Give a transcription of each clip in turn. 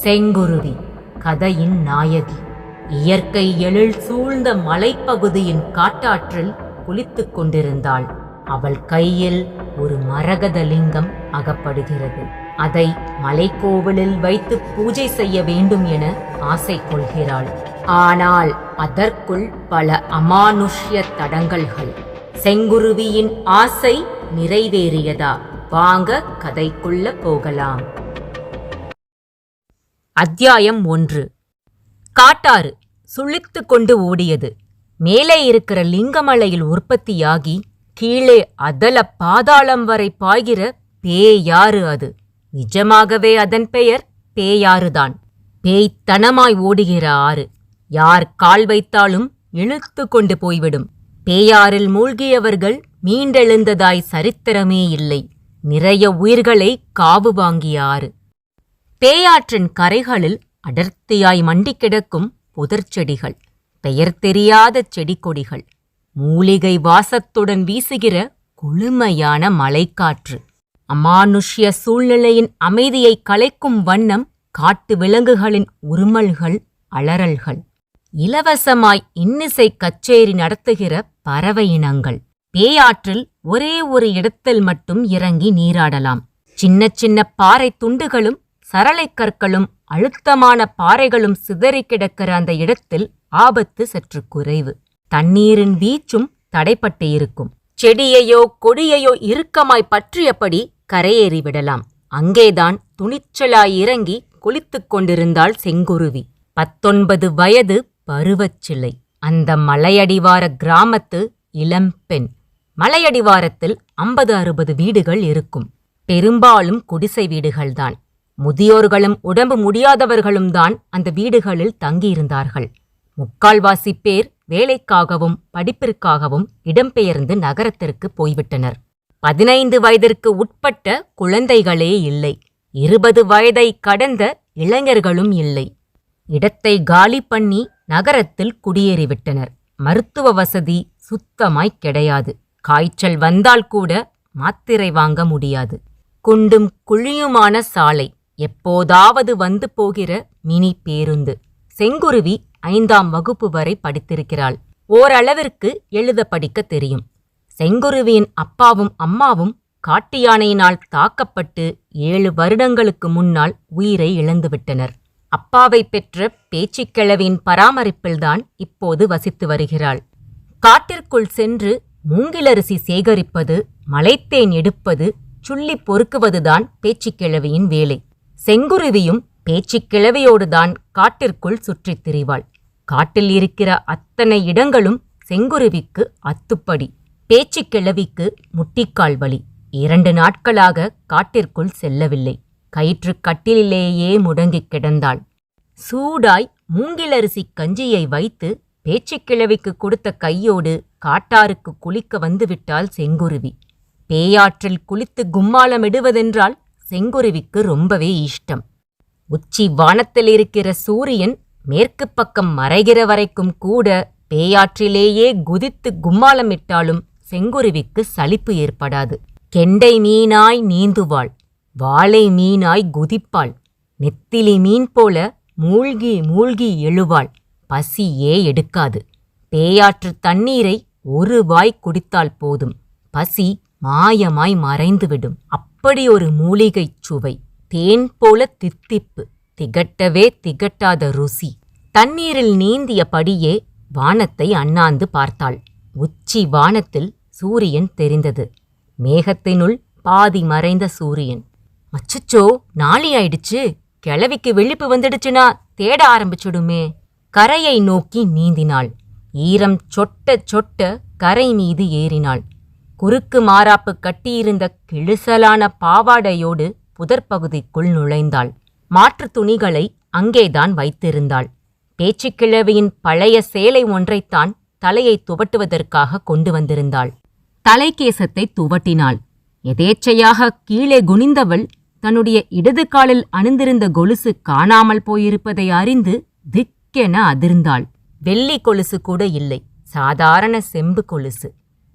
செங்குருவி கதையின் நாயகி. இயற்கை எழில் சூழ்ந்த மலைப்பகுதியின் காட்டாற்றில் குளித்துக் கொண்டிருந்தாள். அவள் கையில் ஒரு மரகத லிங்கம் அகப்படுகிறது. அதை மலைக்கோவிலில் வைத்து பூஜை செய்ய வேண்டும் என ஆசை கொள்கிறாள். ஆனால் அதற்குள் பல அமானுஷ்ய தடங்கல்கள். செங்குருவியின் ஆசை நிறைவேறியதா? வாங்க கதைக்குள்ள போகலாம். அத்தியாயம் 1. காட்டாறு சுழித்து கொண்டு ஓடியது. மேலே இருக்கிற லிங்கமலையில் உற்பத்தியாகி கீழே அதல பாதாளம் வரை பாய்கிற பேயாறு அது. நிஜமாகவே அதன் பெயர் பேயாறுதான். பேய்த்தனமாய் ஓடுகிற ஆறு. யார் கால் வைத்தாலும் இழுத்து கொண்டு போய்விடும். பேயாறில் மூழ்கியவர்கள் மீண்டெழுந்ததாய் சரித்திரமே இல்லை. நிறைய உயிர்களை காவு வாங்கிய ஆறு. பேயாற்றின் கரைகளில் அடர்த்தியாய் மண்டி கிடக்கும் புதர்ச்செடிகள், பெயர் தெரியாத செடி கொடிகள், மூலிகை வாசத்துடன் வீசுகிற குளுமையான மலைக்காற்று, அமானுஷ்ய சூழ்நிலையின் அமைதியை கலைக்கும் வண்ணம் காட்டு விலங்குகளின் உருமல்கள், அலறல்கள், இலவசமாய் இன்னிசை கச்சேரி நடத்துகிற பறவை இனங்கள். பேயாற்றில் ஒரே ஒரு இடத்தில் மட்டும் இறங்கி நீராடலாம். சின்ன சின்ன பாறை துண்டுகளும் சரளைக்கற்களும் அழுத்தமான பாறைகளும் சிதறி கிடக்கிற அந்த இடத்தில் ஆபத்து சற்று குறைவு. தண்ணீரின் வீச்சும் தடைப்பட்டு இருக்கும். செடியையோ கொடியையோ இறுக்கமாய் பற்றியபடி கரையேறிவிடலாம். அங்கேதான் துணிச்சலாய் இறங்கி குளித்துக் கொண்டிருந்தாள் செங்குருவி. 19 வயது பருவச்சிலை. அந்த மலையடிவார கிராமத்து இளம்பெண். மலையடிவாரத்தில் 50-60 வீடுகள் இருக்கும். பெரும்பாலும் குடிசை வீடுகள்தான். முதியோர்களும் உடம்பு முடியாதவர்களும் தான் அந்த வீடுகளில் தங்கியிருந்தார்கள். முக்கால்வாசி பேர் வேலைக்காகவும் படிப்பிற்காகவும் இடம்பெயர்ந்து நகரத்திற்கு போய்விட்டனர். 15 வயதிற்கு உட்பட்ட குழந்தைகளே இல்லை. 20 வயதை கடந்த இளைஞர்களும் இல்லை. இடத்தை காலி பண்ணி நகரத்தில் குடியேறிவிட்டனர். மருத்துவ வசதி சுத்தமாய் கிடையாது. காய்ச்சல் வந்தால் கூட மாத்திரை வாங்க முடியாது. குண்டும் குழியுமான சாலை, எப்போதாவது வந்து போகிற மினி பேருந்து. செங்குருவி 5ஆம் வகுப்பு வரை படித்திருக்கிறாள். ஓரளவிற்கு எழுத படிக்க தெரியும். செங்குருவியின் அப்பாவும் அம்மாவும் காட்டு யானையினால் தாக்கப்பட்டு 7 வருடங்களுக்கு முன்னால் உயிரை இழந்துவிட்டனர். அப்பாவை பெற்ற பேச்சிக்கிழவியின் பராமரிப்பில்தான் இப்போது வசித்து வருகிறாள். காட்டிற்குள் சென்று மூங்கிலரிசி சேகரிப்பது, மலைத்தேன் எடுப்பது, சுள்ளி பொறுக்குவதுதான் பேச்சிக்கிழவியின் வேலை. செங்குருவியும் பேச்சிக்கிழவியோடுதான் காட்டிற்குள் சுற்றித் திரிவாள். காட்டில் இருக்கிற அத்தனை இடங்களும் செங்குருவிக்கு அத்துப்படி. பேச்சிக்கிழவிக்கு முட்டிக்கால் வலி. 2 நாட்களாக காட்டிற்குள் செல்லவில்லை. கயிற்று கட்டிலேயே முடங்கிக் கிடந்தாள். சூடாய் மூங்கிலரிசி கஞ்சியை வைத்து பேச்சிக்கிழவிக்கு கொடுத்த கையோடு காட்டாருக்கு குளிக்க வந்துவிட்டாள் செங்குருவி. பேயாற்றில் குளித்து கும்மாளமிடுவதென்றால் செங்குருவிக்கு ரொம்பவே இஷ்டம். உச்சி வானத்தில் இருக்கிற சூரியன் மேற்கு பக்கம் மறைகிற வரைக்கும் கூட பேயாற்றிலேயே குதித்து கும்மாளமிட்டாலும் செங்குருவிக்கு சலிப்பு ஏற்படாது. கெண்டை மீனாய் நீந்துவாள். வாளை மீனாய் குதிப்பாள். நெத்திலி மீன் போல மூழ்கி மூழ்கி எழுவாள். பசியே எடுக்காது. பேயாற்று தண்ணீரை ஒரு வாய் குடித்தால் போதும், பசி மாயமாய் மறைந்துவிடும். அப்படி ஒரு மூலிகைச் சுவை. தேன் போல தித்திப்பு. திகட்டவே திகட்டாத ருசி. தண்ணீரில் நீந்தியபடியே வானத்தை அண்ணாந்து பார்த்தாள். உச்சி வானத்தில் சூரியன் தெரிந்தது. மேகத்தினுள் பாதி மறைந்த சூரியன். அச்சச்சோ, நாளி ஆயிடுச்சு. கிழவிக்கு விழிப்பு வந்துடுச்சுன்னா தேட ஆரம்பிச்சுடுமே. கரையை நோக்கி நீந்தினாள். ஈரம் சொட்ட சொட்ட கரை மீது ஏறினாள். குறுக்கு மாறாப்பு கட்டியிருந்த கிழிசலான பாவாடையோடு புதற்பகுதிக்குள் நுழைந்தாள். மாற்று துணிகளை அங்கேதான் வைத்திருந்தாள். பேச்சிக்கிழவியின் பழைய சேலை ஒன்றைத்தான் தலையை துவட்டுவதற்காக கொண்டு வந்திருந்தாள். தலைக்கேசத்தை துவட்டினாள். எதேச்சையாக கீழே குனிந்தவள் தன்னுடைய இடது காலில் அணிந்திருந்த கொலுசு காணாமல் போயிருப்பதை அறிந்து திக்கென அதிர்ந்தாள். வெள்ளி கொலுசு கூட இல்லை, சாதாரண செம்பு கொலுசு.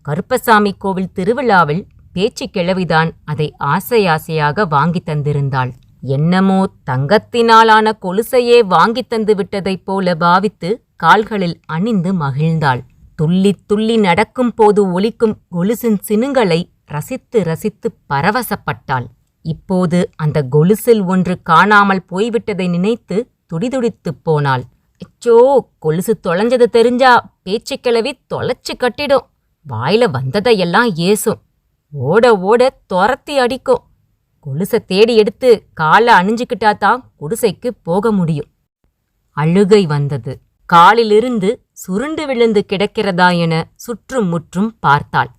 கருப்பசாமி கோவில் திருவிழாவில் பேச்சிக்கிழவிதான் அதை ஆசை ஆசையாக வாங்கி தந்திருந்தாள். என்னமோ தங்கத்தினாலான கொலுசையே வாங்கித் தந்து விட்டதைப் போல பாவித்து கால்களில் அணிந்து மகிழ்ந்தாள். துள்ளித் துள்ளி நடக்கும் போது ஒலிக்கும் கொலுசின் சினுங்களை ரசித்து ரசித்து பரவசப்பட்டாள். இப்போது அந்த கொலுசில் ஒன்று காணாமல் போய்விட்டதை நினைத்து துடிதுடித்துப் போனாள். அச்சோ, கொலுசு தொலைஞ்சது தெரிஞ்சா பேச்சுக்கிழவி தொலைச்சு கட்டிடும். வாயில வந்ததையெல்லாம் ஏசும். ஓட ஓட துரத்தி அடிக்கும். கொலுசை தேடி எடுத்து காலை அணிஞ்சுக்கிட்டாதான் குடிசைக்கு போக முடியும். அழுகை வந்தது. காலிலிருந்து சுருண்டு விழுந்து கிடக்கிறதா என சுற்றும் முற்றும் பார்த்தாள்.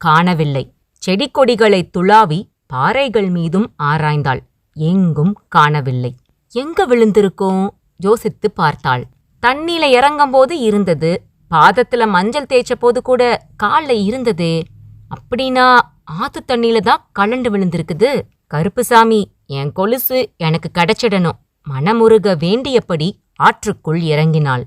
காணவில்லை. செடி கொடிகளை துளாவி பாறைகள் மீதும் ஆராய்ந்தாள். எங்கும் காணவில்லை. எங்க விழுந்திருக்கும் யோசித்து பார்த்தாள். தண்ணியில இறங்கும்போது இருந்தது. பாதத்துல மஞ்சள் தேய்ச்ச போது கூட கால்ல இருந்ததே. அப்படின்னா ஆத்து தண்ணியில தான் கலண்டு விழுந்திருக்குது. கருப்புசாமி, என் கொலுசு எனக்கு கிடைச்சிடணும். மனமுருக வேண்டியபடி ஆற்றுக்குள் இறங்கினாள்.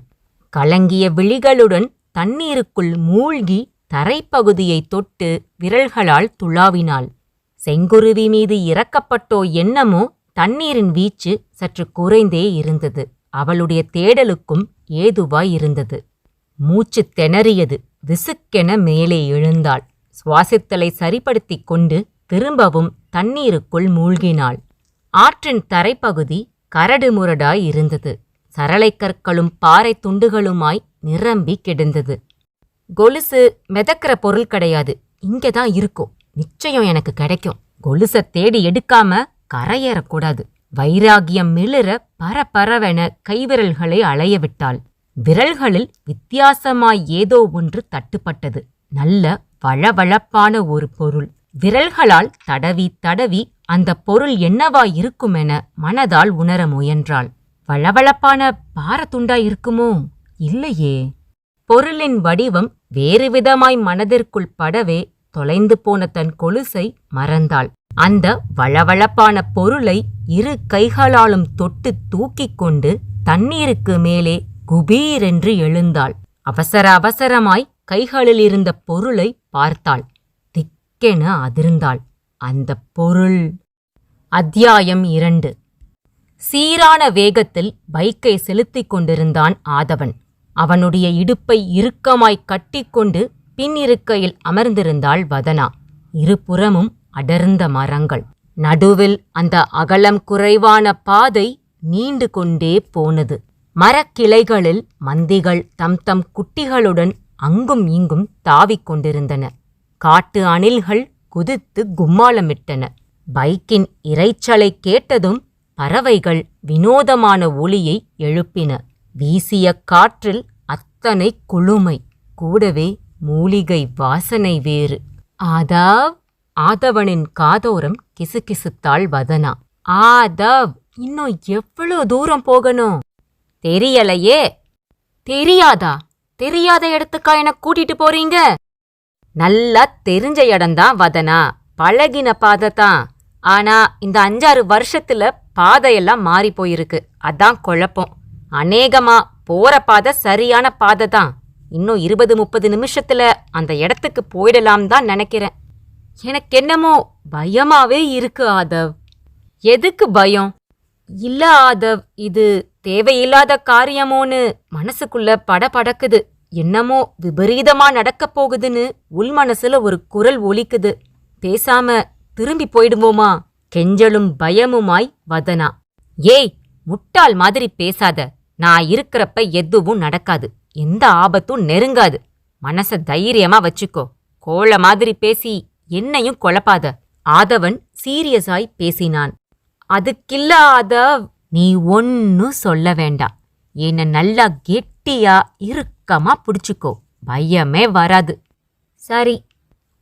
கலங்கிய விழிகளுடன் தண்ணீருக்குள் மூழ்கி தரைப்பகுதியை தொட்டு விரல்களால் துளாவினாள். செங்குருவி மீது இறக்கப்பட்டோ என்னமோ தண்ணீரின் வீச்சு சற்று குறைந்தே இருந்தது. அவளுடைய தேடலுக்கும் ஏதுவாய் இருந்தது. மூச்சு திணறியது. விசுக்கென மேலே எழுந்தாள். சுவாசித்தலை சரிப்படுத்திக் கொண்டு திரும்பவும் தண்ணீருக்குள் மூழ்கினாள். ஆற்றின் தரைப்பகுதி கரடு முரடாய் இருந்தது. சரளைக்கற்களும் பாறை துண்டுகளுமாய் நிரம்பி கிடந்தது. கொலுசு மிதக்கிற பொருள் கிடையாது. இங்கதான் இருக்கும். நிச்சயம் எனக்கு கிடைக்கும். கொலுசை தேடி எடுக்காம கரையேறக்கூடாது. வைராகியம் மிளிர பரபரவென கைவிரல்களை அலைய விட்டாள். விரல்களில் வித்தியாசமாய் ஏதோ ஒன்று தட்டுப்பட்டது. நல்ல வழவழப்பான ஒரு பொருள். விரல்களால் தடவி தடவி அந்த பொருள் என்னவாய் இருக்குமென மனதால் உணர முயன்றாள். வழவழப்பான பாரத்துண்டாய் இருக்குமோ? இல்லையே. பொருளின் வடிவம் வேறு விதமாய் மனதிற்குள் படவே தொலைந்து போன தன் கொலுசை மறந்தாள். அந்த வழவழப்பான பொருளை இரு கைகளாலும் தொட்டு தூக்கிக் கொண்டு தண்ணீருக்கு மேலே குபீரென்று எழுந்தாள். அவசர அவசரமாய் கைகளில் இருந்த பொருளை பார்த்தாள். திக்கென அதிர்ந்தாள். அந்த பொருள். அத்தியாயம் 2. சீரான வேகத்தில் பைக்கை செலுத்திக் கொண்டிருந்தான் ஆதவன். அவனுடைய இடுப்பை இறுக்கமாய் கட்டிக்கொண்டு பின்னிருக்கையில் அமர்ந்திருந்தாள் வதனா. இருபுறமும் அடர்ந்த மரங்கள். நடுவில் அந்த அகலம் குறைவான பாதை நீண்டு கொண்டே போனது. மரக்கிளைகளில் மந்திகள் தம் தம் குட்டிகளுடன் அங்கும் இங்கும் தாவிக் கொண்டிருந்தன. காட்டு அணில்கள் குதித்து கும்மாளமிட்டன. பைக்கின் இரைச்சலை கேட்டதும் பறவைகள் வினோதமான ஒலியை எழுப்பின. வீசிய காற்றில் அத்தனை குளுமை, கூடவே மூலிகை வாசனை வேறு. ஆதவ். ஆதவனின் காதோரம் கிசுகிசுத்தாள் வதனா. ஆதவ், இன்னும் எவ்வளவு தூரம் போகணும்? தெரியலையே. தெரியாதா? தெரியாத இடத்துக்கா என்ன கூட்டிட்டு போறீங்க? நல்லா தெரிஞ்ச இடம்தான் வதனா. பழகின பாதைதான். ஆனா இந்த 5-6 வருஷத்துல பாதையெல்லாம் மாறி போயிருக்கு. அதான் குழப்பம். அநேகமா போற பாதை சரியான பாதை தான். இன்னும் 20-30 நிமிஷத்துல அந்த இடத்துக்கு போயிடலாம் தான் நினைக்கிறேன். எனக்கென்னமோ பயமாவே இருக்கு ஆதவ். எதுக்கு பயம்? இல்ல ஆதவ், இது தேவையில்லாத காரியமோன்னு மனசுக்குள்ள படபடக்குது. என்னமோ விபரீதமா நடக்கப் போகுதுன்னு உள்மனசுல ஒரு குரல் ஒலிக்குது. பேசாம திரும்பி போயிடுவோமா? கெஞ்சலும் பயமுமாய் வதனா. ஏய், முட்டாள் மாதிரி பேசாத. நான் இருக்கிறப்ப எதுவும் நடக்காது. எந்த ஆபத்தும் நெருங்காது. மனச தைரியமா வச்சுக்கோ. கோழ மாதிரி பேசி என்னையும் குழப்பாத. ஆதவன் சீரியஸாய் பேசினான். அதுக்கில்ல ஆதவ், நீ ஒன்னும் சொல்ல வேண்டாம். என்ன நல்லா கெட்டியா இறுக்கமா பிடிச்சுக்கோ. பயமே வராது. சரி.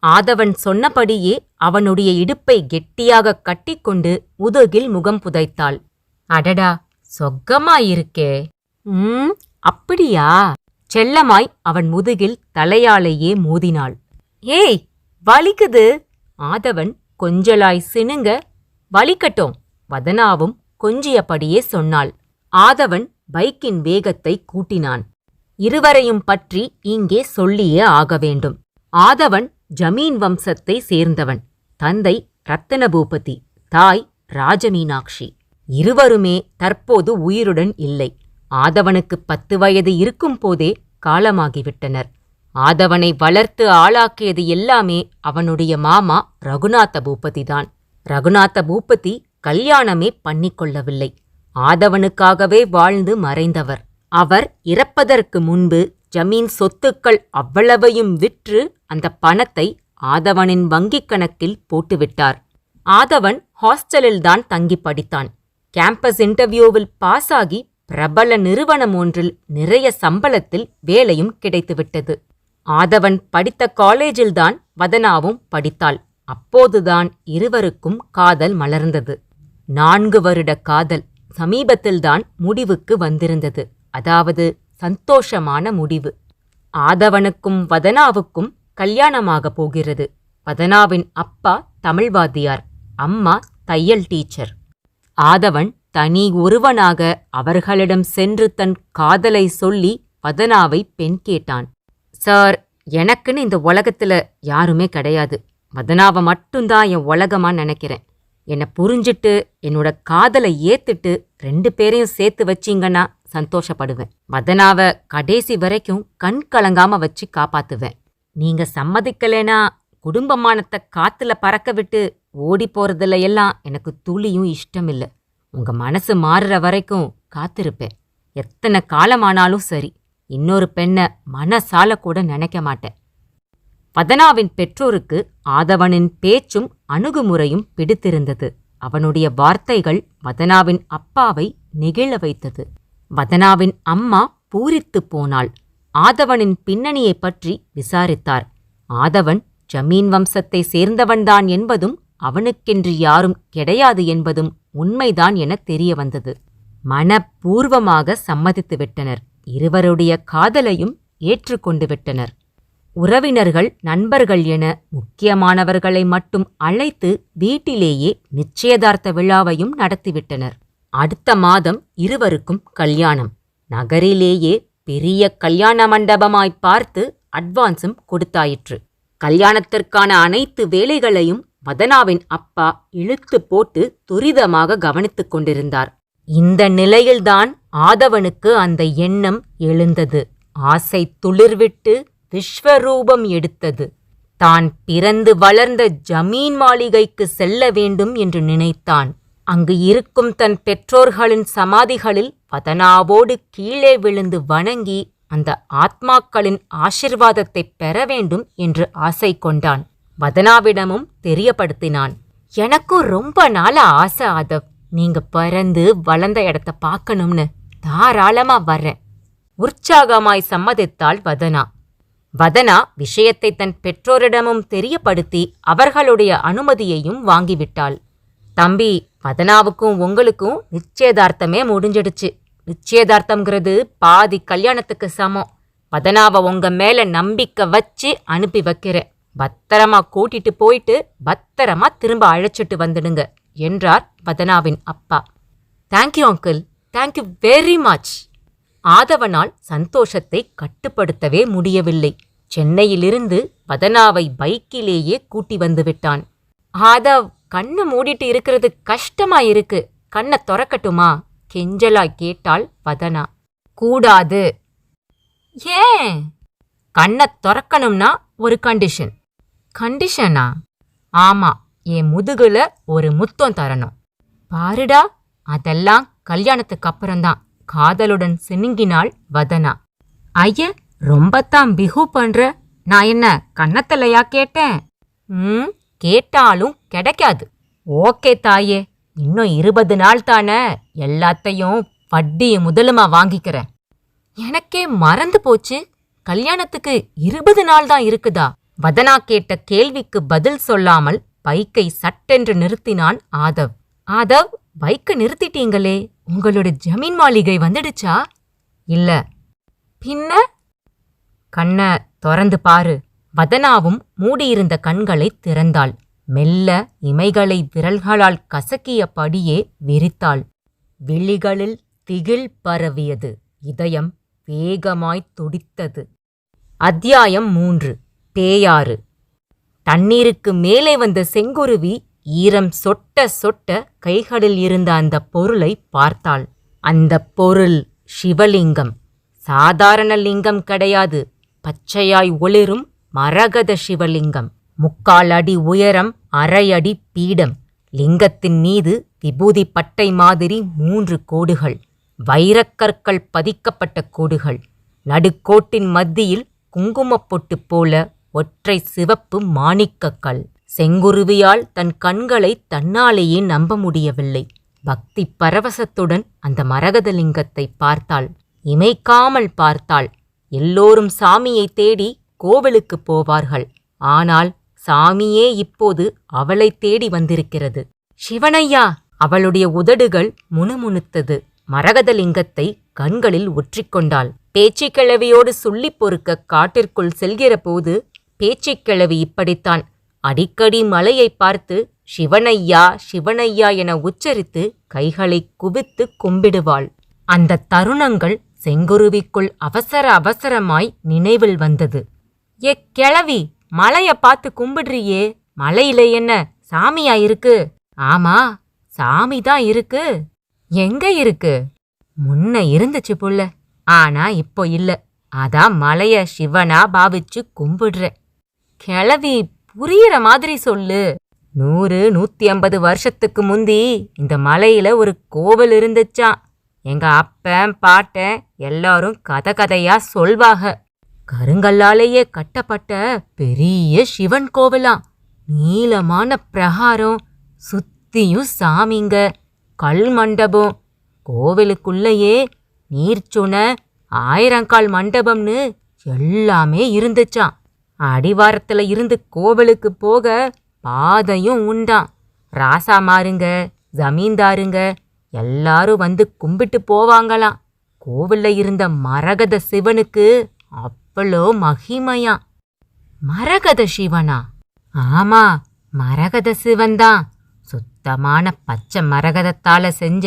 ஆதவன் சொன்னபடியே அவனுடைய இடுப்பை கெட்டியாக கட்டிக்கொண்டு முதுகில் முகம் புதைத்தாள். அடடா, சொக்கமாயிருக்கே. அப்படியா? செல்லமாய் அவன் முதுகில் தலையாலேயே மோதினாள். ஏய், வலிக்குது. ஆதவன் கொஞ்சலாய் சினுங்க. வலிக்கட்டும். வதனாவும் கொஞ்சியபடியே சொன்னாள். ஆதவன் பைக்கின் வேகத்தை கூட்டினான். இருவரையும் பற்றி இங்கே சொல்லியே ஆக வேண்டும். ஆதவன் ஜமீன் வம்சத்தை சேர்ந்தவன். தந்தை ரத்தின பூபதி, தாய் ராஜமீனாட்சி. இருவருமே தற்போது உயிருடன் இல்லை. ஆதவனுக்கு 10 வயது இருக்கும் போதே காலமாகிவிட்டனர். ஆதவனை வளர்த்து ஆளாக்கியது எல்லாமே அவனுடைய மாமா ரகுநாத பூபதிதான். ரகுநாத பூபதி கல்யாணமே பண்ணிக்கொள்ளவில்லை. ஆதவனுக்காகவே வாழ்ந்து மறைந்தவர். அவர் இறப்பதற்கு முன்பு ஜமீன் சொத்துக்கள் அவ்வளவையும் விற்று அந்த பணத்தை ஆதவனின் வங்கிக் கணக்கில் போட்டுவிட்டார். ஆதவன் ஹாஸ்டலில்தான் தங்கி படித்தான். கேம்பஸ் இன்டர்வியூவில் பாஸ் ஆகி பிரபல நிறுவனம் ஒன்றில் நிறைய சம்பளத்தில் வேலையும் கிடைத்துவிட்டது. ஆதவன் படித்த காலேஜில்தான் வதனாவும் படித்தாள். அப்போதுதான் இருவருக்கும் காதல் மலர்ந்தது. 4 வருட காதல் சமீபத்தில்தான் முடிவுக்கு வந்திருந்தது. அதாவது சந்தோஷமான முடிவு. ஆதவனுக்கும் வதனாவுக்கும் கல்யாணமாகப் போகிறது. வதனாவின் அப்பா தமிழ்வாதியார், அம்மா தையல் டீச்சர். ஆதவன் தனி ஒருவனாக அவர்களிடம் சென்று தன் காதலை சொல்லி வதனாவை பெண் கேட்டான். சார், எனக்குன்னு இந்த உலகத்துல யாருமே கிடையாது. வதனாவை மட்டும்தான் என் உலகமா நினைக்கிறேன். என்னை புரிஞ்சிட்டு என்னோட காதலை ஏத்துட்டு 2 பேரையும் சேர்த்து வச்சிங்கன்னா சந்தோஷப்படுவேன். வதனாவை கடைசி வரைக்கும் கண் கலங்காம வச்சு காப்பாத்துவேன். நீங்க சம்மதிக்கலைனா குடும்பமானத்தை காத்துல பறக்க விட்டு ஓடி போறதுல எல்லாம் எனக்கு துளியும் இஷ்டமில்ல. உங்க மனசு மாறுற வரைக்கும் காத்திருப்பேன். எத்தனை காலமானாலும் சரி. இன்னொரு பெண்ணை மனசால கூட நினைக்க மாட்டேன். வதனாவின் பெற்றோருக்கு ஆதவனின் பேச்சும் அணுகுமுறையும் பிடித்திருந்தது. அவனுடைய வார்த்தைகள் வதனாவின் அப்பாவை நெகிழ வைத்தது. வதனாவின் அம்மா பூரித்துப் போனாள். ஆதவனின் பின்னணியைப் பற்றி விசாரித்தார். ஆதவன் ஜமீன் வம்சத்தை சேர்ந்தவன்தான் என்பதும் அவனுக்கென்று யாரும் கிடையாது என்பதும் உண்மைதான் என தெரிய வந்தது. மனப்பூர்வமாக சம்மதித்து விட்டனர். இருவருடைய காதலையும் ஏற்றுக்கொண்டு விட்டனர். உறவினர்கள், நண்பர்கள் என முக்கியமானவர்களை மட்டும் அழைத்து வீட்டிலேயே நிச்சயதார்த்த விழாவையும் நடத்திவிட்டனர். அடுத்த மாதம் இருவருக்கும் கல்யாணம். நகரிலேயே பெரிய கல்யாண மண்டபமாய் பார்த்து அட்வான்ஸும் கொடுத்தாயிற்று. கல்யாணத்திற்கான அனைத்து வேலைகளையும் வதனாவின் அப்பா இழுத்து போட்டு துரிதமாக கவனித்துக் கொண்டிருந்தார். இந்த நிலையில்தான் ஆதவனுக்கு அந்த எண்ணம் எழுந்தது. ஆசை துளிர்விட்டு விஸ்வரூபம் எடுத்தது. தான் பிறந்து வளர்ந்த ஜமீன் மாளிகைக்கு செல்ல வேண்டும் என்று நினைத்தான். அங்கு இருக்கும் தன் பெற்றோர்களின் சமாதிகளில் வதனாவோடு கீழே விழுந்து வணங்கி அந்த ஆத்மாக்களின் ஆசிர்வாதத்தைப் பெற வேண்டும் என்று ஆசை கொண்டான். வதனாவிடமும் தெரியப்படுத்தினான். எனக்கும் ரொம்ப நாள ஆசை ஆதவ், நீங்க பிறந்து வளர்ந்த இடத்த பார்க்கணும்னு. தாராளமா வர்றேன். உற்சாகமாய் சம்மதித்தாள் வதனா. வதனா விஷயத்தை தன் பெற்றோரிடமும் தெரியப்படுத்தி அவர்களுடைய அனுமதியையும் வாங்கிவிட்டாள். தம்பி, வதனாவுக்கும் உங்களுக்கும் நிச்சயதார்த்தமே முடிஞ்சிடுச்சு. நிச்சயதார்த்தம்ங்கிறது பாதி கல்யாணத்துக்கு சமம். வதனாவை உங்க மேல நம்பிக்கை வச்சு அனுப்பி வைக்கிறேன். பத்திரமா கூட்டிட்டு போயிட்டு பத்திரமா திரும்ப அழைச்சிட்டு வந்துடுங்க என்றார் வதனாவின் அப்பா. Thank you uncle, thank you very much. ஆதவனால் சந்தோஷத்தை கட்டுப்படுத்தவே முடியவில்லை. சென்னையிலிருந்து வதனாவை பைக்கிலேயே கூட்டி வந்துவிட்டான். ஆதவ், கண்ணை மூடிட்டு இருக்கிறது கஷ்டமாயிருக்கு. கண்ணை தொறக்கட்டுமா? கெஞ்சலாய் கேட்டாள் வதனா. கூடாது. ஏன்? கண்ணை தொறக்கணும்னா ஒரு கண்டிஷன். கண்டிஷனா? ஆமா, என் முதுகுல ஒரு முத்தம் தரணும். பாருடா, அதெல்லாம் கல்யாணத்துக்கு அப்புறம்தான். காதலுடன் சினுங்கினாள் வதனா. ஐய, ரொம்பத்தான் பிஹு பண்ற. நான் என்ன கண்ணத்தலையா கேட்டேன்? கேட்டாலும் கிடைக்காது. ஓகே தாயே, இன்னும் 20 நாள் தானே. எல்லாத்தையும் வட்டியும் முதலுமா வாங்கிக்கிறேன். எனக்கே மறந்து போச்சு. கல்யாணத்துக்கு 20 நாள் தான் இருக்குதா? வதனா கேட்ட கேள்விக்கு பதில் சொல்லாமல் பைக்கை சட்டென்று நிறுத்தினான் ஆதவ். ஆதவ், பைக்கை நிறுத்திட்டீங்களே, உங்களோட ஜமீன் மாளிகை வந்துடுச்சா? இல்ல. பின்ன? கண்ண திறந்து பாரு. வதனாவும் மூடியிருந்த கண்களை திறந்தாள். மெல்ல இமைகளை விரல்களால் கசக்கியபடியே விரித்தாள். விழிகளில் திகில் பரவியது. இதயம் வேகமாய் துடித்தது. அத்தியாயம் 3. பேயாறு. தண்ணீருக்கு மேலே வந்த செங்குருவி ஈரம் சொட்ட சொட்ட கைகளில் இருந்த அந்த பொருளை பார்த்தாள். அந்த பொருள் சிவலிங்கம். சாதாரண லிங்கம் கிடையாது, பச்சையாய் ஒளிரும் மரகத சிவலிங்கம். 3/4 அடி உயரம், 1/2 அடி பீடம். லிங்கத்தின் மீது விபூதி பட்டை மாதிரி 3 கோடுகள், வைரக்கற்கள் பதிக்கப்பட்ட கோடுகள். நடுக்கோட்டின் மத்தியில் குங்குமப்பொட்டு போல ஒற்றை சிவப்பு மாணிக்கக்கல். செங்குருவியால் தன் கண்களை தன்னாலேயே நம்ப முடியவில்லை. பக்தி பரவசத்துடன் அந்த மரகதலிங்கத்தை பார்த்தாள். இமைக்காமல் பார்த்தாள். எல்லோரும் சாமியை தேடி கோவிலுக்கு போவார்கள். ஆனால் சாமியே இப்போது அவளை தேடி வந்திருக்கிறது. சிவனையா! அவளுடைய உதடுகள் முணுமுணுத்தது. மரகதலிங்கத்தை கண்களில் ஒற்றிக்கொண்டாள். பேச்சிக்கிழவியோடு சொல்லிப் பொறுக்க காட்டிற்குள் செல்கிற போது பேச்சிக்கிழவி இப்படித்தான் அடிக்கடி மலையை பார்த்து சிவனையா சிவனையா என உச்சரித்து கைகளை குவித்து கும்பிடுவாள். அந்த தருணங்கள் செங்குருவிக்குள் அவசர அவசரமாய் நினைவில் வந்தது. கிழவி, மலைய பார்த்து கும்பிடுறியே, மலையில என்ன சாமியா இருக்கு? ஆமா, சாமிதான் இருக்கு. எங்க இருக்கு? முன்ன இருந்துச்சு புள்ள, ஆனா இப்போ இல்ல. அதான் மலைய சிவனா பாவிச்சு கும்பிடுற. கிழவி, புரியுற மாதிரி சொல்லு. 100-150 வருஷத்துக்கு முந்தி இந்த மலையில ஒரு கோவில் இருந்துச்சான். எங்க அப்பன் பாட்டன் எல்லாரும் கதை கதையா சொல்வாக. கருங்கல்லாலேயே கட்டப்பட்ட பெரிய சிவன் கோவிலாம். நீளமான பிரகாரம், சுத்தியும் சாமிங்க, கல் மண்டபம். கோவிலுக்குள்ளேயே நீர்ச்சுனை, 1000 கால் மண்டபம்னு எல்லாமே இருந்துச்சான். அடிவாரத்துல இருந்து கோவிலுக்கு போக பாதையும் உண்டாம். ராசாமாருங்க, ஜமீன்தாருங்க எல்லாரும் வந்து கும்பிட்டு போவாங்களாம். கோவில்ல இருந்த மரகத சிவனுக்கு அவ்வளோ மகிமையாம். மரகத சிவனா? ஆமா, மரகத சிவன்தான். சுத்தமான பச்சை மரகதத்தால செஞ்ச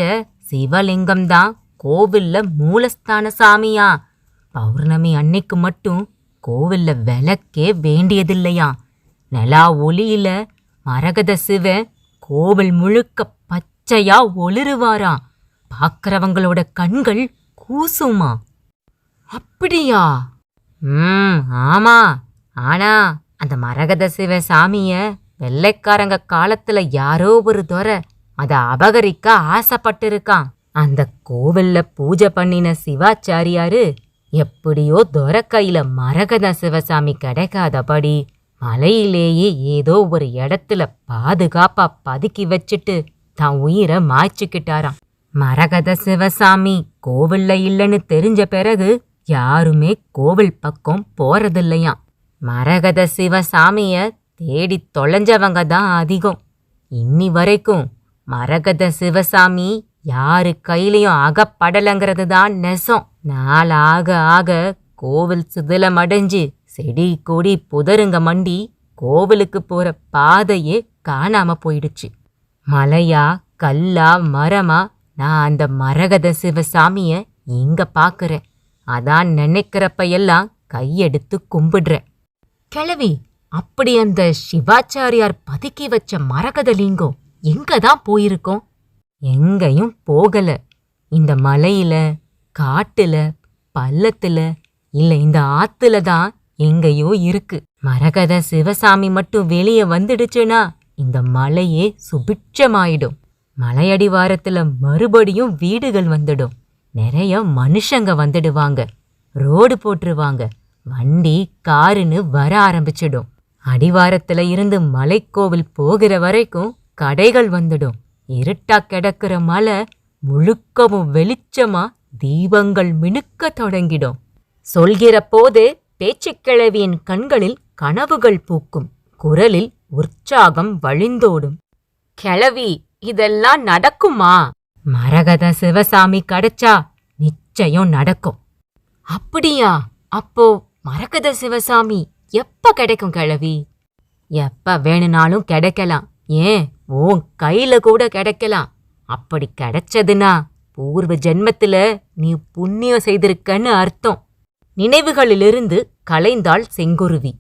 சிவலிங்கம்தான் கோவில்ல மூலஸ்தான சாமியா. பௌர்ணமி அன்னைக்கு மட்டும் கோவில்ல விளக்கே வேண்டியதில்லையா. நிலா ஒளியில மரகத சிவன் கோவில் முழுக்க பச்சையா ஒளிருவாராம். பார்க்கறவங்களோட கண்கள் கூசுமா. அப்படியா? ஆமா. ஆனா அந்த மரகத சிவ சாமிய வெள்ளைக்காரங்க காலத்துல யாரோ ஒரு துரை அத அபகரிக்க ஆசைப்பட்டிருக்கான். அந்த கோவில்ல பூஜை பண்ணின சிவாச்சாரியாரு எப்படியோ துரை கையில மரகத சிவசாமி கிடைக்காதபடி மலையிலேயே ஏதோ ஒரு இடத்துல பாதுகாப்பா பதுக்கி வச்சுட்டு தான் உயிரை மாய்ச்சிக்கிட்டாராம். மரகத சிவசாமி கோவில்ல இல்லைன்னு தெரிஞ்ச பிறகு யாருமே கோவில் பக்கம் போறதில்லையாம். மரகத சிவசாமிய தேடி தொலைஞ்சவங்க தான் அதிகம். இன்னி வரைக்கும் மரகத சிவசாமி யாரு கையிலையும் அகப்படலைங்கிறது தான் நெசம். நாளாக ஆக கோவில் சிதிலமடைஞ்சு செடி கொடி புதருங்க மண்டி கோவிலுக்கு போற பாதையே காணாம போயிடுச்சு. மலையா கல்லா மரமா நான் அந்த மரகத சிவசாமிய இங்க பாக்குறேன். அதான் நினைக்கிறப்ப எல்லாம் கையெடுத்து கும்பிடுறேன். கிழவி, அப்படி அந்த சிவாச்சாரியார் பதுக்கி வச்ச மரகத லிங்கம் எங்கதான் போயிருக்கோம்? எங்கேயும் போகல. இந்த மலையில, காட்டுல, பள்ளத்துல, இல்ல இந்த ஆத்துல தான் எங்கேயோ இருக்கு. மரகத சிவசாமி மட்டும் வெளியே வந்துடுச்சுன்னா இந்த மலையே சுபிட்சமாயிடும். மலையடிவாரத்துல மறுபடியும் வீடுகள் வந்துடும். நிறைய மனுஷங்க வந்துடுவாங்க. ரோடு போட்டுருவாங்க. வண்டி காருன்னு வர ஆரம்பிச்சிடும். அடிவாரத்துல இருந்து மலைக்கோவில் போகிற வரைக்கும் கடைகள் வந்துடும். இருட்டா கிடக்கிற மலை முழுக்கவும் வெளிச்சமா தீபங்கள் மினுக்க தொடங்கிடும். சொல்கிற போது பேச்சுக்கிழவியின் கண்களில் கனவுகள் பூக்கும். குரலில் உற்சாகம் வழிந்தோடும். கிழவி, இதெல்லாம் நடக்குமா? மரகத சிவசாமி கிடைச்சா நிச்சயம் நடக்கும். அப்படியா? அப்போ மரகத சிவசாமி எப்ப கிடைக்கும் கிழவி? எப்ப வேணும்னாலும் கிடைக்கலாம். ஏன் உன் கையில கூட கிடைக்கலாம். அப்படி கிடைச்சதுன்னா பூர்வ ஜென்மத்துல நீ புண்ணியம் செய்திருக்கன்னு அர்த்தம். நினைவுகளிலிருந்து கலைந்தாள் செங்குருவி.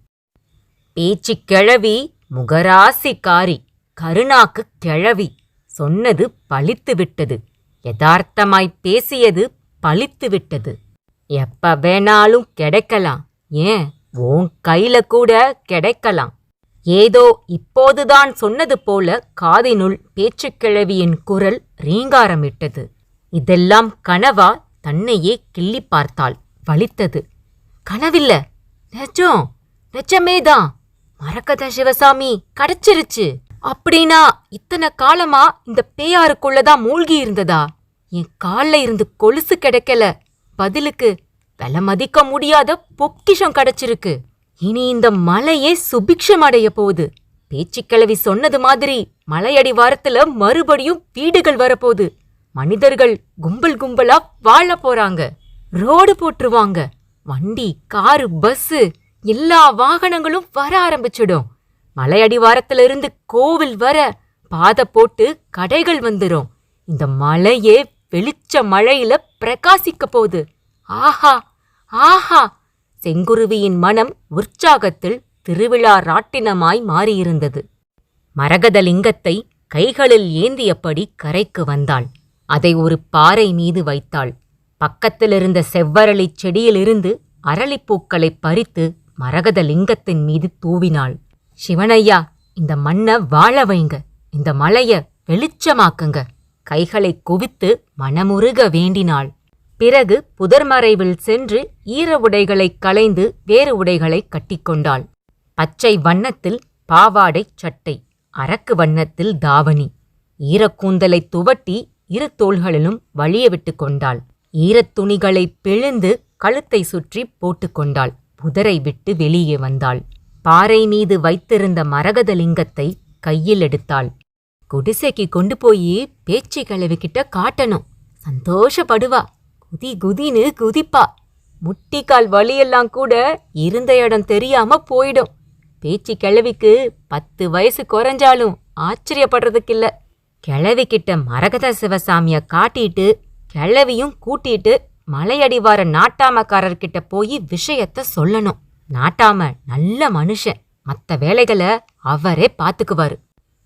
பேச்சு கிழவி முகராசிக்காரி. கருணாக்கு கிழவி சொன்னது பலித்து விட்டது. யதார்த்தமாய் பேசியது பலித்து விட்டது. எப்ப வேணாலும் கிடைக்கலாம், ஏன் உன் கையில கூட கிடைக்கலாம். ஏதோ இப்போதுதான் சொன்னது போல காதினுள் பேச்சுக்கிழவியின் குரல் ரீங்காரமிட்டது. இதெல்லாம் கனவா? தன்னையே கிள்ளி பார்த்தாள். வலித்தது. கனவில்ல, நிஜம், நிஜமேதான். மரகத சிவசாமி கிடைச்சிருச்சு. அப்படின்னா இத்தனை காலமா இந்த பேயாருக்குள்ளதான் மூழ்கி இருந்ததா? என் கால்ல இருந்து கொலுசு கிடைக்கல, பதிலுக்கு விலை மதிக்க முடியாத பொக்கிஷம் கிடைச்சிருக்கு. இனி இந்த மலையே சுபிக்ஷம் அடைய போகுது. பேச்சுக்கிழவி சொன்னது மாதிரி மலையடி வாரத்துல மறுபடியும் வீடுகள் வரப்போகுது. மனிதர்கள் கும்பல் கும்பலா வாழ போறாங்க. ரோடு போட்டுருவாங்க. வண்டி, காரு, பஸ்ஸு எல்லா வாகனங்களும் வர ஆரம்பிச்சிடும். மலையடிவாரத்திலிருந்து கோவில் வர பாதை போட்டு கடைகள் வந்துரும். இந்த மலையே வெளிச்ச மழையில பிரகாசிக்க போகுது. ஆஹா ஆஹா! செங்குருவியின் மனம் உற்சாகத்தில் திருவிழா ராட்டினமாய் மாறியிருந்தது. மரகதலிங்கத்தை கைகளில் ஏந்தியபடி கரைக்கு வந்தாள். அதை ஒரு பாறை மீது வைத்தாள். பக்கத்திலிருந்த செவ்வரளிச் செடியிலிருந்து அரளிப்பூக்களைப் பறித்து மரகதலிங்கத்தின் மீது தூவினாள். சிவனையா, இந்த மண்ணை வாழ வைங்க, இந்த மலைய வெளிச்சமாக்குங்க. கைகளை குவித்து மனமுருக வேண்டினாள். பிறகு புதர்மறைவில் சென்று ஈர உடைகளைக் களைந்து வேறு உடைகளை கட்டிக்கொண்டாள். பச்சை வண்ணத்தில் பாவாடை சட்டை, அரக்கு வண்ணத்தில் தாவணி. ஈரக்கூந்தலை துவட்டி இரு தோள்களிலும் வழிய விட்டு கொண்டாள். ஈரத் துணிகளை பிழிந்து கழுத்தை சுற்றி போட்டுக்கொண்டாள். புதரை விட்டு வெளியே வந்தாள். பாறை மீது வைத்திருந்த மரகதலிங்கத்தை கையில் எடுத்தாள். குடிசைக்கு கொண்டு போய் பேச்சு கிழவிக்கிட்ட காட்டணும். சந்தோஷப்படுவா. குதி குதின்னு குதிப்பா. முட்டிக்கால் வலியெல்லாம் கூட இருந்த இடம் தெரியாம போயிடும். பேச்சு கிழவிக்கு 10 வயசு குறைஞ்சாலும் ஆச்சரியப்படுறதுக்கில்ல. கிழவிக்கிட்ட மரகத சிவசாமிய காட்டிட்டு கிழவியும் கூட்டிட்டு மலையடிவார நாட்டாமக்காரர்கிட்ட போய் விஷயத்த சொல்லணும். நாட்டாம நல்ல மனுஷன், மத்த வேலைகளை அவரே பாத்துக்குவாரு.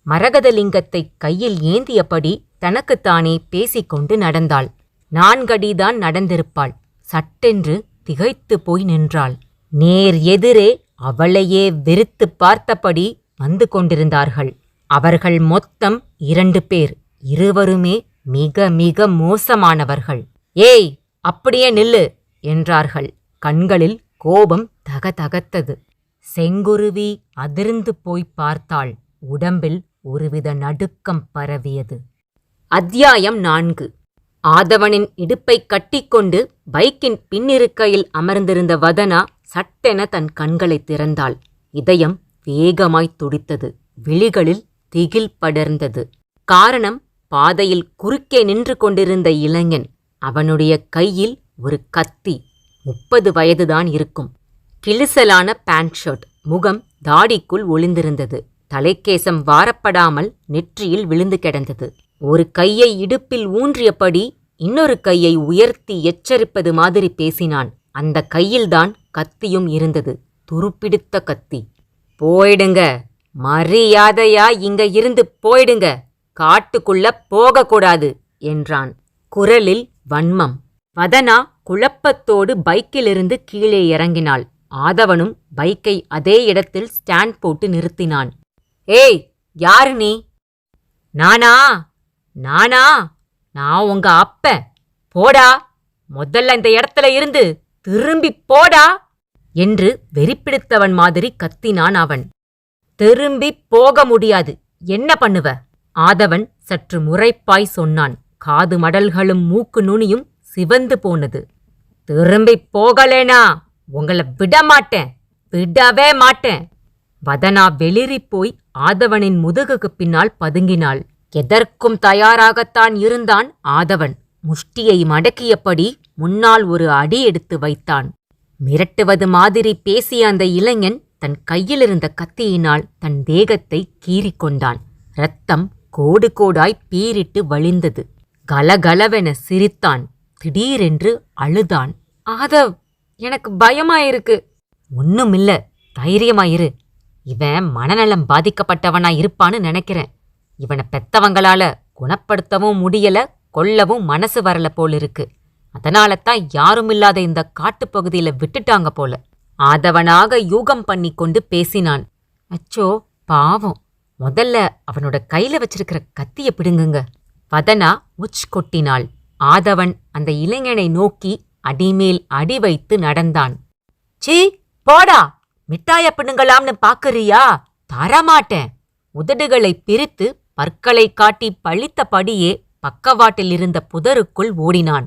மரகதலிங்கத்தை கையில் ஏந்தியபடி தனக்குத்தானே பேசிக்கொண்டு நடந்தாள். 4 அடிதான் நடந்திருப்பாள். சட்டென்று திகைத்து போய் நின்றாள். நேர் எதிரே அவளையே வெறுத்து பார்த்தபடி வந்து கொண்டிருந்தார்கள். அவர்கள் மொத்தம் 2 பேர். இருவருமே மிக மிக மோசமானவர்கள். ஏய், அப்படியே நில்லு என்றார்கள். கண்களில் கோபம் தகதகத்தது. செங்குருவி அதிர்ந்து போய் பார்த்தாள். உடம்பில் ஒருவித நடுக்கம் பரவியது. அத்தியாயம் 4. ஆதவனின் இடுப்பை கட்டிக்கொண்டு பைக்கின் பின்னிருக்கையில் அமர்ந்திருந்த வதனா சட்டென தன் கண்களை திறந்தாள். இதயம் வேகமாய் துடித்தது. விழிகளில் திகில் படர்ந்தது. காரணம், பாதையில் குறுக்கே நின்று கொண்டிருந்த இளைஞன். அவனுடைய கையில் ஒரு கத்தி. 30 வயதுதான் இருக்கும். கிழிசலான பேண்ட் ஷர்ட். முகம் தாடிக்குள் ஒளிந்திருந்தது. தலைக்கேசம் வாரப்படாமல் நெற்றியில் விழுந்து கிடந்தது. ஒரு கையை இடுப்பில் ஊன்றியபடி இன்னொரு கையை உயர்த்தி எச்சரிப்பது மாதிரி பேசினான். அந்த கையில்தான் கத்தியும் இருந்தது. துருப்பிடித்த கத்தி. போயிடுங்க, மரியாதையா இங்க இருந்து போயிடுங்க, காட்டுக்குள்ள போகக்கூடாது என்றான். குரலில் வன்மம். வதனா குழப்பத்தோடு பைக்கிலிருந்து கீழே இறங்கினாள். ஆதவனும் பைக்கை அதே இடத்தில் ஸ்டாண்ட் போட்டு நிறுத்தினான். ஏய், யாரு நீ? நானா? நான் உங்க அப்ப. போடா, முதல்ல இந்த இடத்துல இருந்து திரும்பி போடா என்று வெறிப்பிடித்தவன் மாதிரி கத்தினான் அவன். திரும்பி போக முடியாது. என்ன பண்ணுவ? ஆதவன் சற்று முறைப்பாய் சொன்னான். காது மடல்களும் மூக்கு நுனியும் சிவந்து போனது. திரும்பி போகலேனா உங்களை விடமாட்டேன், விடவே மாட்டேன். வதனா வெளிறிப்போய் ஆதவனின் முதுகுக்கு பின்னால் பதுங்கினாள். எதற்கும் தயாராகத்தான் இருந்தான் ஆதவன். முஷ்டியை மடக்கியபடி முன்னால் ஒரு அடி எடுத்து வைத்தான். மிரட்டுவது மாதிரி பேசிய அந்த இளைஞன் தன் கையிலிருந்த கத்தியினால் தன் தேகத்தை கீறிக்கொண்டான். இரத்தம் கோடு கோடாய் பீரிட்டு வழிந்தது. கலகலவென சிரித்தான். திடீரென்று அழுதான். ஆதவ், எனக்கு பயமாயிருக்கு. ஒண்ணுமில்ல, தைரியமாயிரு. இவன் மனநலம் பாதிக்கப்பட்டவனா இருப்பான்னு நினைக்கிறேன். இவனை பெத்தவங்களால குணப்படுத்தவும் முடியல, கொல்லவும் மனசு வரல போலிருக்கு. அதனாலத்தான் யாருமில்லாத இந்த காட்டுப்பகுதியில விட்டுட்டாங்க போல. ஆதவனாக யூகம் பண்ணி கொண்டு பேசினான். அச்சோ பாவம், முதல்ல அவனோட கையில வச்சிருக்கிற கத்திய பிடுங்குங்க. வதனா உச் கொட்டினாள். ஆதவன் அந்த இளைஞனை நோக்கி அடிமேல் அடி வைத்து நடந்தான். சீ போடா, மிட்டாய பிடுங்கலாம்னு பாக்குறியா? தரமாட்டேன். உதடுகளை பிரித்து பற்களை காட்டி பழித்தபடியே பக்கவாட்டில் இருந்த புதருக்குள் ஓடினான்.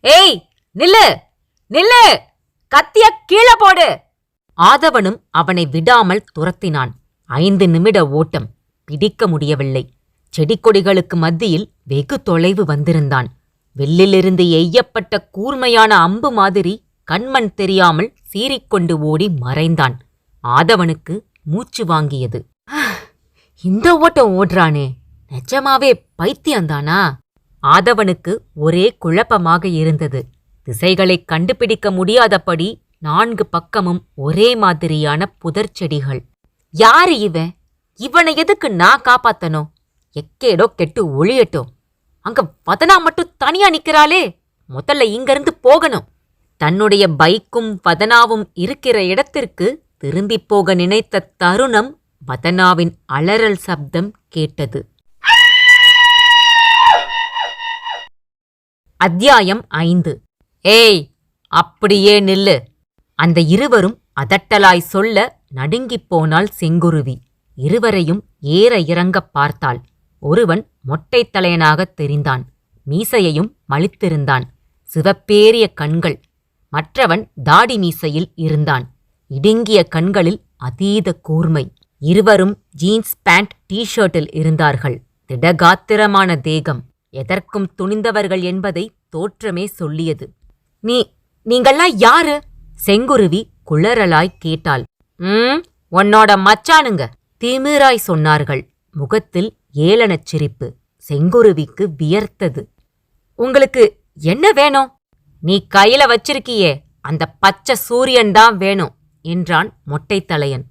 ஏய் நில்லு, நில்லு, கத்திய கீழே போடு! ஆதவனும் அவனை விடாமல் துரத்தினான். 5 நிமிட ஓட்டம். பிடிக்க முடியவில்லை. செடிக்கொடிகளுக்கு மத்தியில் வெகு தொலைவு வந்திருந்தான். வெள்ளிலிருந்து எய்யப்பட்ட கூர்மையான அம்பு மாதிரி கண்மண் தெரியாமல் சீறிக்கொண்டு ஓடி மறைந்தான். ஆதவனுக்கு மூச்சு வாங்கியது. இந்த ஓட்டம் ஓடுறானே, நிஜமாவே பைத்தியந்தானா? ஆதவனுக்கு ஒரே குழப்பமாக இருந்தது. திசைகளைக் கண்டுபிடிக்க முடியாதபடி 4 பக்கமும் ஒரே மாதிரியான புதர் செடிகள். யாரு இவன்? இவனை எதுக்கு நான் காப்பாத்தணும்? எக்கேடோ கெட்டு ஒழியட்டும். அங்க வதனா மட்டும் தனியா நிக்கிறாளே, முதல்ல இங்கிருந்து போகணும். தன்னுடைய பைக்கும் வதனாவும் இருக்கிற இடத்திற்கு திரும்பிப் போக நினைத்த தருணம் வதனாவின் அலறல் சப்தம் கேட்டது. அத்தியாயம் 5. ஏய், அப்படியே நில்லு! அந்த இருவரும் அதட்டலாய் சொல்ல நடுங்கிப் போனாள் செங்குருவி. இருவரையும் ஏற இறங்கப் பார்த்தாள். ஒருவன் மொட்டைத் தலையனாகத் தெரிந்தான். மீசையையும் மலித்திருந்தான். சிவப்பேறிய கண்கள். மற்றவன் தாடி மீசையில் இருந்தான். இடுங்கிய கண்களில் அதீத கூர்மை. இருவரும் ஜீன்ஸ் பேண்ட் டீ-ஷர்ட்டில் இருந்தார்கள். திடகாத்திரமான தேகம். எதற்கும் துணிந்தவர்கள் என்பதை தோற்றமே சொல்லியது. நீங்கள்லாம் யாரு? செங்குருவி குளறலாய் கேட்டாள். உன்னோட மச்சானுங்க, திமிராய் சொன்னார்கள். முகத்தில் ஏளனச் சிரிப்பு. செங்குருவிக்கு வியர்த்தது. உங்களுக்கு என்ன வேணும்? நீ கையில வச்சிருக்கியே அந்த பச்சை சூரியன்தான் வேணும் என்றான் மொட்டைத்தலையன்.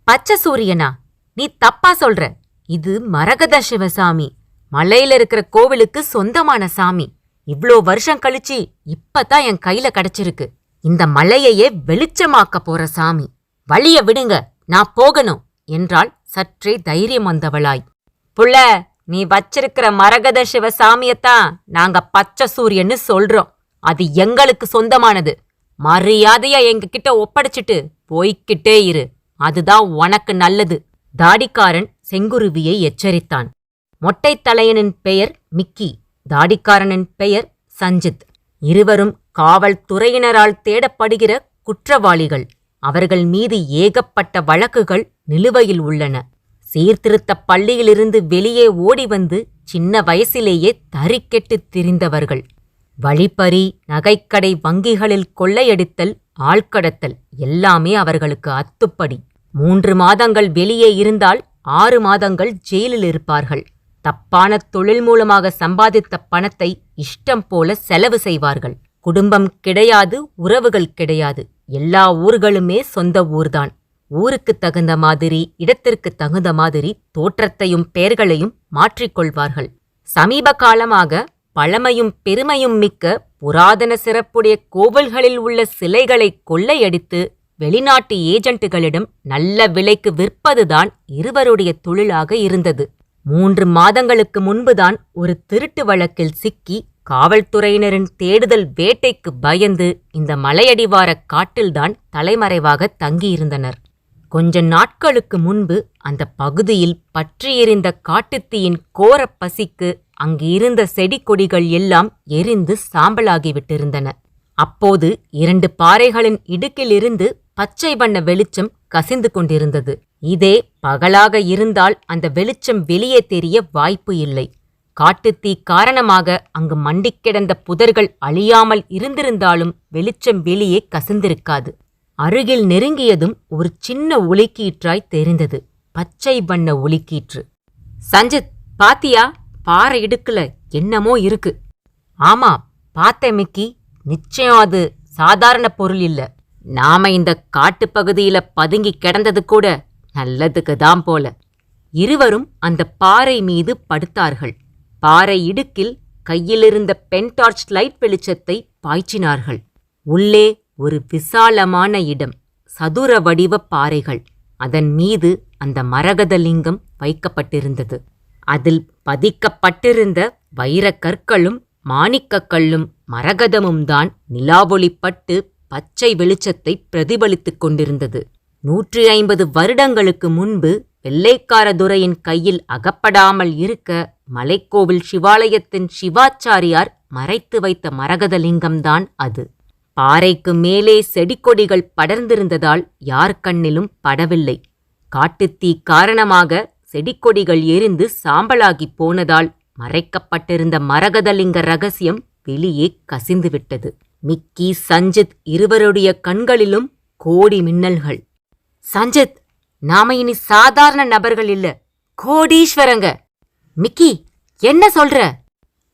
பச்சை சூரியனா? நீ தப்பா சொல்ற. இது மரகத சிவசாமி, மலையில இருக்கிற கோவிலுக்கு சொந்தமான சாமி. இவ்ளோ வருஷம் கழிச்சு இப்பதான் என் கையில கிடைச்சிருக்கு. இந்த மலையையே வெளிச்சமாக்க போற சாமி. வழிய விடுங்க, நான் போகணும் என்றாள் சற்றே தைரியம் வந்தவளாய். புள்ள, நீ வச்சிருக்கிற மரகத சிவசாமியத்தான் நாங்க பச்சை சூரியன்னு சொல்றோம். அது எங்களுக்கு சொந்தமானது. மரியாதையா எங்ககிட்ட ஒப்படைச்சிட்டு போய்கிட்டே இரு. அதுதான் உனக்கு நல்லது. தாடிக்காரன் செங்குருவியை எச்சரித்தான். மொட்டைத்தலையனின் பெயர் மிக்கி, தாடிக்காரனின் பெயர் சஞ்சித். இருவரும் காவல்துறையினரால் தேடப்படுகிற குற்றவாளிகள். அவர்கள் மீது ஏகப்பட்ட வழக்குகள் நிலுவையில் உள்ளன. சீர்திருத்தப் பள்ளியிலிருந்து வெளியே ஓடி வந்து சின்ன வயசிலேயே தறிக்கெட்டுத் திரிந்தவர்கள். வழிப்பறி, நகைக்கடை, வங்கிகளில் கொள்ளையடித்தல், ஆள்கடத்தல் எல்லாமே அவர்களுக்கு அத்துப்படி. 3 மாதங்கள் வெளியே இருந்தால் 6 மாதங்கள் ஜெயிலில் இருப்பார்கள். தப்பான தொழில் மூலமாக சம்பாதித்த பணத்தை இஷ்டம் போல செலவு செய்வார்கள். குடும்பம் கிடையாது, உறவுகள் கிடையாது. எல்லா ஊர்களுமே சொந்த ஊர்தான். ஊருக்குத் தகுந்த மாதிரி, இடத்திற்குத் தகுந்த மாதிரி தோற்றத்தையும் பெயர்களையும் மாற்றிக்கொள்வார்கள். சமீப காலமாக பழமையும் பெருமையும் மிக்க புராதன சிறப்புடைய கோவில்களில் உள்ள சிலைகளை கொள்ளையடித்து வெளிநாட்டு ஏஜென்ட்டுகளிடம் நல்ல விலைக்கு விற்பதுதான் இருவருடைய தொழிலாக இருந்தது. 3 மாதங்களுக்கு முன்புதான் ஒரு திருட்டு வழக்கில் சிக்கி காவல்துறையினரின் தேடுதல் வேட்டைக்கு பயந்து இந்த மலையடிவாரக் காட்டில்தான் தலைமறைவாக தங்கியிருந்தனர். கொஞ்ச நாட்களுக்கு முன்பு அந்த பகுதியில் பற்றியெரிந்த காட்டுத்தீயின் கோரப் பசிக்கு அங்கு இருந்த செடி கொடிகள் எல்லாம் எரிந்து சாம்பலாகிவிட்டிருந்தன. அப்போது 2 பாறைகளின் இடுக்கிலிருந்து பச்சை வண்ண வெளிச்சம் கசிந்து கொண்டிருந்தது. இதே பகலாக இருந்தால் அந்த வெளிச்சம் வெளியே தெரிய வாய்ப்பு இல்லை. காட்டுத்தீ காரணமாக அங்கு மண்டிக் கிடந்த புதர்கள் அழியாமல் இருந்திருந்தாலும் வெளிச்சம் வெளியே கசிந்திருக்காது. அருகில் நெருங்கியதும் ஒரு சின்ன ஒளிக்கீற்றாய் தெரிந்தது. பச்சை வண்ண ஒளிக்கீற்று. சஞ்சித், பாத்தியா? பாறை இடுக்குல என்னமோ இருக்கு. ஆமா, பார்த்தேன் மிக்கி. நிச்சயம் அது சாதாரண பொருள் இல்ல. நாம இந்த காட்டுப்பகுதியில பதுங்கி கிடந்தது கூட நல்லதுக்குதான் போல. இருவரும் அந்த பாறை மீது படுத்தார்கள். பாறை இடுக்கில் கையிலிருந்த பென்டார்ச் லைட் வெளிச்சத்தை பாய்ச்சினார்கள். உள்ளே ஒரு விசாலமான இடம், சதுர வடிவ பாறைகள். அதன் மீது அந்த மரகதலிங்கம் வைக்கப்பட்டிருந்தது. அதில் பதிக்கப்பட்டிருந்த வைரக் கற்களும் மாணிக்கக் கல்லும் மரகதமும் தான் நிலாவொளிப்பட்டு பச்சை வெளிச்சத்தை பிரதிபலித்துக் கொண்டிருந்தது. 150 வருடங்களுக்கு முன்பு வெள்ளைக்கார துரையின் கையில் அகப்படாமல் இருக்க மலைக்கோவில் சிவாலயத்தின் சிவாச்சாரியார் மறைத்து வைத்த மரகதலிங்கம்தான் அது. பாறைக்கு மேலே செடிக்கொடிகள் படர்ந்திருந்ததால் யார் கண்ணிலும் படவில்லை. காட்டுத்தீ காரணமாக செடிக்கொடிகள் எரிந்து சாம்பலாகிப் போனதால் மறைக்கப்பட்டிருந்த மரகதலிங்க ரகசியம் வெளியே கசிந்துவிட்டது. மிக்கி, சஞ்சித் இருவருடைய கண்களிலும் கோடி மின்னல்கள். சஞ்சித், நாம இனி சாதாரண நபர்கள் இல்ல, கோடீஸ்வரங்க. மிக்கி, என்ன சொல்ற?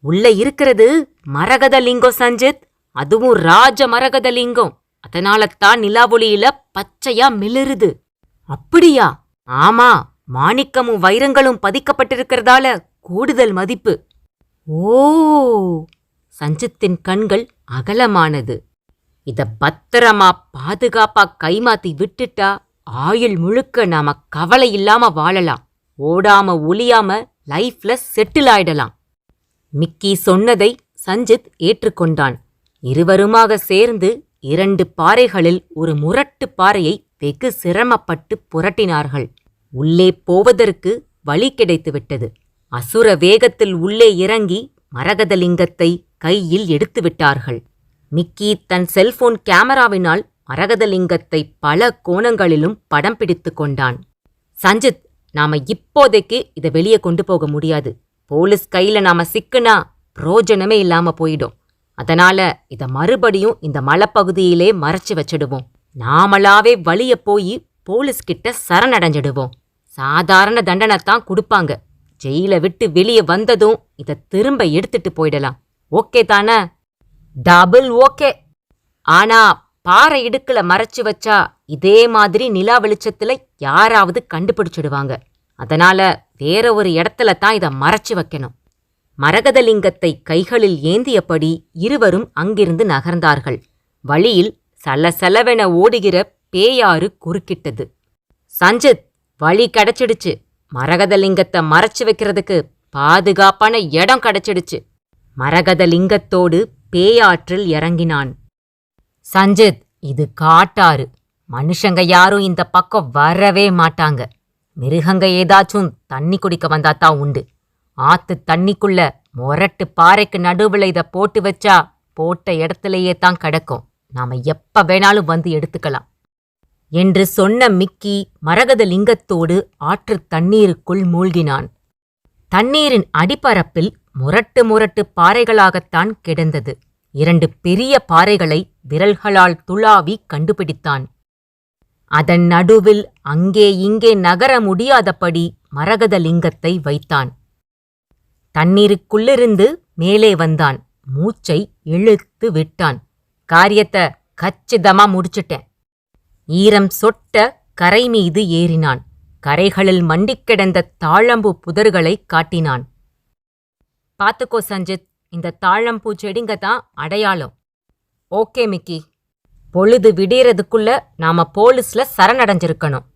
உள்ள இருக்கிறது மரகதலிங்கம் சஞ்சித், அதுவும் ராஜ மரகதலிங்கம். அதனாலத்தான் நிலாவொளியில பச்சையா மிளிருது. அப்படியா? ஆமா, மாணிக்கமும் வைரங்களும் பதிக்கப்பட்டிருக்கிறதால கூடுதல் மதிப்பு. ஓ! சஞ்சித்தின் கண்கள் அகலமானது. இத பத்திரமா பாதுகாப்பா கைமாத்தி விட்டுட்டா ஆயுள் முழுக்க நாம கவலை இல்லாம வாழலாம். ஓடாம ஒளியாம லைஃப்ல செட்டில் ஆயிடலாம். மிக்கி சொன்னதை சஞ்சித் ஏற்றுக்கொண்டான். இருவருமாக சேர்ந்து 2 பாறைகளில் ஒரு முரட்டு பாறையை வெகு சிரமப்பட்டு புரட்டினார்கள். உள்ளே போவதற்கு வழி கிடைத்துவிட்டது. அசுர வேகத்தில் உள்ளே இறங்கி மரகதலிங்கத்தை கையில் எடுத்துவிட்டார்கள். மிக்கி தன் செல்போன் கேமராவினால் மரகதலிங்கத்தை பல கோணங்களிலும் படம் பிடித்து கொண்டான். சஞ்சித், நாம இப்போதைக்கு இதை வெளியே கொண்டு போக முடியாது. போலீஸ் கையில நாம சிக்குனா பிரோஜனமே இல்லாம போயிடும். அதனால இத மறுபடியும் இந்த மலைப்பகுதியிலே மறைச்சு வச்சிடுவோம். நாமளாவே வழிய போய் போலீஸ்கிட்ட சரணடைஞ்சிடுவோம். சாதாரண தண்டனைத்தான் கொடுப்பாங்க. ஜெயில விட்டு வெளியே வந்ததும் இத திரும்ப எடுத்துட்டு போயிடலாம். ஓகே தானே? Double okay. ஆனா பாறை இடுக்குல மறைச்சு வச்சா இதே மாதிரி நிலா வெளிச்சத்துல யாராவது கண்டுபிடிச்சிடுவாங்க. அதனால வேற ஒரு இடத்துல தான் இத மறைச்சு வைக்கணும். மரகதலிங்கத்தை கைகளில் ஏந்தியபடி இருவரும் அங்கிருந்து நகர்ந்தார்கள். வழியில் சலசலவென ஓடுகிற பேயாறு குறுக்கிட்டது. சஞ்சித், வழி கிடைச்சிடுச்சு. மரகதலிங்கத்தை மறைச்சு வைக்கிறதுக்கு பாதுகாப்பான இடம் கிடைச்சிடுச்சு. மரகதலிங்கத்தோடு பேயாற்றில் இறங்கினான். சஞ்சித், இது காட்டாறு. மனுஷங்க யாரும் இந்த பக்கம் வரவே மாட்டாங்க. மிருகங்க ஏதாச்சும் தண்ணி குடிக்க வந்தாத்தான் உண்டு. ஆத்து தண்ணிக்குள்ள மொரட்டு பாறைக்கு நடுவுல இத போட்டு வச்சா போட்ட இடத்துலயே தான் கிடக்கும். நாம எப்ப வேணாலும் வந்து எடுத்துக்கலாம் என்று சொன்ன மிக்கி மரகதலிங்கத்தோடு ஆற்றுத் தண்ணீருக்குள் மூழ்கினான். தண்ணீரின் அடிப்பரப்பில் முரட்டு முரட்டு பாறைகளாகத்தான் கிடந்தது. 2 பெரிய பாறைகளை விரல்களால் துளாவி கண்டுபிடித்தான். அதன் நடுவில் அங்கே இங்கே நகர முடியாதபடி மரகதலிங்கத்தை வைத்தான். தண்ணீருக்குள்ளிருந்து மேலே வந்தான். மூச்சை இழுத்து விட்டான். காரியத்தை கச்சிதமா முடிச்சிட்டேன். ஈரம் சொட்ட கரை மீது ஏறினான். கரைகளில் மண்டிக் கிடந்த தாழம்பூ புதர்களை காட்டினான். பாத்துக்கோ சஞ்சித், இந்த தாழம்பூ செடிங்க தான் அடையாளம். Okay Mickey. பொழுது விடியறதுக்குள்ள நாம போலீஸ்ல சரணடைஞ்சிருக்கணும்.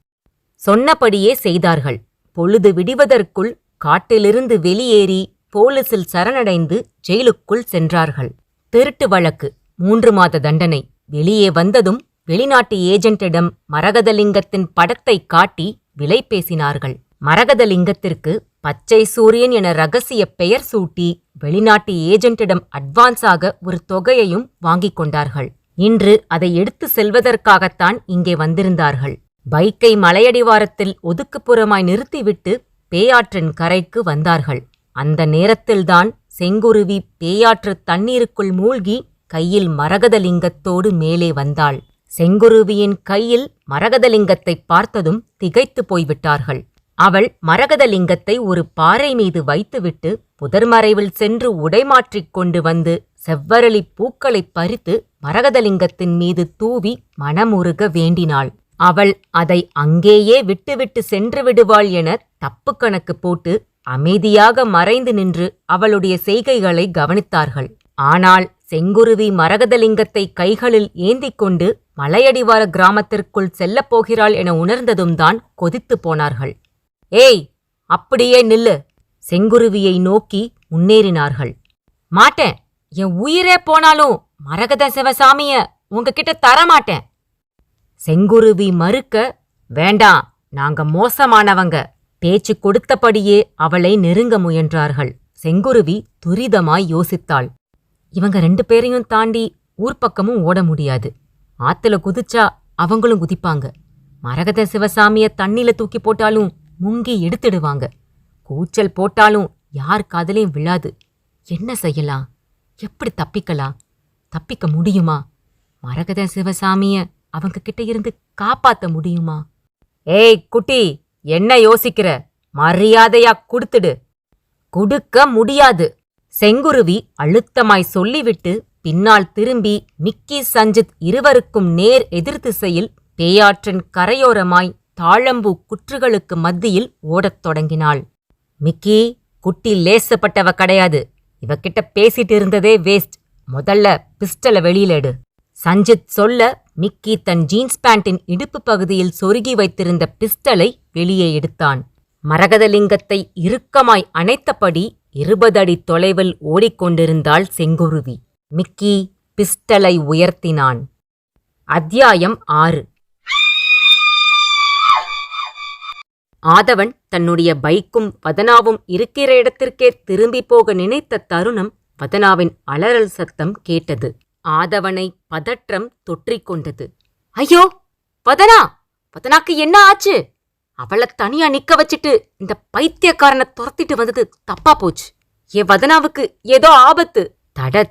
சொன்னபடியே செய்தார்கள். பொழுது விடிவதற்குள் காட்டிலிருந்து வெளியேறி போலீசில் சரணடைந்து ஜெயிலுக்குள் சென்றார்கள். திருட்டு வழக்கு, 3 மாத தண்டனை. வெளியே வந்ததும் வெளிநாட்டு ஏஜென்ட்டிடம் மரகதலிங்கத்தின் படத்தை காட்டி விலை பேசினார்கள். மரகதலிங்கத்திற்கு பச்சை சூரியன் என ரகசிய பெயர் சூட்டி வெளிநாட்டு ஏஜென்ட்டிடம் அட்வான்ஸாக ஒரு தொகையையும் வாங்கிக் கொண்டார்கள். இன்று அதை எடுத்து செல்வதற்காகத்தான் இங்கே வந்திருந்தார்கள். பைக்கை மலையடிவாரத்தில் ஒதுக்குப்புறமாய் நிறுத்திவிட்டு பேயாற்றின் கரைக்கு வந்தார்கள். அந்த நேரத்தில்தான் செங்குருவி பேயாற்று தண்ணீருக்குள் மூழ்கி கையில் மரகதலிங்கத்தோடு மேலே வந்தாள். செங்குருவியின் கையில் மரகதலிங்கத்தை பார்த்ததும் திகைத்து போய்விட்டார்கள். அவள் மரகதலிங்கத்தை ஒரு பாறை மீது வைத்துவிட்டு புதர்மறைவில் சென்று உடைமாற்றிக் கொண்டு வந்து செவ்வரளிப் பூக்களைப் பறித்து மரகதலிங்கத்தின் மீது தூவி மனமுருக வேண்டினாள். அவள் அதை அங்கேயே விட்டுவிட்டு சென்று விடுவாள் என தப்பு கணக்கு போட்டு அமைதியாக மறைந்து நின்று அவளுடைய செய்கைகளை கவனித்தார்கள். ஆனால் செங்குருவி மரகதலிங்கத்தை கைகளில் ஏந்திக் கொண்டு மலையடிவார கிராமத்திற்குள் செல்லப் போகிறாள் என உணர்ந்ததும் தான் கொதித்துப் போனார்கள். ஏய், அப்படியே நில்லு! செங்குருவியை நோக்கி முன்னேறினார்கள். மாட்டேன், என் உயிரே போனாலும் மரகத சிவசாமிய உங்ககிட்ட தரமாட்டேன். செங்குருவி மறுக்க, வேண்டாம், நாங்க மோசமானவங்க. பேச்சு கொடுத்தபடியே அவளை நெருங்க முயன்றார்கள். செங்குருவி துரிதமாய் யோசித்தாள். இவங்க 2 பேரையும் தாண்டி ஊர்ப்பக்கமும் ஓட முடியாது. ஆத்துல குதிச்சா அவங்களும் குதிப்பாங்க. மரகத சிவசாமிய தண்ணில தூக்கி போட்டாலும் முங்கி எடுத்துடுவாங்க. கூச்சல் போட்டாலும் யார் காதலையும் விழாது. என்ன செய்யலாம்? எப்படி தப்பிக்கலாம்? தப்பிக்க முடியுமா? மரகத சிவசாமிய அவங்க கிட்ட இருந்து காப்பாத்த முடியுமா? ஏய் குட்டி, என்ன யோசிக்கிற? மரியாதையா குடுத்துடு. குடுக்க முடியாது. செங்குருவி அழுத்தமாய் சொல்லிவிட்டு பின்னால் திரும்பி மிக்கி, சஞ்சித் இருவருக்கும் நேர் எதிர் திசையில் பேயாற்றின் கரையோரமாய் தாழம்பூ குற்றுகளுக்கு மத்தியில் ஓடத் தொடங்கினாள். மிக்கி, குட்டி லேசப்பட்டவ கிடையாது. இவகிட்ட பேசிட்டு இருந்ததே வேஸ்ட். முதல்ல பிஸ்டலை வெளியில எடு. சஞ்சித் சொல்ல மிக்கி தன் ஜீன்ஸ் பேண்டின் இடுப்பு பகுதியில் சொருகி வைத்திருந்த பிஸ்டலை வெளியே எடுத்தான். மரகதலிங்கத்தை இறுக்கமாய் அணைத்தபடி 20 அடி தொலைவில் ஓடிக்கொண்டிருந்தாள் செங்குருவி. மிக்கி பிஸ்டலை உயர்த்தினான். அத்தியாயம் 6. ஆதவன் தன்னுடைய பைக்கும் வதனாவும் இருக்கிற இடத்திற்கே திரும்பி போக நினைத்த தருணம் வதனாவின் அலறல் சத்தம் கேட்டது. ஆதவனை பதற்றம் தொற்றிக்கொண்டது. ஐயோ, வதனா! வதனாக்கு என்ன ஆச்சு? அவளை தனியா நிக்க வச்சிட்டு இந்த பைத்தியக்காரனை துரத்திட்டு வந்தது தப்பா போச்சு. வதனாவுக்கு ஏதோ ஆபத்து.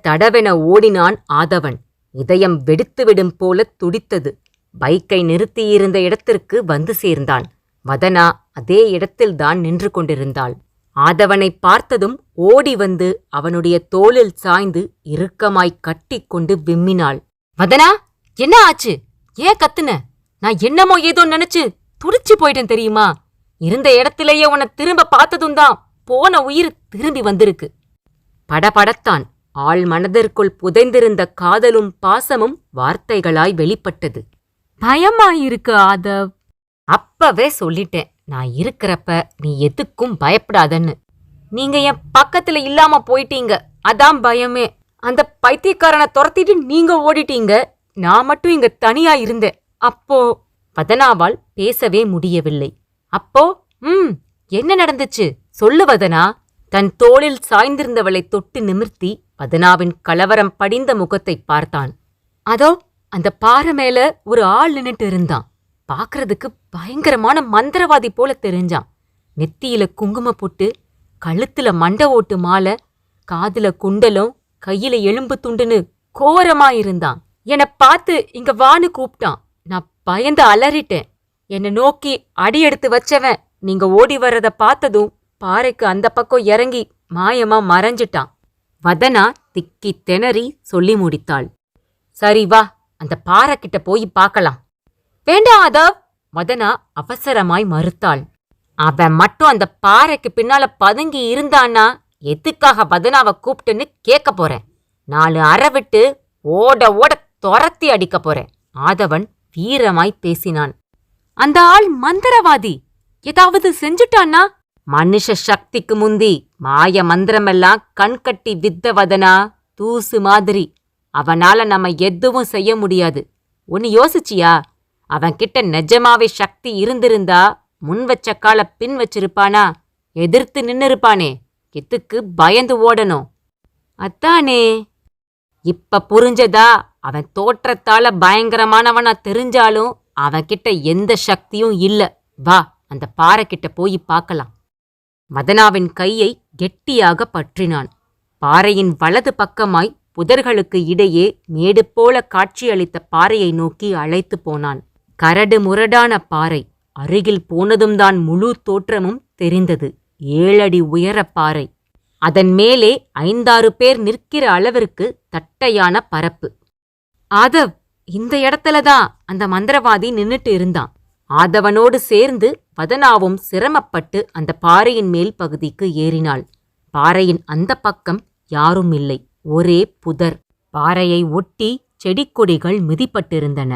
தடவென ஓடினான் ஆதவன். இதயம் வெடித்துவிடும் போல துடித்தது. பைக்கை நிறுத்தியிருந்த இடத்திற்கு வந்து சேர்ந்தான். வதனா அதே இடத்தில்தான் நின்று கொண்டிருந்தாள். ஆதவனை பார்த்ததும் ஓடி வந்து அவனுடைய தோளில் சாய்ந்து இறுக்கமாய் கட்டிக்கொண்டு விம்மினாள். வதனா, என்ன ஆச்சு? ஏன் கத்துன? நான் என்னமோ ஏதோ நினைச்சு துடிச்சு போயிட்டேன் தெரியுமா? இருந்த இடத்திலேயே உன்னை திரும்ப பார்த்ததும் தான் போன உயிர் திரும்பி வந்திருக்கு. படபடத்தான். ஆள் மனதிற்குள் புதைந்திருந்த காதலும் பாசமும் வார்த்தைகளாய் வெளிப்பட்டது. பயமாயிருக்கு ஆதவ். அப்பவே சொல்லிட்டேன், நான் இருக்கிறப்ப நீ எதுக்கும் பயப்படாதன்னு. நீங்க என் பக்கத்துல இல்லாம போயிட்டீங்க, அதான் பயமே. அந்த பைத்தியக்காரனை துரத்திட்டு நீங்க ஓடிட்டீங்க. நான் மட்டும் இங்க தனியா இருந்தேன். அப்போ வதனாவால் பேசவே முடியவில்லை. அப்போ என்ன நடந்துச்சு சொல்லு வதனா. தன் தோளில் சாய்ந்திருந்தவளை தொட்டு நிமிர்த்தி வதனாவின் கலவரம் படிந்த முகத்தை பார்த்தான். அதோ அந்த பாறை மேல ஒரு ஆள் நின்னுட்டு இருந்தான். பாக்குறதுக்கு பயங்கரமான மந்திரவாதி போல தெரிஞ்சான். நெத்தியில குங்கும போட்டு, கழுத்துல மண்ட ஓட்டு மாலை, காதுல குண்டலம், கையில எலும்பு துண்டுன்னு கோரமாயிருந்தான். என்னை பார்த்து இங்க வான்னு கூப்பிட்டான். நான் பயந்து அலறிட்டேன். என்னை நோக்கி அடி எடுத்து வச்சவன் நீங்க ஓடி வர்றத பார்த்ததும் பாறைக்கு அந்த பக்கம் இறங்கி மாயமா மறைஞ்சிட்டான். வதனா திக்கி திணறி சொல்லி முடித்தாள். சரி வா, அந்த பாறை கிட்ட போய் பார்க்கலாம். வேண்டாம் ஆதவ், வதனா அவசரமாய் மறுத்தாள். அவன் மட்டும் அந்த பாறைக்கு பின்னால பதுங்கி இருந்தான்னா எதுக்காக வதனாவை கூப்பிட்டுன்னு கேட்க போறேன். 4 அறை விட்டு ஓட ஓட துரத்தி அடிக்க போறேன். ஆதவன் வீரமாய் பேசினான். அந்த ஆள் மந்திரவாதி. ஏதாவது செஞ்சுட்டான்னா? மனுஷ சக்திக்கு முந்தி மாய மந்திரமெல்லாம் கண்கட்டி வித்த வதனா தூசு மாதிரி. அவனால நம்ம எதுவும் செய்ய முடியாது. ஒன்னு யோசிச்சியா? அவன்கிட்ட நிஜமாவே சக்தி இருந்திருந்தா முன் வச்ச கால பின் வச்சிருப்பானா? எதிர்த்து நின்னுருப்பானே. எதுக்கு பயந்து ஓடணும்? அத்தானே. இப்ப புரிஞ்சதா? அவன் தோற்றத்தால பயங்கரமானவனா தெரிஞ்சாலும் அவன்கிட்ட எந்த சக்தியும் இல்ல. வா, அந்த பாறை கிட்ட போய் பார்க்கலாம். வதனாவின் கையை கெட்டியாக பற்றினான். பாறையின் வலது பக்கமாய் புதர்களுக்கு இடையே மேடு போல காட்சியளித்த பாறையை நோக்கி அழைத்து போனான். கரடு முரடான பாறை. அருகில் போனதும் தான் முழு தோற்றமும் தெரிந்தது. 7 அடி உயர பாறை. அதன் மேலே 5-6 பேர் நிற்கிற அளவிற்கு தட்டையான பரப்பு. ஆதவ், இந்த இடத்துலதான் அந்த மந்திரவாதி நின்னுட்டு இருந்தான். ஆதவனோடு சேர்ந்து வதனாவும் சிரமப்பட்டு அந்த பாறையின் மேல் பகுதிக்கு ஏறினாள். பாறையின் அந்த பக்கம் யாரும் இல்லை, ஒரே புதர். பாறையை ஒட்டி செடிக்கொடிகள் மிதிப்பட்டிருந்தன.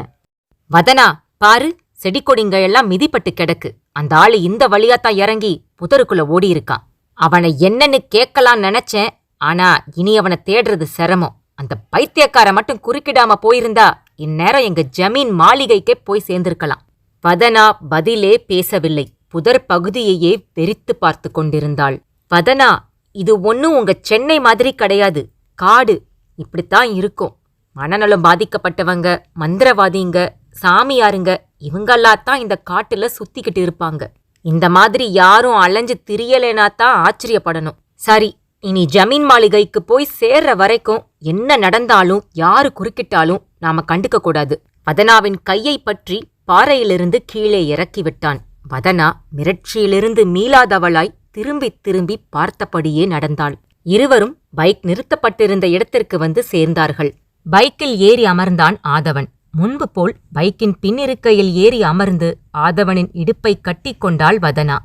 வதனா, பாரு, செடிக்கொடிங்க எல்லாம் மிதிப்பட்டு கிடக்கு. அந்த ஆளு இந்த வழியாத்தான் இறங்கி புதருக்குள்ள ஓடியிருக்கான். அவனை என்னன்னு கேட்கலாம் நினைச்சேன், ஆனா இனி அவனை தேடுறது சிரமம். அந்த பைத்தியக்கார மட்டும் குறுக்கிடாம போயிருந்தா இந்நேரம் எங்க ஜமீன் மாளிகைக்கே போய் சேர்ந்திருக்கலாம். வதனா பதிலே பேசவில்லை. புதர் பகுதியையே வெறித்து பார்த்து கொண்டிருந்தாள். வதனா, இது ஒன்னும் உங்க சென்னை மாதிரி கிடையாது. காடு இப்படித்தான் இருக்கும். மனநலம் பாதிக்கப்பட்டவங்க, மந்திரவாதிங்க, சாமியாருங்க இவங்கெல்லாத்தான் இந்த காட்டுல சுத்திக்கிட்டு இருப்பாங்க. இந்த மாதிரி யாரும் அலைஞ்சு திரியலேனாத்தான் ஆச்சரியப்படணும். சரி, இனி ஜமீன் மாளிகைக்கு போய் சேர்ற வரைக்கும் என்ன நடந்தாலும் யாரு குறுக்கிட்டாலும் நாம கண்டுக்க கூடாது. வதனாவின் கையை பற்றி பாறையிலிருந்து கீழே இறக்கிவிட்டான். வதனா மிரட்சியிலிருந்து மீளாதவளாய் திரும்பி திரும்பி பார்த்தபடியே நடந்தாள். இருவரும் பைக் நிறுத்தப்பட்டிருந்த இடத்திற்கு வந்து சேர்ந்தார்கள். பைக்கில் ஏறி அமர்ந்தான் ஆதவன். முன்பு போல் பைக்கின் பின்னிருக்கையில் ஏறி அமர்ந்து ஆதவனின் இடுப்பை கட்டிக்கொண்டாள் வதனா.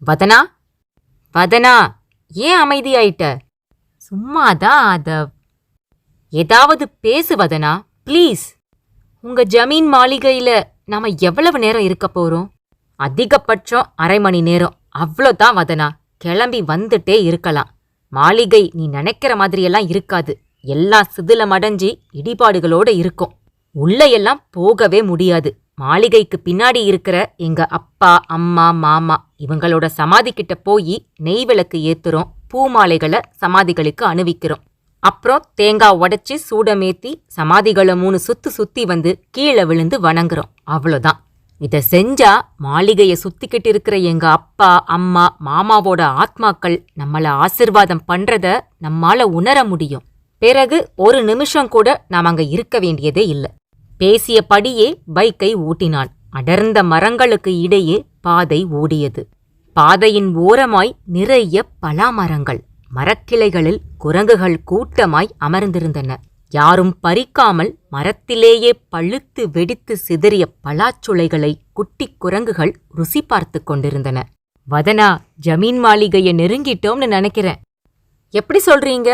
வதனா, வதனா, ஏன் அமைதியாயிட்ட? சும்மாதான் ஆதவ். ஏதாவது பேசு வதனா, ப்ளீஸ். உங்க ஜமீன் மாளிகையில நாம எவ்வளவு நேரம் இருக்க போறோம்? அதிகபட்சம் அரை மணி நேரம், அவ்வளோதான் வதனா. கிளம்பி வந்துட்டே இருக்கலாம். மாளிகை நீ நினைக்கிற மாதிரியெல்லாம் இருக்காது. எல்லாம் சிதிலமடைஞ்சி இடிபாடுகளோட இருக்கும். உள்ளையெல்லாம் போகவே முடியாது. மாளிகைக்கு பின்னாடி இருக்கிற எங்க அப்பா, அம்மா, மாமா இவங்களோட சமாதி கிட்ட போய் நெய் விளக்கு ஏத்துறோம், பூமாலைகளை சமாதிகளுக்கு அணிவிக்கிறோம். அப்புறம் தேங்காய் உடைச்சி சூடமேத்தி சமாதிகளை 3 சுத்து சுத்தி வந்து கீழே விழுந்து வணங்குறோம். அவ்வளோதான். இத செஞ்சா மாளிகைய சுத்திக்கிட்டு இருக்கிற எங்க அப்பா, அம்மா, மாமாவோட ஆத்மாக்கள் நம்மள ஆசிர்வாதம் பண்றத நம்மால உணர முடியும். பிறகு ஒரு நிமிஷம் கூட நாம் அங்க இருக்க வேண்டியதே இல்ல. பேசியபடியே பைக்கை ஓட்டினான். அடர்ந்த மரங்களுக்கு இடையே பாதை ஓடியது. பாதையின் ஓரமாய் நிறைய பலாமரங்கள். மரக்கிளைகளில் குரங்குகள் கூட்டமாய் அமர்ந்திருந்தன. யாரும் பறிக்காமல் மரத்திலேயே பழுத்து வெடித்து சிதறிய பலாச்சுளைகளை குட்டிக் குரங்குகள் ருசி பார்த்து கொண்டிருந்தன. வதனா, ஜமீன் மாளிகையை நெருங்கிட்டோம்னு நினைக்கிறேன். எப்படி சொல்றீங்க?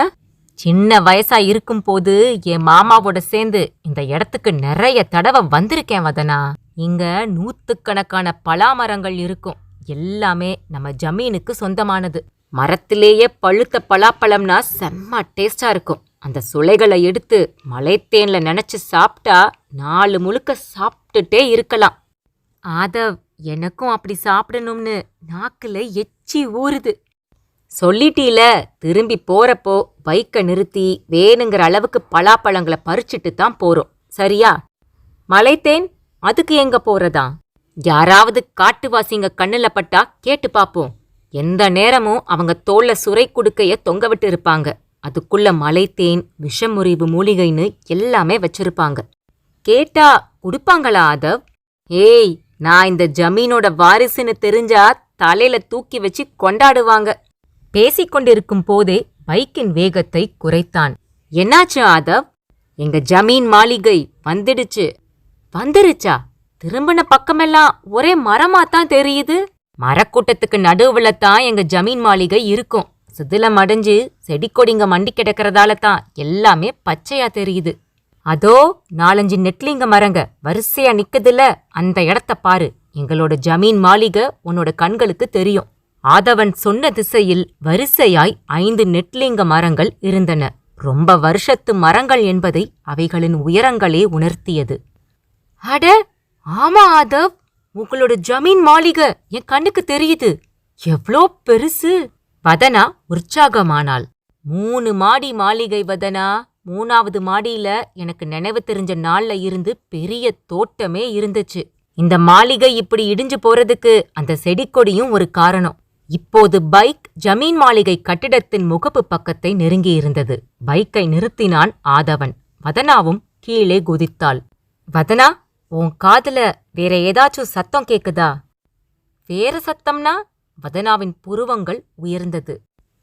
சின்ன வயசா இருக்கும் போது என் மாமாவோட சேர்ந்து இந்த இடத்துக்கு நிறைய தடவை வந்திருக்கேன் வதனா. இங்க 100கணக்கான பலாமரங்கள் இருக்கும். எல்லாமே நம்ம ஜமீனுக்கு சொந்தமானது. மரத்திலேயே பழுத்த பலாப்பழம்னா செம்ம டேஸ்டா இருக்கும். அந்த சுளைகளை எடுத்து மலைத்தேன்ல நினைச்சு சாப்பிட்டா 4 முழுக்க சாப்பிட்டுட்டே இருக்கலாம். ஆதவ், எனக்கும் அப்படி சாப்பிடணும்னு நாக்குல எச்சி ஊறுது. சொல்லிட்டீல, திரும்பி போறப்போ பைக்கை நிறுத்தி வேணுங்கிற அளவுக்கு பலாப்பழங்களை பறிச்சுட்டு தான் போறோம், சரியா? மலைத்தேன் அதுக்கு எங்க போறதா? யாராவது காட்டுவாசிங்க கண்ணுல பட்டா கேட்டு பாப்போம். எந்த நேரமும் அவங்க தோல்ல சுரை குடுக்கைய தொங்க விட்டு இருப்பாங்க. அதுக்குள்ள மலைத்தேன், விஷமுறிவு மூலிகைன்னு எல்லாமே வச்சிருப்பாங்க. கேட்டா குடுப்பாங்களா ஆதவ்? ஏய், நான் இந்த ஜமீனோட வாரிசுன்னு தெரிஞ்சா தலையில தூக்கி வச்சு கொண்டாடுவாங்க. பேசிக்கொண்டிருக்கும் போதே பைக்கின் வேகத்தை குறைத்தான். என்னாச்சு ஆதவ்? எங்க ஜமீன் மாளிகை வந்துடுச்சு. வந்துருச்சா? திரும்பின பக்கமெல்லாம் ஒரே மரமாத்தான் தெரியுது. மரக்கூட்டத்துக்கு நடுவுல தான் எங்க ஜமீன் மாளிகை இருக்கும். சிதிலம் அடைஞ்சு செடிக்கொடிங்க மண்டி கிடக்கிறதால தான் எல்லாமே பச்சையா தெரியுது. அதோ 4-5 நெட்லிங்க மரங்க வரிசையா நிக்குதுல, அந்த இடத்த பாரு. எங்களோட ஜமீன் மாளிகை உன்னோட கண்களுக்கு தெரியும். ஆதவன் சொன்ன திசையில் வரிசையாய் 5 நெட்லிங்க மரங்கள் இருந்தன. ரொம்ப வருஷத்து மரங்கள் என்பதை அவைகளின் உயரங்களே உணர்த்தியது. அட, ஆமா ஆதவ், உங்களோட ஜமீன் மாளிகை என் கண்ணுக்கு தெரியுது. எவ்ளோ பெருசு! வதனா உற்சாகமானாள். 3 மாடி மாளிகை வதனா. 3வது மாடியில எனக்கு நினைவு தெரிஞ்ச நாள்ல இருந்து பெரிய தோட்டமே இருந்துச்சு. இந்த மாளிகை இப்படி இடிஞ்சு போறதுக்கு அந்த செடிக்கொடியும் ஒரு காரணம். இப்போது பைக் ஜமீன் மாளிகை கட்டிடத்தின் முகப்பு பக்கத்தை நெருங்கியிருந்தது. பைக்கை நிறுத்தினான் ஆதவன். வதனாவும் கீழே குதித்தாள். வதனா, உன் காதுல வேற ஏதாச்சும் சத்தம் கேக்குதா? வேற சத்தம்னா? வதனாவின் புருவங்கள் உயர்ந்தது.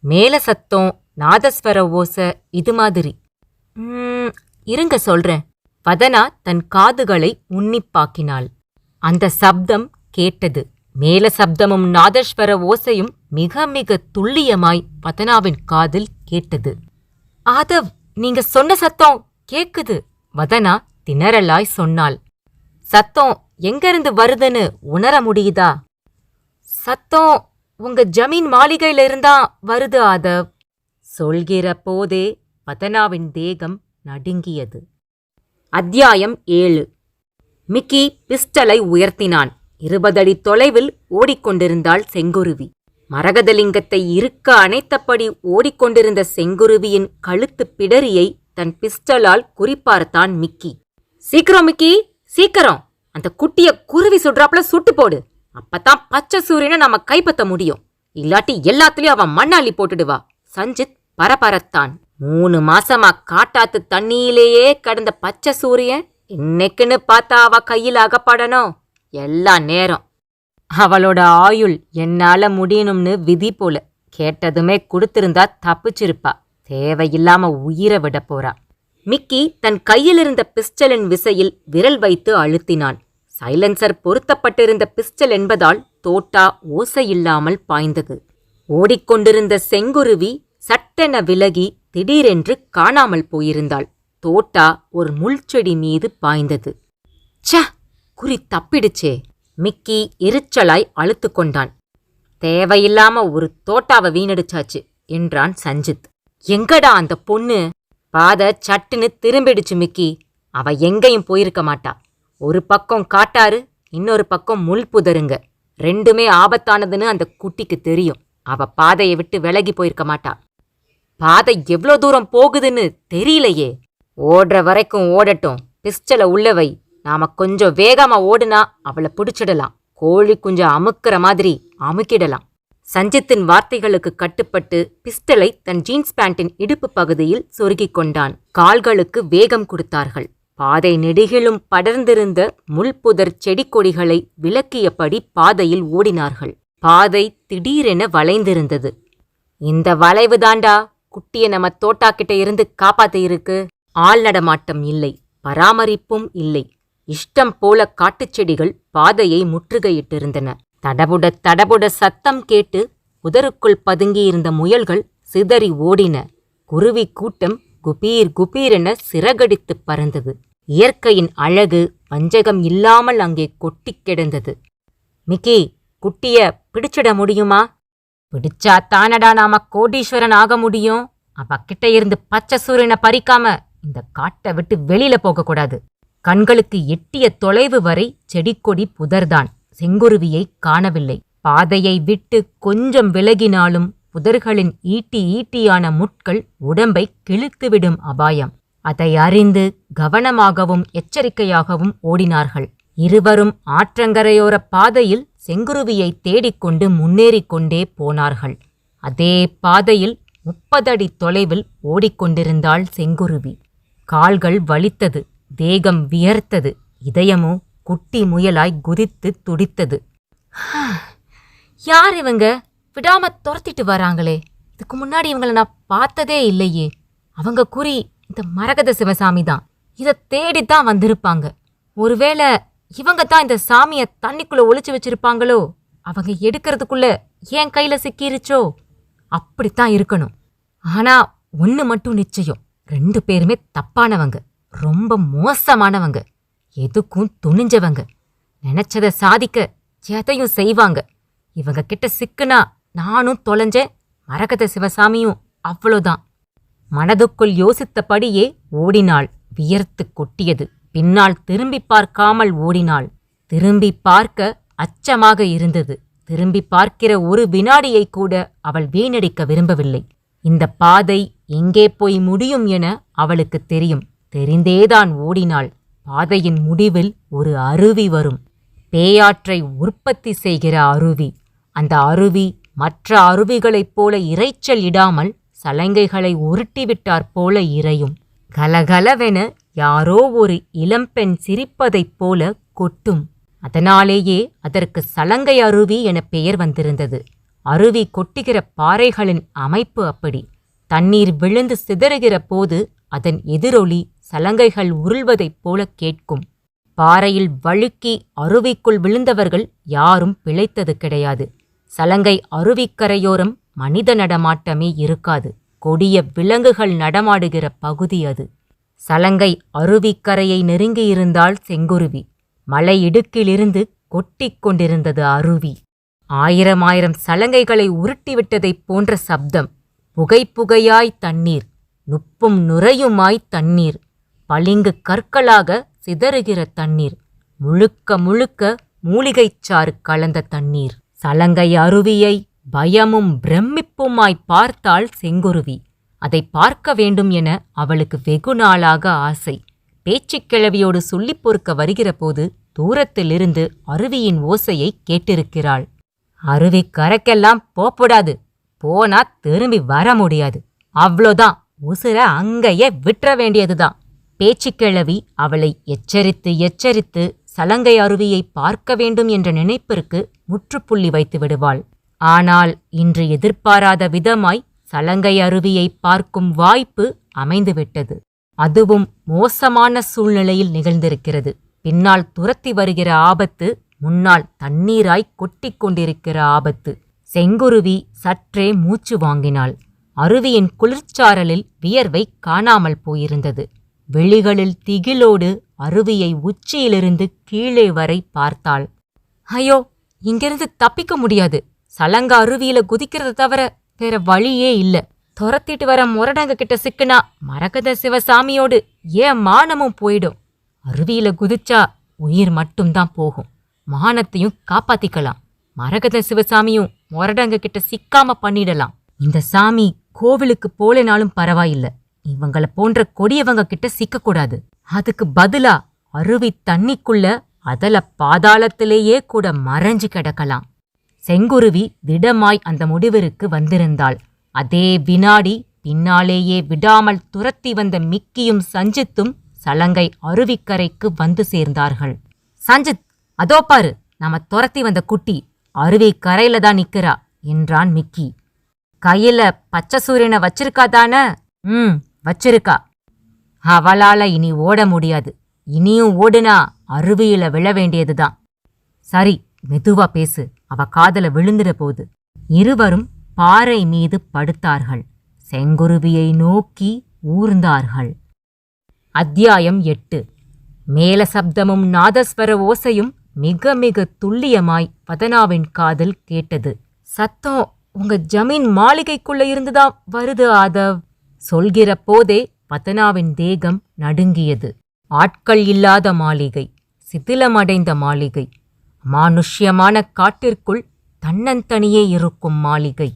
மேல சத்தம், நாதஸ்வர ஓசை, இது மாதிரி. இருங்க சொல்றேன். வதனா தன் காதுகளை உன்னிப்பாக்கினாள். அந்த சப்தம் கேட்டது. மேல சப்தமும் நாதஸ்வர ஓசையும் மிக மிக துல்லியமாய் வதனாவின் காதில் கேட்டது. ஆதவ், நீங்க சொன்ன சத்தம் கேக்குது, வதனா திணறலாய் சொன்னாள். சத்தம் எங்கிருந்து வருதுன்னு உணர முடியுதா? சத்தம் உங்க ஜமீன் மாளிகையில இருந்தா வருது ஆதவ். சொல்கிற போதே வதனாவின் தேகம் நடுங்கியது. அத்தியாயம் 7. மிக்கி பிஸ்டலை உயர்த்தினான். 20 அடி தொலைவில் ஓடிக்கொண்டிருந்தாள் செங்குருவி. மரகதலிங்கத்தை இருக்க அணைத்தபடி ஓடிக்கொண்டிருந்த செங்குருவியின் கழுத்துப் பிடரியை தன் பிஸ்டலால் குறிப்பார்த்தான் மிக்கி. சீக்கிரம் மிக்கி, சீக்கிரம்! அந்த குட்டிய குருவி சுடுறாப்புல சுட்டு போடு. அப்பதான் பச்சை சூரியனை நாம கைப்பற்ற முடியும். இல்லாட்டி எல்லாத்துலயும் அவன் மண்ணாளி போட்டுடுவா. சஞ்சித் பரபரத்தான். 3 மாசமா காட்டாத்து தண்ணியிலேயே கடந்த பச்சை சூரியன் இன்னைக்குன்னு பார்த்தா அவ கையில் அகப்படணும். எல்லா நேரம் அவளோட ஆயுள் என்னால முடியணும்னு விதி போல. கேட்டதுமே கொடுத்திருந்தா தப்பிச்சிருப்பா. தேவையில்லாம உயிரை விட போறா. மிக்கி தன் கையிலிருந்த பிஸ்டலின் விசையில் விரல் வைத்து அழுத்தினான். சைலன்சர் பொருத்தப்பட்டிருந்த பிஸ்டல் என்பதால் தோட்டா ஓசையில்லாமல் பாய்ந்தது. ஓடிக்கொண்டிருந்த செங்குருவி சட்டென விலகி திடீரென்று காணாமல் போயிருந்தாள். தோட்டா ஒரு முள்செடி மீது பாய்ந்தது. ச, குறி தப்பிடுச்சே! மிக்கி எரிச்சலாய் அழுத்து கொண்டான். தேவையில்லாம ஒரு தோட்டாவை வீணடிச்சாச்சு என்றான் சஞ்சித். எங்கடா அந்த பொண்ணு? பாத சட்டுன்னு திரும்பிடுச்சு மிக்கி. அவ எங்கேயும் போயிருக்க மாட்டா. ஒரு பக்கம் காட்டாரு, இன்னொரு பக்கம் முள் புதருங்க. ரெண்டுமே ஆபத்தானதுன்னு அந்த குட்டிக்கு தெரியும். அவ பாதையை விட்டு விலகி போயிருக்க மாட்டா. பாதை எவ்ளோ தூரம் போகுதுன்னு தெரியலையே. ஓடுற வரைக்கும் ஓடட்டும். பிஸ்டலை உள்ளவை. நாம கொஞ்சம் வேகமா ஓடுனா அவளை பிடிச்சிடலாம். கோழி குஞ்சம் அமுக்கிற மாதிரி அமுக்கிடலாம். சஞ்சித்தின் வார்த்தைகளுக்கு கட்டுப்பட்டு பிஸ்டலை தன் ஜீன்ஸ் பேண்டின் இடுப்பு பகுதியில் சொருகிக் கொண்டான். கால்களுக்கு வேகம் கொடுத்தார்கள். பாதை நெடுகிலும் படர்ந்திருந்த முள்புதர் செடி கொடிகளை விலக்கியபடி பாதையில் ஓடினார்கள். பாதை திடீரென வளைந்திருந்தது. இந்த வளைவு தாண்டா குட்டிய நம்ம தோட்டாக்கிட்ட இருந்து காப்பாத்த இருக்கு. ஆள் நடமாட்டம் இல்லை, பராமரிப்பும் இல்லை. இஷ்டம் போல காட்டுச்செடிகள் பாதையை முற்றுகையிட்டிருந்தன. தடபுட தடபுட சத்தம் கேட்டு புதருக்குள் பதுங்கியிருந்த முயல்கள் சிதறி ஓடின. குருவி கூட்டம் குபீர் குபீரென சிறகடித்துப் பறந்தது. இயற்கையின் அழகு வஞ்சகம் இல்லாமல் அங்கே கொட்டிக் கிடந்தது. மிக்கி, குட்டிய பிடிச்சிட முடியுமா? பிடிச்சா தானடா நாம கோடீஸ்வரன் ஆக முடியும். அவகிட்ட இருந்து பச்சை சூரியனை பறிக்காம இந்த காட்டை விட்டு வெளியில போகக்கூடாது. கண்களுக்கு எட்டிய தொலைவு வரை செடிக்கொடி புதர்தான். செங்குருவியை காணவில்லை. பாதையை விட்டு கொஞ்சம் விலகினாலும் புதர்களின் ஈட்டியான முட்கள் உடம்பை கிழித்துவிடும் அபாயம். அதை அறிந்து கவனமாகவும் எச்சரிக்கையாகவும் ஓடினார்கள். இருவரும் ஆற்றங்கரையோர பாதையில் செங்குருவியை தேடிக்கொண்டு முன்னேறிக் கொண்டே போனார்கள். அதே பாதையில் 30 அடி தொலைவில் ஓடிக்கொண்டிருந்தாள் செங்குருவி. கால்கள் வலித்தது, தேகம் வியர்த்தது, இதயமோ குட்டி முயலாய் குதித்து துடித்தது. யார் இவங்க? விடாம துரத்திட்டு வராங்களே. இதுக்கு முன்னாடி இவங்களை நான் பார்த்ததே இல்லையே. அவங்க குறி இந்த மரகத சிவசாமி தான். இதை தேடித்தான் வந்திருப்பாங்க. ஒருவேளை இவங்க தான் இந்த சாமிய தண்ணிக்குள்ள ஒளிச்சு வச்சிருப்பாங்களோ? அவங்க எடுக்கிறதுக்குள்ள என் கையில சிக்கிருச்சோ? அப்படித்தான் இருக்கணும். ஆனா ஒன்னு மட்டும் நிச்சயம், 2 பேருமே தப்பானவங்க, ரொம்ப மோசமானவங்க, எதுக்கும் துணிஞ்சவங்க, நினைச்சதை சாதிக்க எதையும் செய்வாங்க. இவங்க கிட்ட சிக்குனா நானும் தொலைஞ்சேன், மரகத சிவசாமியும் அவ்வளோதான். மனதுக்குள் யோசித்தபடியே ஓடினாள். வியர்த்து கொட்டியது. பின்னால் திரும்பி பார்க்காமல் ஓடினாள். திரும்பி பார்க்க அச்சமாக இருந்தது. திரும்பி பார்க்கிற ஒரு வினாடியை கூட அவள் வீணடிக்க விரும்பவில்லை. இந்த பாதை எங்கே போய் முடியும் என அவளுக்கு தெரியும். தெரிந்தேதான் ஓடினாள். பாதையின் முடிவில் ஒரு அருவி வரும். பேயாற்றை உற்பத்தி செய்கிற அருவி. அந்த அருவி மற்ற அருவிகளைப் போல இரைச்சல் இடாமல் சலங்கைகளை உருட்டிவிட்டாற் போல இறையும். கலகலவென யாரோ ஒரு இளம்பெண் சிரிப்பதைப் போல கொட்டும். அதனாலேயே அதற்கு சலங்கை அருவி என பெயர் வந்திருந்தது. அருவி கொட்டுகிற பாறைகளின் அமைப்பு அப்படி. தண்ணீர் விழுந்து சிதறுகிற போது அதன் எதிரொலி சலங்கைகள் உருள்வதைப் போல கேட்கும். பாறையில் வழுக்கி அருவிக்குள் விழுந்தவர்கள் யாரும் பிழைத்தது கிடையாது. சலங்கை அருவிக்கரையோரம் மனித நடமாட்டமே இருக்காது. கொடிய விலங்குகள் நடமாடுகிற பகுதி அது. சலங்கை அருவிக்கரையை நெருங்கியிருந்தால் செங்குருவி. மலை இடுக்கிலிருந்து கொட்டிக் கொண்டிருந்தது அருவி. ஆயிரம் சலங்கைகளை உருட்டிவிட்டதைப் போன்ற சப்தம். புகையாய் தண்ணீர், நுப்பும் நுரையுமாய் தண்ணீர், பளிங்கு கற்களாக சிதறுகிற தண்ணீர், முழுக்க மூலிகைச்சாறு கலந்த தண்ணீர். சலங்கை அருவியை பயமும் பிரமிப்புமாய் பார்த்தாள் செங்குருவி. அதை பார்க்க வேண்டும் என அவளுக்கு வெகு நாளாக ஆசை. பேச்சுக்கிழவியோடு சொல்லிப் பொறுக்க வருகிற போது தூரத்திலிருந்து அருவியின் ஓசையை கேட்டிருக்கிறாள். அருவி கரைக்கெல்லாம் போப்படாது, போனா திரும்பி வர முடியாது, அவ்வளோதான், உசுர அங்கேயே விட்டுற வேண்டியதுதான். பேச்சுக்கிழவி அவளை எச்சரித்து சலங்கை அருவியை பார்க்க வேண்டும் என்ற நினைப்பிற்கு முற்றுப்புள்ளி வைத்து விடுவாள். ஆனால் இன்று எதிர்பாராத விதமாய் சலங்கை அருவியை பார்க்கும் வாய்ப்பு அமைந்துவிட்டது. அதுவும் மோசமான சூழ்நிலையில் நிகழ்ந்திருக்கிறது. பின்னால் துரத்தி வருகிற ஆபத்து, முன்னால் தண்ணீராய் கொட்டிக் கொண்டிருக்கிற ஆபத்து. செங்குருவி சற்றே மூச்சு வாங்கினாள். அருவியின் குளிர்ச்சாரலில் வியர்வை காணாமல் போயிருந்தது. வெளிகளில் திகிலோடு அருவியை உச்சியிலிருந்து கீழே வரை பார்த்தாள். ஐயோ, இங்கிருந்து தப்பிக்க முடியாது. சலங்க அருவியில குதிக்கிறத தவிர வேற வழியே இல்ல. துரத்திட்டு வர முரடங்க கிட்ட சிக்குனா மரகத சிவசாமியோடு ஏன் மானமும் போயிடும். அருவியில குதிச்சா உயிர் மட்டும்தான் போகும். மானத்தையும் காப்பாத்திக்கலாம். மரகத சிவசாமியும் முரடங்க கிட்ட சிக்காம பண்ணிடலாம். இந்த சாமி கோவிலுக்கு போலேனாலும் பரவாயில்ல, இவங்கள போன்ற கொடியவங்க கிட்ட சிக்கக்கூடாது. அதுக்கு பதிலா அருவி தண்ணிக்குள்ள அதல பாதாளத்திலேயே கூட மறைஞ்சு கிடக்கலாம். செங்குருவி திடமாய் அந்த முடிவிற்கு வந்திருந்தாள். அதே வினாடி பின்னாலேயே விடாமல் துரத்தி வந்த மிக்கியும் சஞ்சித்தும் சலங்கை அருவிக்கரைக்கு வந்து சேர்ந்தார்கள். சஞ்சித், அதோ பாரு, நாம துரத்தி வந்த குட்டி அருவி கரையில தான் நிக்கிறா என்றான் மிக்கி. கையில பச்சை சூரியனை வச்சிருக்காதான? வச்சிருக்கா. அவளால இனி ஓட முடியாது. இனியும் ஓடுனா அருவியில விழ வேண்டியதுதான். சரி, மெதுவா பேசு, அவ காதல விழுந்துட போது. இருவரும் பாறை மீது படுத்தார்கள். செங்குருவியை நோக்கி ஊர்ந்தார்கள். அத்தியாயம் 8. மேல சப்தமும் நாதஸ்வர ஓசையும் மிக துல்லியமாய் பதனாவின் காதில் கேட்டது. சத்தம் உங்க ஜமீன் மாளிகைக்குள்ள இருந்துதான் வருது ஆதவ். சொல்கிற போதே பதனாவின் தேகம் நடுங்கியது. ஆட்கள் இல்லாத மாளிகை, சிதிலமடைந்த மாளிகை, அமானுஷ்யமான காட்டிற்குள் தன்னந்தனியே இருக்கும் மாளிகை.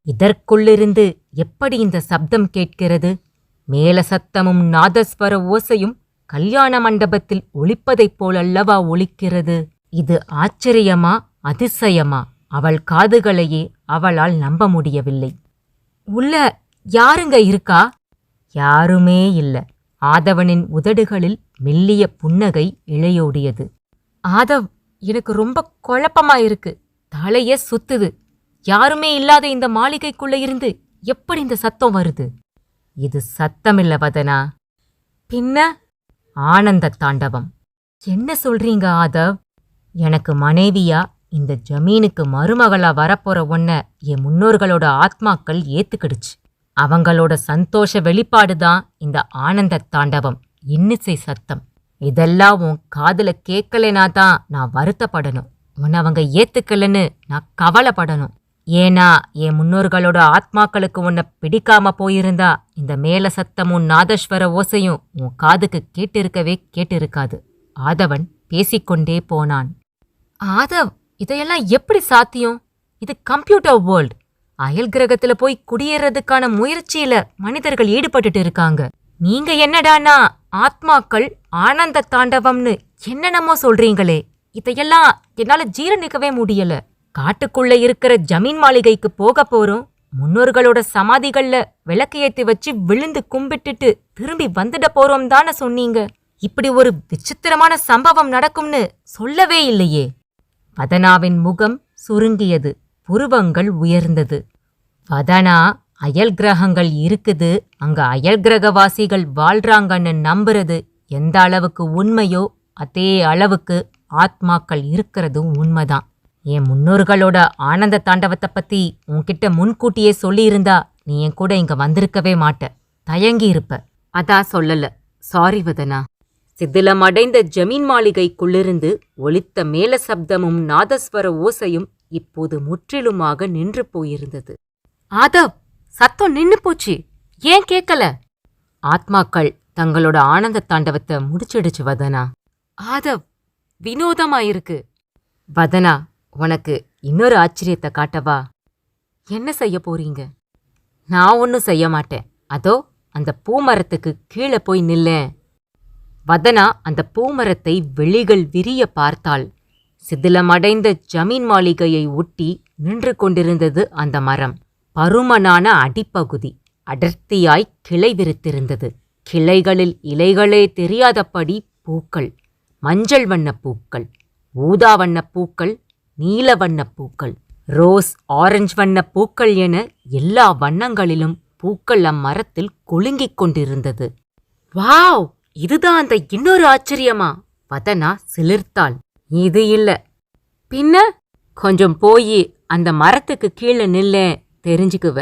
இதற்குள்ளிருந்து எப்படி இந்த சப்தம் கேட்கிறது? மேல சத்தமும் நாதஸ்வர ஓசையும் கல்யாண மண்டபத்தில் ஒலிப்பதைப் போலல்லவா ஒலிக்கிறது. இது ஆச்சரியமா அதிசயமா? அவள் காதுகளையே அவளால் நம்ப முடியவில்லை. உள்ள யாருங்க இருக்கா? யாருமே இல்ல. ஆதவனின் உதடுகளில் மெல்லிய புன்னகை இழையோடியது. ஆதவ், எனக்கு ரொம்ப குழப்பமா இருக்கு. தலையே சுத்துது. யாருமே இல்லாத இந்த மாளிகைக்குள்ள இருந்து எப்படி இந்த சத்தம் வருது? இது சத்தமில்ல வதனா, பின்ன ஆனந்த தாண்டவம். என்ன சொல்றீங்க ஆதவ்? எனக்கு மனைவியா இந்த ஜமீனுக்கு மருமகளா வரப்போற ஒன்ன என் முன்னோர்களோட ஆத்மாக்கள் ஏத்துக்கிடுச்சு. அவங்களோட சந்தோஷ வெளிப்பாடுதான் இந்த ஆனந்த தாண்டவம், இன்னிசை சத்தம். இதெல்லாம் உன் காதுல கேட்கலனா தான் நான் வருத்தப்படணும். உன்னை அவங்க ஏத்துக்கலன்னு நான் கவலைப்படணும். ஏன்னா என் முன்னோர்களோட ஆத்மாக்களுக்கு உன்னை பிடிக்காம போயிருந்தா இந்த மேல சத்தமும் நாதஸ்வர ஓசையும் உன் காதுக்கு கேட்டிருக்காது. ஆதவன் பேசிக்கொண்டே போனான். ஆதவ், இதையெல்லாம் எப்படி சாத்தியம்? இது கம்ப்யூட்டர் வேர்ல்ட். அயல் கிரகத்துல போய் குடியேறதுக்கான முயற்சியில மனிதர்கள் ஈடுபட்டுட்டு இருக்காங்க. நீங்க என்னடானா ஆத்மாக்கள் ஆனந்த தாண்டவம்னு என்னென்னமோ சொல்றீங்களே, இதையெல்லாம் என்னால ஜீரணிக்கவே முடியல. காட்டுக்குள்ள இருக்கிற ஜமீன் மாளிகைக்கு போக போறோம். முன்னோர்களோட சமாதிகள்ல விளக்கு ஏத்தி வச்சு விழுந்து கும்பிட்டுட்டு திரும்பி வந்துட போறோம் தானே சொன்னீங்க. இப்படி ஒரு விசித்திரமான சம்பவம் நடக்கும்னு சொல்லவே இல்லையே. வதனாவின் முகம் சுருங்கியது, புருவங்கள் உயர்ந்தது. வதனா, அயல் கிரகங்கள் இருக்குது, அங்க அயல் கிரகவாசிகள் வாழ்றாங்கன்னு நம்புறது எந்த அளவுக்கு உண்மையோ அதே அளவுக்கு ஆத்மாக்கள் இருக்கிறதும் உண்மைதான். என் முன்னோர்களோட ஆனந்த தாண்டவத்தை பத்தி உன்கிட்ட முன்கூட்டியே சொல்லியிருந்தா நீ என் கூட இங்க வந்திருக்கவே மாட்ட, தயங்கி இருப்ப. அதான் சொல்லல, சாரி வதனா. சிதிலமடைந்த ஜமீன் மாளிகைக்குள்ளிருந்து ஒலித்த மேல சப்தமும் நாதஸ்வர ஓசையும் இப்போது முற்றிலுமாக நின்று போயிருந்தது. ஆதவ், சத்தம் நின்னு போச்சு, ஏன் கேட்கல? ஆத்மாக்கள் தங்களோட ஆனந்த தாண்டவத்தை முடிச்சிடுச்சு வதனா. ஆதவ், வினோதமாயிருக்கு. வதனா, உனக்கு இன்னொரு ஆச்சரியத்தை காட்டவா? என்ன செய்ய போறீங்க? நான் ஒன்னும் செய்ய மாட்டேன். அதோ அந்த பூமரத்துக்கு கீழே போய் நில்லேன். வதனா அந்த பூமரத்தை வெளிகள் விரிய பார்த்தாள். சிதிலமடைந்த ஜமீன் மாளிகையை ஒட்டி நின்று கொண்டிருந்தது அந்த மரம். பருமனான அடிப்பகுதி அடர்த்தியாய் கிளை விரித்திருந்தது. கிளைகளில் இலைகளே தெரியாதபடி பூக்கள், மஞ்சள் வண்ணப் பூக்கள், ஊதா வண்ணப் பூக்கள், நீல வண்ணப் பூக்கள், ரோஸ், ஆரஞ்சு வண்ணப் பூக்கள் என எல்லா வண்ணங்களிலும் பூக்கள் அம்மரத்தில் குலுங்கிக் கொண்டிருந்தது. வாவ், இதுதான் அந்த இன்னொரு ஆச்சரியமா? வதனா சிலிர்த்தாள். இது இல்ல. பின்ன? கொஞ்சம் போயி அந்த மரத்துக்கு கீழே நில்லே, தெரிஞ்சுக்குவ.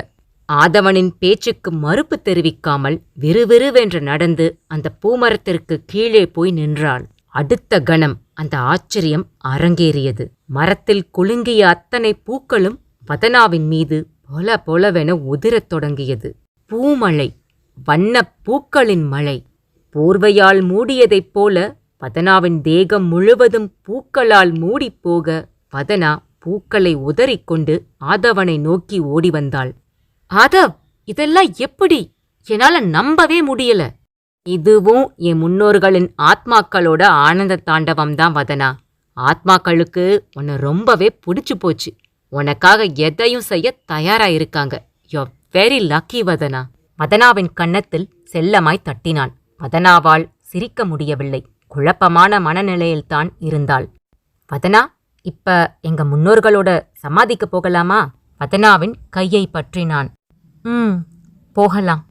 ஆதவனின் பேச்சுக்கு மறுப்பு தெரிவிக்காமல் விறுவிறுவென்று நடந்து அந்த பூமரத்திற்கு கீழே போய் நின்றாள். அடுத்த கணம் அந்த ஆச்சரியம் அரங்கேறியது. மரத்தில் குலுங்கிய அத்தனை பூக்களும் வதனாவின் மீது பொல பொலவென உதிரத் தொடங்கியது. பூமழை, வண்ணப் பூக்களின் மழை. போர்வையால் மூடியதைப் போல வதனாவின் தேகம் முழுவதும் பூக்களால் மூடிப்போக வதனா பூக்களை உதறிக்கொண்டு ஆதவனை நோக்கி ஓடி வந்தாள். ஆதவ், இதெல்லாம் எப்படி? என்னால நம்பவே முடியல. இதுவும் என் முன்னோர்களின் ஆத்மாக்களோட ஆனந்த தாண்டவம்தான் வதனா. ஆத்மாக்களுக்கு உன்னை ரொம்பவே பிடிச்சு போச்சு. உனக்காக எதையும் செய்ய தயாராயிருக்காங்க. You very lucky Vadhana. வதனாவின் கன்னத்தில் செல்லமாய் தட்டினான். வதனாவால் சிரிக்க முடியவில்லை. குழப்பமான மனநிலையில்தான் இருந்தாள். வதனா, இப்ப எங்க முன்னோர்களோட சமாதிக்கு போகலாமா? வதனாவின் கையை பற்றினான். போகலாம்.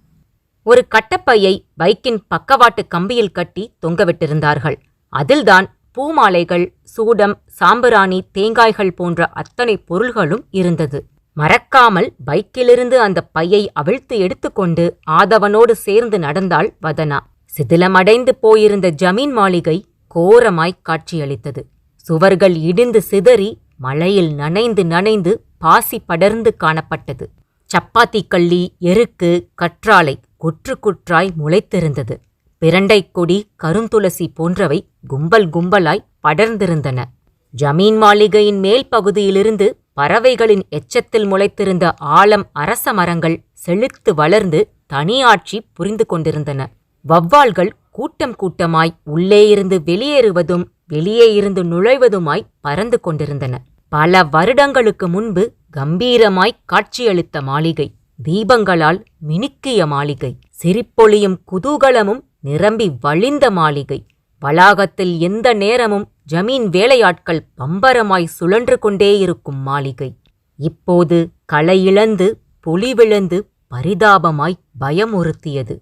ஒரு கட்டப்பையை பைக்கின் பக்கவாட்டு கம்பியில் கட்டி தொங்கவிட்டிருந்தார்கள். அதில்தான் பூமாலைகள், சூடம், சாம்பிராணி, தேங்காய்கள் போன்ற அத்தனை பொருள்களும் இருந்தது. மறக்காமல் பைக்கிலிருந்து அந்த பையை அவிழ்த்து எடுத்துக்கொண்டு ஆதவனோடு சேர்ந்து நடந்தாள் வதனா. சிதிலமடைந்து போயிருந்த ஜமீன் மாளிகை கோரமாய் காட்சியளித்தது. சுவர்கள் இடிந்து சிதறி மழையில் நனைந்து நனைந்து பாசி படர்ந்து காணப்பட்டது. சப்பாத்தி கள்ளி, எருக்கு, கற்றாழை குற்று குற்றாய் முளைத்திருந்தது. பிரண்டைக் கொடி, கருந்துளசி போன்றவை கும்பல் கும்பலாய் படர்ந்திருந்தன. ஜமீன் மாளிகையின் மேல் பகுதியிலிருந்து பறவைகளின் எச்சத்தில் முளைத்திருந்த ஆலம் அரச மரங்கள் செழித்து வளர்ந்து தனியாட்சி புரிந்து கொண்டிருந்தன. வௌவால்கள் கூட்டம் கூட்டமாய் உள்ளேயிருந்து வெளியேறுவதும் வெளியேயிருந்து நுழைவதுமாய் பறந்து கொண்டிருந்தன. பல வருடங்களுக்கு முன்பு கம்பீரமாய் காட்சியளித்த மாளிகை, தீபங்களால் மினுக்கிய மாளிகை, சிரிப்பொளியும் குதூகலமும் நிரம்பி வழிந்த மாளிகை. வளாகத்தில் எந்த நேரமும் ஜமீன் வேலையாட்கள் பம்பரமாய் சுழன்று கொண்டேயிருக்கும் மாளிகை இப்போது களையிழந்து பொலிவிழந்து பரிதாபமாய் பயமுறுத்தியது.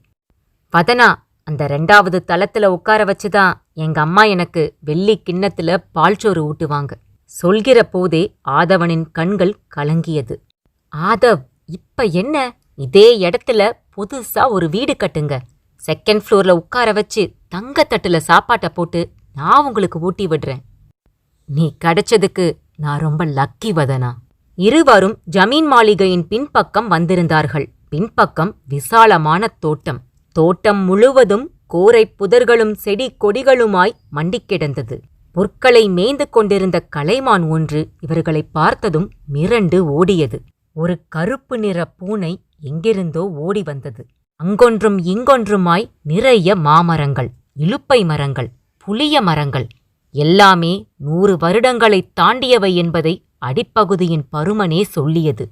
வதனா, அந்த 2வது தளத்துல உட்கார வச்சுதான் எங்க அம்மா எனக்கு வெள்ளி கிண்ணத்துல பால்சோறு ஊட்டுவாங்க. சொல்கிற போதே ஆதவனின் கண்கள் கலங்கியது. ஆதவ், இப்ப என்ன? இதே இடத்துல புதுசா ஒரு வீடு கட்டுங்க. 2nd ஃப்ளோர்ல உட்கார வச்சு தங்கத்தட்டுல சாப்பாட்டை போட்டு நான் உங்களுக்கு ஊட்டி விடுறேன். நீ கிடைச்சதுக்கு நான் ரொம்ப லக்கி வதனா. இருவரும் ஜமீன் மாளிகையின் பின்பக்கம் வந்திருந்தார்கள். பின்பக்கம் விசாலமான தோட்டம். தோட்டம் முழுவதும் கோரை புதர்களும் செடி கொடிகளுமாய் மண்டிக் கிடந்தது. புற்களை மேய்ந்து கொண்டிருந்த கலைமான் ஒன்று இவர்களை பார்த்ததும் மிரண்டு ஓடியது. ஒரு கருப்பு நிற பூனை எங்கிருந்தோ ஓடி வந்தது. அங்கொன்றும் இங்கொன்றுமாய் நிறைய மாமரங்கள், இலுப்பை மரங்கள், புளிய மரங்கள், எல்லாமே 100 வருடங்களைத் தாண்டியவை என்பதை அடிப்பகுதியின் பருமனே சொல்லியது.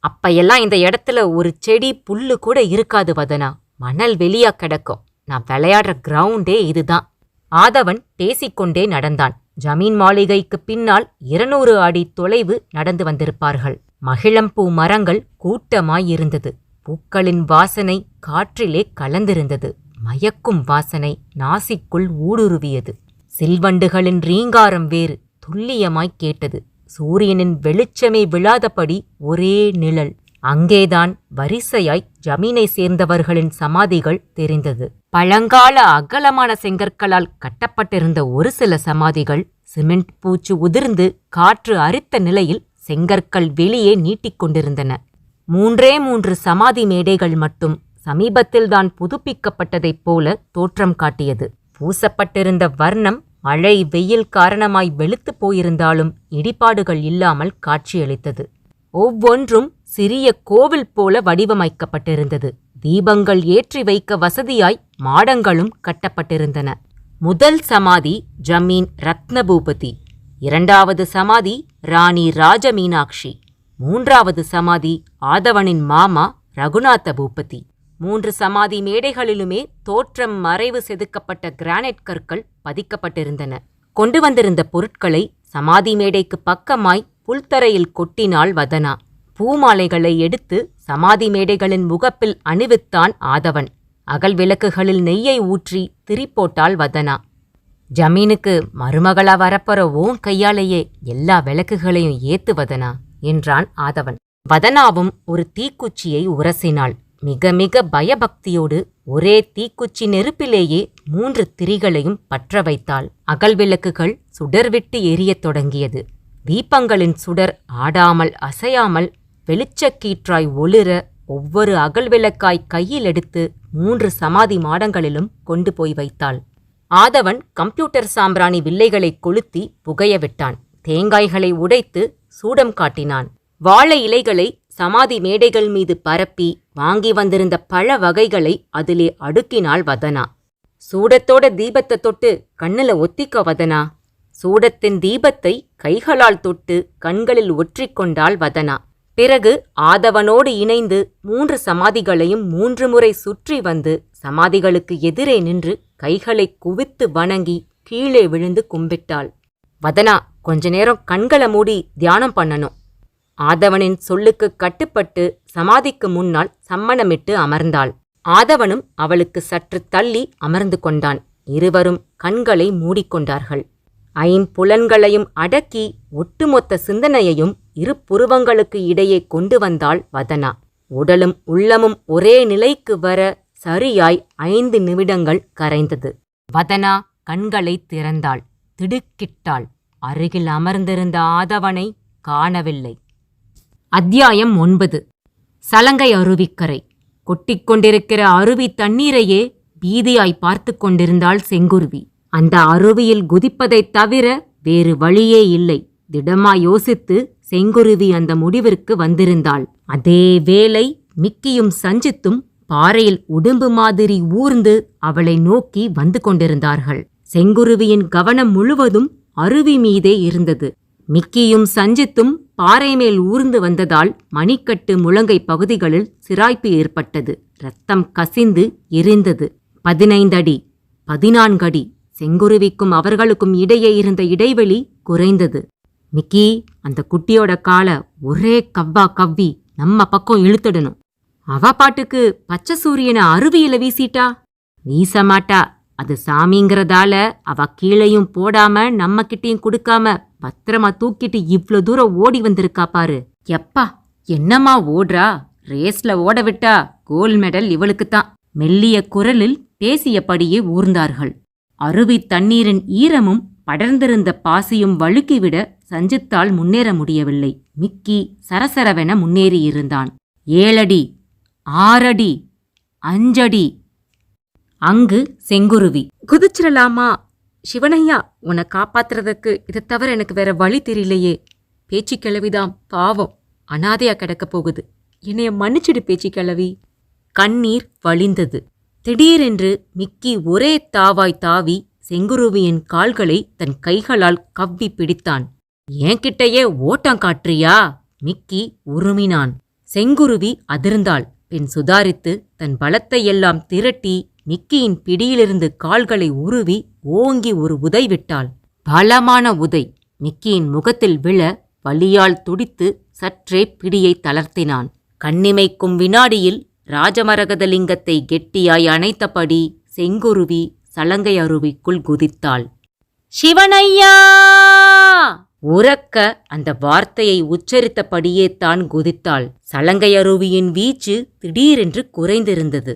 அப்பையெல்லாம் இந்த இடத்துல ஒரு செடி புல்லு கூட இருக்காது வதனா. மணல் வெளியா கிடக்கும். நான் விளையாடுற கிரவுண்டே இதுதான். ஆதவன் பேசிக்கொண்டே நடந்தான். ஜமீன் மாளிகைக்கு பின்னால் 200 அடி தொலைவு நடந்து வந்திருப்பார்கள். மகிழம்பூ மரங்கள் கூட்டமாயிருந்தது. பூக்களின் வாசனை காற்றிலே கலந்திருந்தது. மயக்கும் வாசனை நாசிக்குள் ஊடுருவியது. சில்வண்டுகளின் ரீங்காரம் வேறு துல்லியமாய்க் கேட்டது. சூரியனின் வெளிச்சமே விழாதபடி ஒரே நிழல். அங்கேதான் வரிசையாய் ஜமீனை சேர்ந்தவர்களின் சமாதிகள் தெரிந்தது. பழங்கால அகலமான செங்கற்களால் கட்டப்பட்டிருந்த ஒரு சில சமாதிகள் சிமெண்ட் பூச்சு உதிர்ந்து காற்று அரித்த நிலையில் செங்கற்கள் வெளியே நீட்டிக்கொண்டிருந்தன. 3 சமாதி மேடைகள் மட்டும் சமீபத்தில்தான் புதுப்பிக்கப்பட்டதைப் போல தோற்றம் காட்டியது. பூசப்பட்டிருந்த வர்ணம் மழை வெயில் காரணமாய் வெளுத்துப் போயிருந்தாலும் இடிபாடுகள் இல்லாமல் காட்சியளித்தது. ஒவ்வொன்றும் சிறிய கோவில் போல வடிவமைக்கப்பட்டிருந்தது. தீபங்கள் ஏற்றி வைக்க வசதியாய் மாடங்களும் கட்டப்பட்டிருந்தன. முதல் சமாதி ஜமீன் ரத்னபூபதி, 2வது சமாதி ராணி ராஜமீனாட்சி, 3வது சமாதி ஆதவனின் மாமா ரகுநாத பூபதி. 3 சமாதி மேடைகளிலுமே தோற்றம் மறைவு செதுக்கப்பட்ட கிரானைட் கற்கள் பதிக்கப்பட்டிருந்தன. கொண்டு வந்திருந்த பொருட்களை சமாதி மேடைக்கு பக்கமாய் புல்தரையில் கொட்டினாள் வதனா. பூமாலைகளை எடுத்து சமாதி மேடைகளின் முகப்பில் அணிவித்தான் ஆதவன். அகல் விளக்குகளில் நெய்யை ஊற்றி திரிப்போட்டாள் வதனா. ஜமீனுக்கு மருமகளா வரப்போற ஓன் கையாலேயே எல்லா விளக்குகளையும் ஏத்து வதனா என்றான் ஆதவன். வதனாவும் ஒரு தீக்குச்சியை உரசினாள். மிக மிக பயபக்தியோடு ஒரே தீக்குச்சி நெருப்பிலேயே 3 திரிகளையும் பற்ற வைத்தாள். அகல் விளக்குகள் சுடர்விட்டு எரியத் தொடங்கியது. தீபங்களின் சுடர் ஆடாமல் அசையாமல் வெளிச்சக்கீற்றாய் ஒளிர ஒவ்வொரு அகல் விளக்காய் கையில் எடுத்து 3 சமாதி மாடங்களிலும் கொண்டு போய் வைத்தாள். ஆதவன் கம்ப்யூட்டர் சாம்பிராணி வில்லைகளை கொளுத்தி புகைய விட்டான். தேங்காய்களை உடைத்து சூடம் காட்டினான். வாழை இலைகளை சமாதி மேடைகள் மீது பரப்பி வாங்கி வந்திருந்த பழ வகைகளை அதிலே அடுக்கினாள் வதனா. சூடத்தோட தீபத்தை தொட்டு கண்ணுல ஒத்திக்க வதனா. சூடத்தின் தீபத்தை கைகளால் தொட்டு கண்களில் ஒற்றிக்கொண்டாள் வதனா. பிறகு ஆதவனோடு இணைந்து 3 சமாதிகளையும் 3 முறை சுற்றி வந்து சமாதிகளுக்கு எதிரே நின்று கைகளை குவித்து வணங்கி கீழே விழுந்து கும்பிட்டாள். வதனா, கொஞ்ச நேரம் கண்களை மூடி தியானம் பண்ணணும். ஆதவனின் சொல்லுக்கு கட்டுப்பட்டு சமாதிக்கு முன்னால் சம்மணமிட்டு அமர்ந்தாள். ஆதவனும் அவளுக்கு சற்று தள்ளி அமர்ந்து கொண்டான். இருவரும் கண்களை மூடிக்கொண்டார்கள். 5 புலன்களையும் அடக்கி ஒட்டுமொத்த சிந்தனையையும் 2 புருவங்களுக்கு இடையே கொண்டு வந்தாள் வதனா. உடலும் உள்ளமும் ஒரே நிலைக்கு வர சரியாய் 5 நிமிடங்கள் கரைந்தது. வதனா கண்களை திறந்தாள். திடுக்கிட்டாள். அருகில் அமர்ந்திருந்த ஆதவனை காணவில்லை. அத்தியாயம் 9. சலங்கை அருவிக்கரை. கொட்டிக்கொண்டிருக்கிற அருவி தண்ணீரையே பீதியாய் பார்த்து கொண்டிருந்தாள் செங்குருவி. அந்த அருவியில் குதிப்பதைத் தவிர வேறு வழியே இல்லை. திடமாய் யோசித்து செங்குருவி அந்த முடிவிற்கு வந்திருந்தாள். அதே வேளை மிக்கியும் சஞ்சித்தும் பாறையில் உடும்பு மாதிரி ஊர்ந்து அவளை நோக்கி வந்து கொண்டிருந்தார்கள். செங்குருவியின் கவனம் முழுவதும் அருவி மீதே இருந்தது. மிக்கியும் சஞ்சித்தும் பாறை மேல் ஊர்ந்து வந்ததால் மணிக்கட்டு முழங்கை பகுதிகளில் சிராய்ப்பு ஏற்பட்டது. இரத்தம் கசிந்து எரிந்தது. 15 அடி, 14 அடி. செங்குருவிக்கும் அவர்களுக்கும் இடையே இருந்த இடைவெளி குறைந்தது. மிக்கி, அந்த குட்டியோட காலை ஒரே கவ்வா கவ்வி நம்ம பக்கம் இழுத்துடணும். அவ பாட்டுக்கு பச்சை சூரியனை அருவியில வீசிட்டா? வீசமாட்டா. அது சாமிங்கிறதால அவ கீழையும் போடாம நம்ம கிட்டையும் கொடுக்காம பத்திரமா தூக்கிட்டு இவ்ளோ தூரம் ஓடி வந்திருக்கா பாரு. எப்பா, என்னம்மா ஓடுறா? ரேஸ்ல ஓட விட்டா கோல்ட் மெடல் இவளுக்குத்தான். மெல்லிய குரலில் பேசியபடியே ஊர்ந்தார்கள். அருவி தண்ணீரின் ஈரமும் படர்ந்திருந்த பாசியும் வழுக்கிவிட சஞ்சித்தால் முன்னேற முடியவில்லை. மிக்கி சரசரவென முன்னேறியிருந்தான். 7 அடி, 6 அடி, 5 அடி. அங்கு செங்குருவி. குதிச்சிடலாமா? சிவனையா, உன்னை காப்பாத்துறதுக்கு இதை தவிர எனக்கு வேற வழி தெரியலையே. பேச்சு கிழவிதான் பாவம், அனாதையா கிடக்க போகுது. என்னைய மன்னிச்சிடு பேச்சு கிழவி. கண்ணீர் வழிந்தது. திடீரென்று மிக்கி ஒரே தாவாய் தாவி செங்குருவியின் கால்களை தன் கைகளால் கவ்வி பிடித்தான். என்கிட்டயே ஓட்டம் காட்டுறியா? மிக்கி உருமினான். செங்குருவி அதிர்ந்தாள். பின் சுதாரித்து தன் பலத்தை எல்லாம் திரட்டி மிக்கியின் பிடியிலிருந்து கால்களை உருவி ஓங்கி ஒரு உதை விட்டாள். பலமான உதை மிக்கியின் முகத்தில் விழ வலியால் துடித்து சற்றே பிடியை தளர்த்தினான். கண்ணிமைக்கும் வினாடியில் ராஜமரகதலிங்கத்தை கெட்டியாய் அணைத்தபடி செங்குருவி சலங்கை அருவிக்குள் குதித்தாள். சிவனையா! உரக்க அந்த வார்த்தையை உச்சரித்தபடியே தான் குதித்தாள். சலங்கை அருவியின் வீச்சு திடீரென்று குறைந்திருந்தது.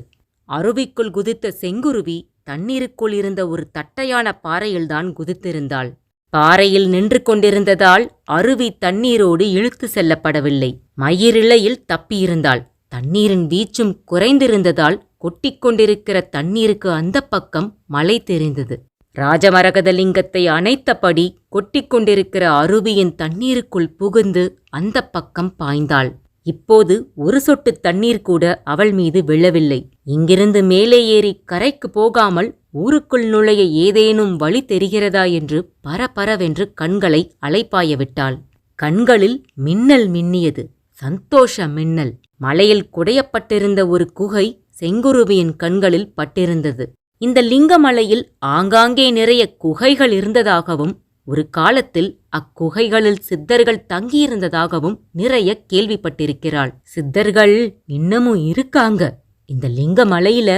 அருவிக்குள் குதித்த செங்குருவி தண்ணீருக்குள் இருந்த ஒரு தட்டையான பாறையில்தான் குதித்திருந்தாள். பாறையில் நின்று கொண்டிருந்ததால் அருவி தண்ணீரோடு இழுத்து செல்லப்படவில்லை. மயிரிழையில் தப்பியிருந்தாள். தண்ணீரின் வீச்சும் குறைந்திருந்ததால் கொட்டிக்கொண்டிருக்கிற தண்ணீருக்கு அந்த பக்கம் மலை தெரிந்தது. ராஜமரகதலிங்கத்தை அணைத்தபடி கொட்டிக்கொண்டிருக்கிற அருவியின் தண்ணீருக்குள் புகுந்து அந்த பக்கம் பாய்ந்தாள். இப்போது ஒரு சொட்டு தண்ணீர் கூட அவள் மீது விழவில்லை. இங்கிருந்து மேலே ஏறி கரைக்கு போகாமல் ஊருக்குள் நுழைய ஏதேனும் வழி தெரிகிறதா என்று பரபரவென்று கண்களை அலைப்பாய விட்டாள். கண்களில் மின்னல் மின்னியது. சந்தோஷ மின்னல். மலையில் குடையப்பட்டிருந்த ஒரு குகை செங்குருவியின் கண்களில் பட்டிருந்தது. இந்த லிங்கமலையில் ஆங்காங்கே நிறைய குகைகள் இருந்ததாகவும் ஒரு காலத்தில் அக்குகைகளில் சித்தர்கள் தங்கியிருந்ததாகவும் நிறைய கேள்விப்பட்டிருக்கிறாள். சித்தர்கள் இன்னமும் இருக்காங்க. இந்த லிங்கமலையில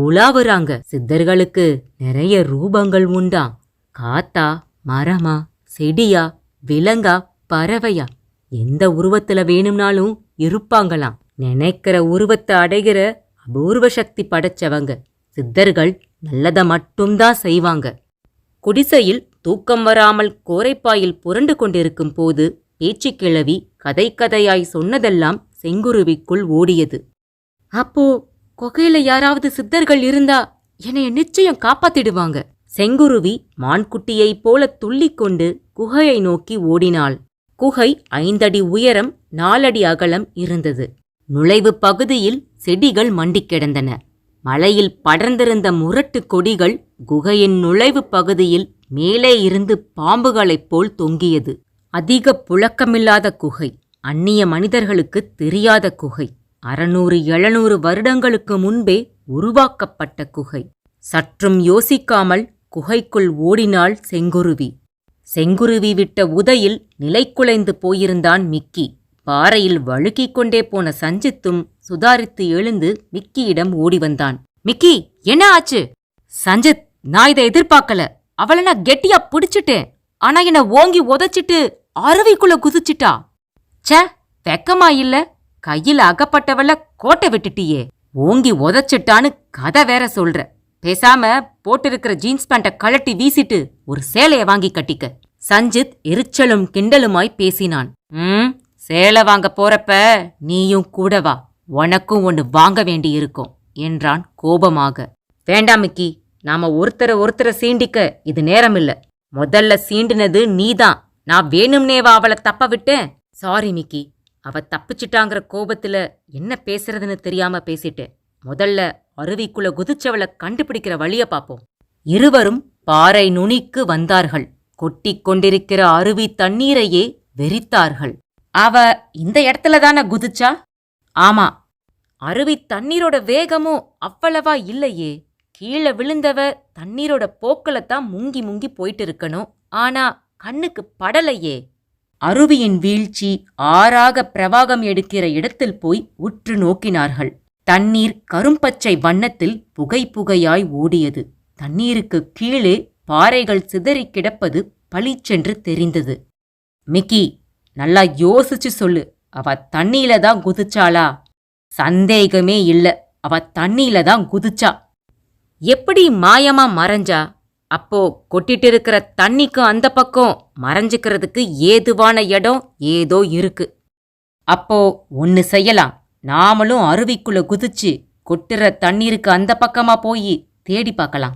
உலாவுறாங்க. சித்தர்களுக்கு நிறைய ரூபங்கள் உண்டாம். காத்தா, மரமா, செடியா, விலங்கா, பறவையா, எந்த உருவத்துல வேணும்னாலும் இருப்பாங்களாம். நினைக்கிற உருவத்தை அடைகிற அபூர்வ சக்தி படைச்சவங்க. சித்தர்கள் நல்லத மட்டும்தான் செய்வாங்க. குடிசையில் தூக்கம் வராமல் கோரைப்பாயில் புரண்டு கொண்டிருக்கும் போது பேச்சுக் கிழவி கதை கதையாய் சொன்னதெல்லாம் செங்குருவிக்குள் ஓடியது. அப்போ குகையில யாராவது சித்தர்கள் இருந்தா என்னைய நிச்சயம் காப்பாத்திடுவாங்க. செங்குருவி மான்குட்டியைப் போல துள்ளிக்கொண்டு குகையை நோக்கி ஓடினாள். குகை 5 அடி உயரம் 4 அடி அகலம் இருந்தது. நுழைவு பகுதியில் செடிகள் மண்டிக் கிடந்தன. மலையில் படர்ந்திருந்த முரட்டு கொடிகள் குகையின் நுழைவு பகுதியில் மேலே இருந்து பாம்புகளைப் போல் தொங்கியது. அதிக புழக்கமில்லாத குகை. அந்நிய மனிதர்களுக்கு தெரியாத குகை. 600-700 வருடங்களுக்கு முன்பே உருவாக்கப்பட்ட குகை. சற்றும் யோசிக்காமல் குகைக்குள் ஓடினாள் செங்குருவி. செங்குருவி விட்ட உதையில் நிலைக்குலைந்து போயிருந்தான் மிக்கி. பாறையில் வழுக்கிக் கொண்டே போன சஞ்சித்தும் சுதாரித்து எழுந்து மிக்கியிடம் ஓடி வந்தான். மிக்கி, என்ன ஆச்சு? சஞ்சித், நான் இதை எதிர்பார்க்கல. அவளை நான் கெட்டியா பிடிச்சிட்டேன். ஆனா என்ன ஓங்கி உதைச்சிட்டு அருவிக்குள்ள குதிச்சிட்டா. சே, வெக்கமா இல்ல? கையில் அகப்பட்டவள கோட்டை விட்டுட்டியே. ஓங்கி உதைச்சிட்டான்னு கதை வேற சொல்ற. பேசாம போட்டிருக்கிற ஜீன்ஸ் பேண்ட கழட்டி வீசிட்டு ஒரு சேலைய வாங்கி கட்டிக்க. சஞ்சித் எரிச்சலும் கிண்டலுமாய் பேசினான். சேலை வாங்க போறப்ப நீயும் கூட வா. உனக்கும் ஒன்னு வாங்க வேண்டியிருக்கும் என்றான் கோபமாக. வேண்டாம் மிக்கி, நாம ஒருத்தரை சீண்டிக்க இது நேரமில்ல. முதல்ல சீண்டினது நீதான். நான் வேணும்னேவா அவளை தப்ப விட்டேன்? சாரி மிக்கி, அவ தப்பிச்சிட்டாங்கிற கோபத்துல என்ன பேசுறதுன்னு தெரியாம பேசிட்டேன். முதல்ல அருவிக்குள்ள குதிச்சவளை கண்டுபிடிக்கிற வழிய பாப்போம். இருவரும் பாறை நுனிக்கு வந்தார்கள். கொட்டிக் கொண்டிருக்கிற அருவி தண்ணீரையே வெறித்தார்கள். அவ இந்த இடத்துலதான குதிச்சா? ஆமா. அருவி தண்ணீரோட வேகமும் அவ்வளவா இல்லையே. கீழே விழுந்தவ தண்ணீரோட போக்கலத்தான் முங்கி முங்கி போயிட்டு இருக்கணும். ஆனா கண்ணுக்கு படலையே. அருவியின் வீழ்ச்சி ஆறாக பிரவாகம் எடுக்கிற இடத்தில் போய் உற்று நோக்கினார்கள். தண்ணீர் கரும்பச்சை வண்ணத்தில் புகை புகையாய் ஓடியது. தண்ணீருக்கு கீழே பாறைகள் சிதறி கிடப்பது பளிச்சென்று தெரிந்தது. மிக்கி, நல்லா யோசிச்சு சொல்லு. அவ தண்ணியில தான் குதிச்சாளா? சந்தேகமே இல்ல, அவ தண்ணியில தான் குதிச்சா. எப்படி மாயமா மறைஞ்சா? அப்போ கொட்டிட்டு இருக்கிற தண்ணிக்கு அந்த பக்கம் மறைஞ்சுக்கிறதுக்கு ஏதுவான இடம் ஏதோ இருக்கு. அப்போ ஒன்னு செய்யலாம். நாமளும் அருவிக்குள்ள குதிச்சு கொட்டுற தண்ணீருக்கு அந்த பக்கமா போய் தேடி பார்க்கலாம்.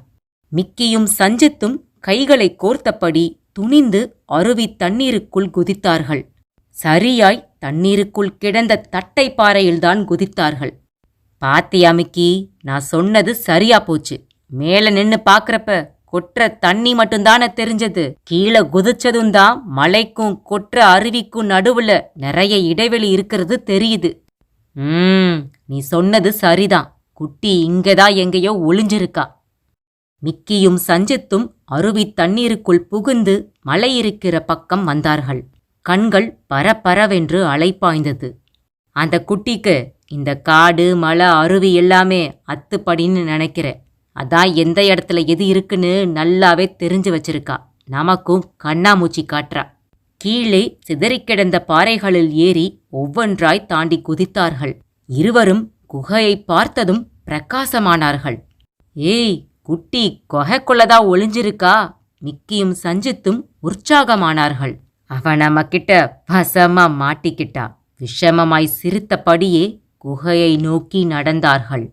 மிக்கியும் சஞ்சித்தும் கைகளை கோர்த்தபடி துணிந்து அருவி தண்ணீருக்குள் குதித்தார்கள். சரியாய் தண்ணீருக்குள் கிடந்த தட்டை பாறையில்தான் குதித்தார்கள். பாத்தியா மிக்கி, நான் சொன்னது சரியா போச்சு. மேல நின்னு பாக்குறப்ப கொற்ற தண்ணி மட்டும்தானே தெரிஞ்சது. கீழே குதிச்சதும் தான் மலைக்கும் கொற்ற அருவிக்கும் நடுவுல நிறைய இடைவெளி இருக்கிறது தெரியுது. நீ சொன்னது சரிதான். குட்டி இங்கதான் எங்கேயோ ஒளிஞ்சிருக்கா. மிக்கியும் சஞ்சித்தும் அருவி தண்ணீருக்குள் புகுந்து மலை இருக்கிற பக்கம் வந்தார்கள். கண்கள் பரபரவென்று அலைப்பாய்ந்தது. அந்த குட்டிக்கு இந்த காடு மலை அருவி எல்லாமே அத்துப்படின்னு நினைக்கிறேன். அதான் எந்த இடத்துல எது இருக்குன்னு நல்லாவே தெரிஞ்சு வச்சிருக்கா. நமக்கும் கண்ணாமூச்சி காட்டுறா. கீழே சிதறிக்கிடந்த பாறைகளில் ஏறி ஒவ்வொன்றாய் தாண்டி குதித்தார்கள். இருவரும் குகையை பார்த்ததும் பிரகாசமானார்கள். ஏய், குட்டி குகைக்குள்ளதான் ஒளிஞ்சிருக்கா? மிக்கியும் சஞ்சித்தும் உற்சாகமானார்கள். அவன் நம்ம கிட்ட வசமா மாட்டிக்கிட்டா. விஷமமாய் சிரித்தபடியே குகையை நோக்கி நடந்தார்கள்.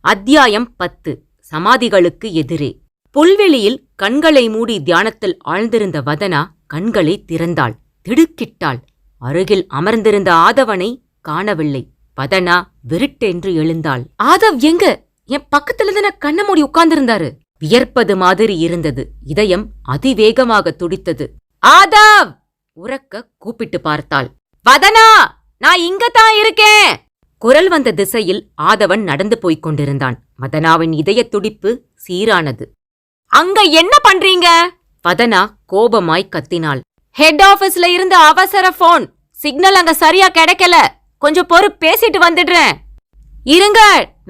அத்தியாயம் 10. சமாதிகளுக்கு எதிரே. புல்வெளியில் கண்களை மூடி தியானத்தில் ஆழ்ந்திருந்த வதனா கண்களை திறந்தாள். திடுக்கிட்டாள். அருகில் அமர்ந்திருந்த ஆதவனை காணவில்லை. வதனா விருட்டென்று எழுந்தாள். ஆதவ் எங்க? என் பக்கத்துல தான கண்ண மூடி உட்கார்ந்திருந்தாரு. வியர்ப்பது மாதிரி இருந்தது. இதயம் அதிவேகமாக துடித்தது. ஆதவ்! உரக்க கூப்பிட்டு பார்த்தாள். வதனா, நான் இங்கதான் இருக்கேன். குரல் வந்த திசையில் ஆதவன் நடந்து போய்க் கொண்டிருந்தான். வதனாவின் இதய துடிப்பு சீரானது. அங்க என்ன பண்றீங்க? வதனா கோபமாய் கத்தினாள். ஹெட் ஆபீஸ்ல இருந்து அவசர போன். சிக்னல் அங்க சரியா கிடைக்கல. கொஞ்சம் பொறு, பேசிட்டு வந்துடுறேன். இருங்க,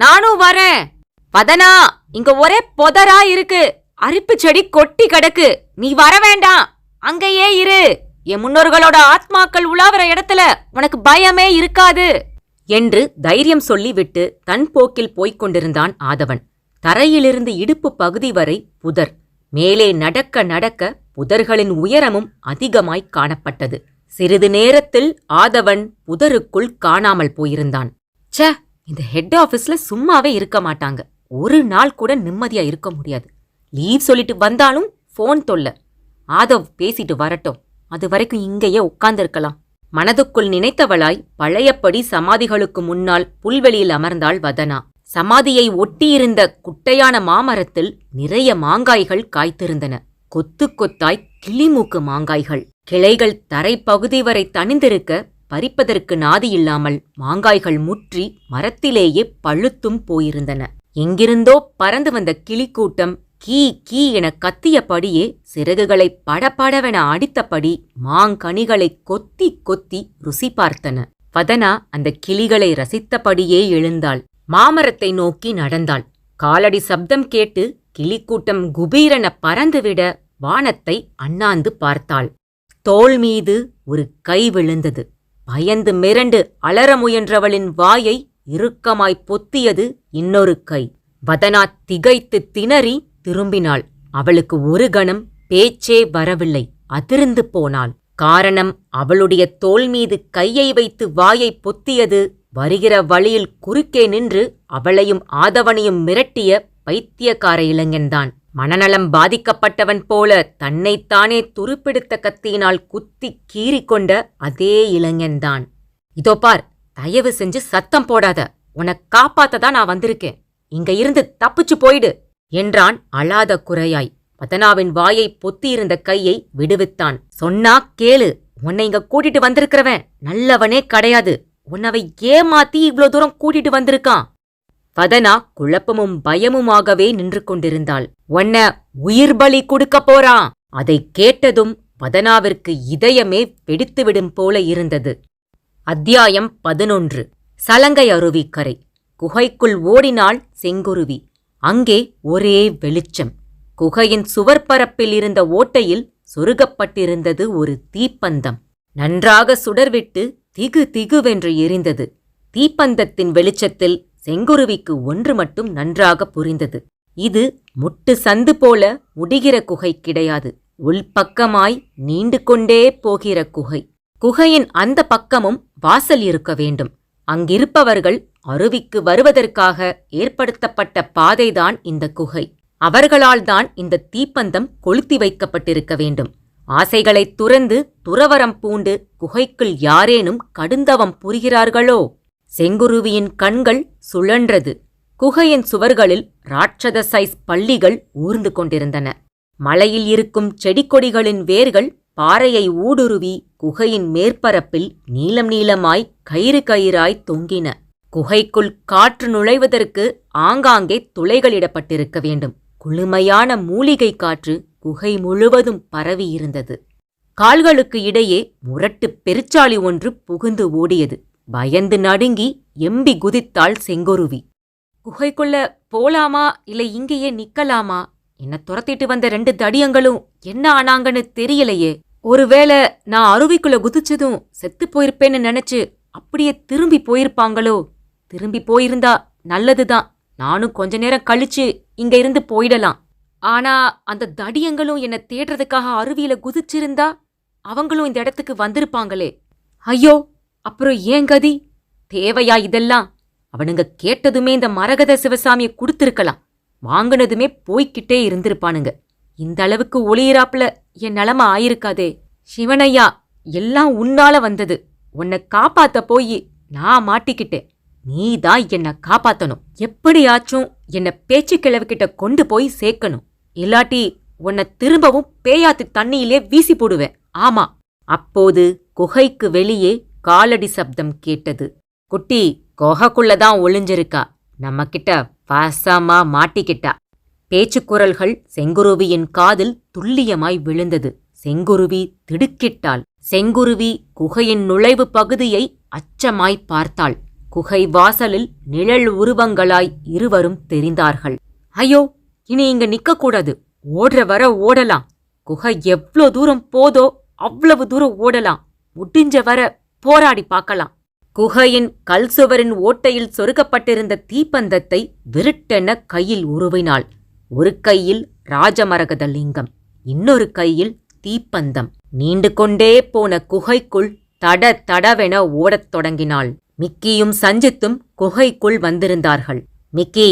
நானும் வரேன். வதனா, இங்க ஒரே பொதரா இருக்கு. அரிப்பு செடி கொட்டி கிடக்கு. நீ வர வேண்டாம், அங்கேயே இரு. என் முன்னோர்களோட ஆத்மாக்கள் உலாவற இடத்துல உனக்கு பயமே இருக்காது என்று தைரியம் சொல்லிவிட்டு தன் போக்கில் போய்க் கொண்டிருந்தான் ஆதவன். தரையிலிருந்து இடுப்பு பகுதி வரை புதர். மேலே நடக்க நடக்க புதர்களின் உயரமும் அதிகமாய் காணப்பட்டது. சிறிது நேரத்தில் ஆதவன் புதருக்குள் காணாமல் போயிருந்தான். ச்சே, இந்த ஹெட் ஆபீஸ்ல சும்மாவே இருக்க மாட்டாங்க. ஒரு நாள் கூட நிம்மதியா இருக்க முடியாது. லீவ் சொல்லிட்டு வந்தாலும் போன் தொல்ல. ஆதவ் பேசிட்டு வரட்டும், அது வரைக்கும் இங்கேயே உட்கார்ந்திருக்கலாம். மனதுக்குள் நினைத்தவளாய் பழையபடி சமாதிகளுக்கு முன்னால் புல்வெளியில் அமர்ந்தாள் வதனா. சமாதியை ஒட்டியிருந்த குட்டையான மாமரத்தில் நிறைய மாங்காய்கள் காய்த்திருந்தன. கொத்து கொத்தாய் கிளிமூக்கு மாங்காய்கள். கிளைகள் தரைப்பகுதி வரை தணிந்திருக்க பறிப்பதற்கு நாதியில்லாமல் மாங்காய்கள் முற்றி மரத்திலேயே பழுத்தும் போயிருந்தன. எங்கிருந்தோ பறந்து வந்த கிளிக்கூட்டம் கீ கீ என கத்தியபடியே சிறகுகளை படபடவென அடித்தபடி மாங்கனிகளை கொத்தி கொத்தி ருசி பார்த்தன. வதனா அந்த கிளிகளை ரசித்தபடியே எழுந்தாள். மாமரத்தை நோக்கி நடந்தாள். காலடி சப்தம் கேட்டு கிளிக்கூட்டம் குபீரென பறந்துவிட வானத்தை அண்ணாந்து பார்த்தாள். தோள் மீது ஒரு கை விழுந்தது. பயந்து மிரண்டு அலற முயன்றவளின் வாயை இறுக்கமாய் பொத்தியது இன்னொரு கை. வதனா திகைத்து திணறி திரும்பினாள். அவளுக்கு ஒரு கணம் பேச்சே வரவில்லை. அதிர்ந்து போனாள். காரணம், அவளுடைய தோள் மீது கையை வைத்து வாயை பொத்தியது வருகிற வழியில் குறுக்கே நின்று அவளையும் ஆதவனையும் மிரட்டிய பைத்தியக்கார இளைஞன்தான். மனநலம் பாதிக்கப்பட்டவன் போல தன்னைத்தானே துருப்பிடித்த கத்தியினால் குத்தி கீறிக்கொண்ட அதே இளைஞன்தான். இதோ பார், தயவு செஞ்சு சத்தம் போடாத. உனக்கு காப்பாத்ததான் நான் வந்திருக்கேன். இங்க இருந்து தப்பிச்சு போயிடு என்றான் அழாத குறையாய். வதனாவின் வாயை பொத்தியிருந்த கையை விடுவித்தான். சொன்னா கேளு. உன்னை இங்க கூட்டிட்டு வந்திருக்கிறவன் நல்லவனே கிடையாது. உன்னவை ஏமாத்தி இவ்ளோ தூரம் கூட்டிட்டு வந்திருக்கான். வதனா குழப்பமும் பயமுமாகவே நின்று கொண்டிருந்தாள். உன்ன உயிர் பலி கொடுக்க போறான். அதை கேட்டதும் வதனாவிற்கு இதயமே வெடித்துவிடும் போல இருந்தது. அத்தியாயம் 11. சலங்கை அருவிக்கரை. குகைக்குள் ஓடினாள் செங்குருவி. அங்கே ஒரே வெளிச்சம். குகையின் சுவர்பரப்பில் இருந்த ஓட்டையில் சொருகப்பட்டிருந்தது ஒரு தீப்பந்தம். நன்றாக சுடர்விட்டு திகு திகுவென்று எரிந்தது. தீப்பந்தத்தின் வெளிச்சத்தில் செங்குருவிக்கு ஒன்று மட்டும் நன்றாக புரிந்தது. இது முட்டு சந்து போல முடிகிற குகை கிடையாது. உள்பக்கமாய் நீண்டு கொண்டே போகிற குகை. குகையின் அந்த பக்கமும் வாசல் இருக்க வேண்டும். அங்கிருப்பவர்கள் அருவிக்கு வருவதற்காக ஏற்படுத்தப்பட்ட பாதைதான் இந்த குகை. அவர்களால்தான் இந்த தீப்பந்தம் கொளுத்தி வைக்கப்பட்டிருக்க வேண்டும். ஆசைகளைத் துறந்து துறவரம் பூண்டு குகைக்குள் யாரேனும் கடுந்தவம் புரிகிறார்களோ? செங்குருவியின் கண்கள் சுழன்றது. குகையின் சுவர்களில் ராட்சத சைஸ் பல்லிகள் ஊர்ந்து கொண்டிருந்தன. மலையில் இருக்கும் செடிக்கொடிகளின் வேர்கள் பாறையை ஊடுருவி குகையின் மேற்பரப்பில் நீளம் நீளமாய் கயிறு கயிறாய் தொங்கின. குகைக்குள் காற்று நுழைவதற்கு ஆங்காங்கே துளைகளிடப்பட்டிருக்க வேண்டும். குளுமையான மூலிகை காற்று குகை முழுவதும் பரவியிருந்தது. கால்களுக்கு இடையே முரட்டு பெருச்சாளி ஒன்று புகுந்து ஓடியது. பயந்து நடுங்கி எம்பி குதித்தாள் செங்குருவி. குகைக்குள்ள போலாமா இல்ல இங்கேயே நிக்கலாமா? என்ன துரத்திட்டு வந்த 2 தடியங்களும் என்ன ஆனாங்கன்னு தெரியலையே. ஒருவேளை நான் அருவிக்குள்ள குதிச்சதும் செத்து போயிருப்பேன்னு நினைச்சு அப்படியே திரும்பி போயிருப்பாங்களோ? திரும்பி போயிருந்தா நல்லதுதான். நானும் கொஞ்ச நேரம் கழிச்சு இங்க இருந்து போயிடலாம். ஆனா அந்த தடியங்களும் என்ன தேடுறதுக்காக அருவியில குதிச்சிருந்தா அவங்களும் இந்த இடத்துக்கு வந்திருப்பாங்களே. ஐயோ, அப்புறம் ஏன் கதி? தேவையா இதெல்லாம்? அவனுங்க கேட்டதுமே இந்த மரகத சிவசாமியை கொடுத்திருக்கலாம். வாங்கினதுமே போய்கிட்டே இருந்திருப்பானுங்க. இந்த அளவுக்கு ஒளியிறாப்புல என் நிலைமை ஆயிருக்காதே. சிவனையா, எல்லாம் உன்னால வந்தது. உன்னை காப்பாத்த போய் நான் மாட்டிக்கிட்டேன். நீதான் என்ன காப்பாத்தணும். எப்படியாச்சும் என்ன பேச்சு கிழவுகிட்ட கொண்டு போய் சேர்க்கணும். இல்லாட்டி உன்னை திரும்பவும் பேயாத்து தண்ணியிலே வீசி போடுவேன். ஆமா. அப்போது குகைக்கு வெளியே காலடி சப்தம் கேட்டது. குட்டி குகைக்குள்ளதான் ஒளிஞ்சிருக்கா. நம்ம கிட்ட பாசமா மாட்டிக்கிட்டா. பேச்சுக்குரல்கள் செங்குருவியின் காதில் துல்லியமாய் விழுந்தது. செங்குருவி திடுக்கிட்டாள். செங்குருவி குகையின் நுழைவு பகுதியை அச்சமாய் பார்த்தாள். குகை வாசலில் நிழல் உருவங்களாய் இருவரும் தெரிந்தார்கள். ஐயோ, இனி இங்க நிக்கக்கூடாது. ஓடுற வர ஓடலாம். குகை எவ்ளோ தூரம் போதோ அவ்வளவு தூரம் ஓடலாம். முடிஞ்ச வர போராடி பார்க்கலாம். குகையின் கல் சுவரின் ஓட்டையில் சொருகப்பட்டிருந்த தீப்பந்தத்தை விருட்டென கையில் உருவினாள். ஒரு கையில் ராஜமரகத லிங்கம், இன்னொரு கையில் தீப்பந்தம். நீண்டு கொண்டே போன குகைக்குள் தட தடவென ஓடத் தொடங்கினாள். மிக்கியும் சஞ்சித்தும் குகைக்குள் வந்திருந்தார்கள். மிக்கி,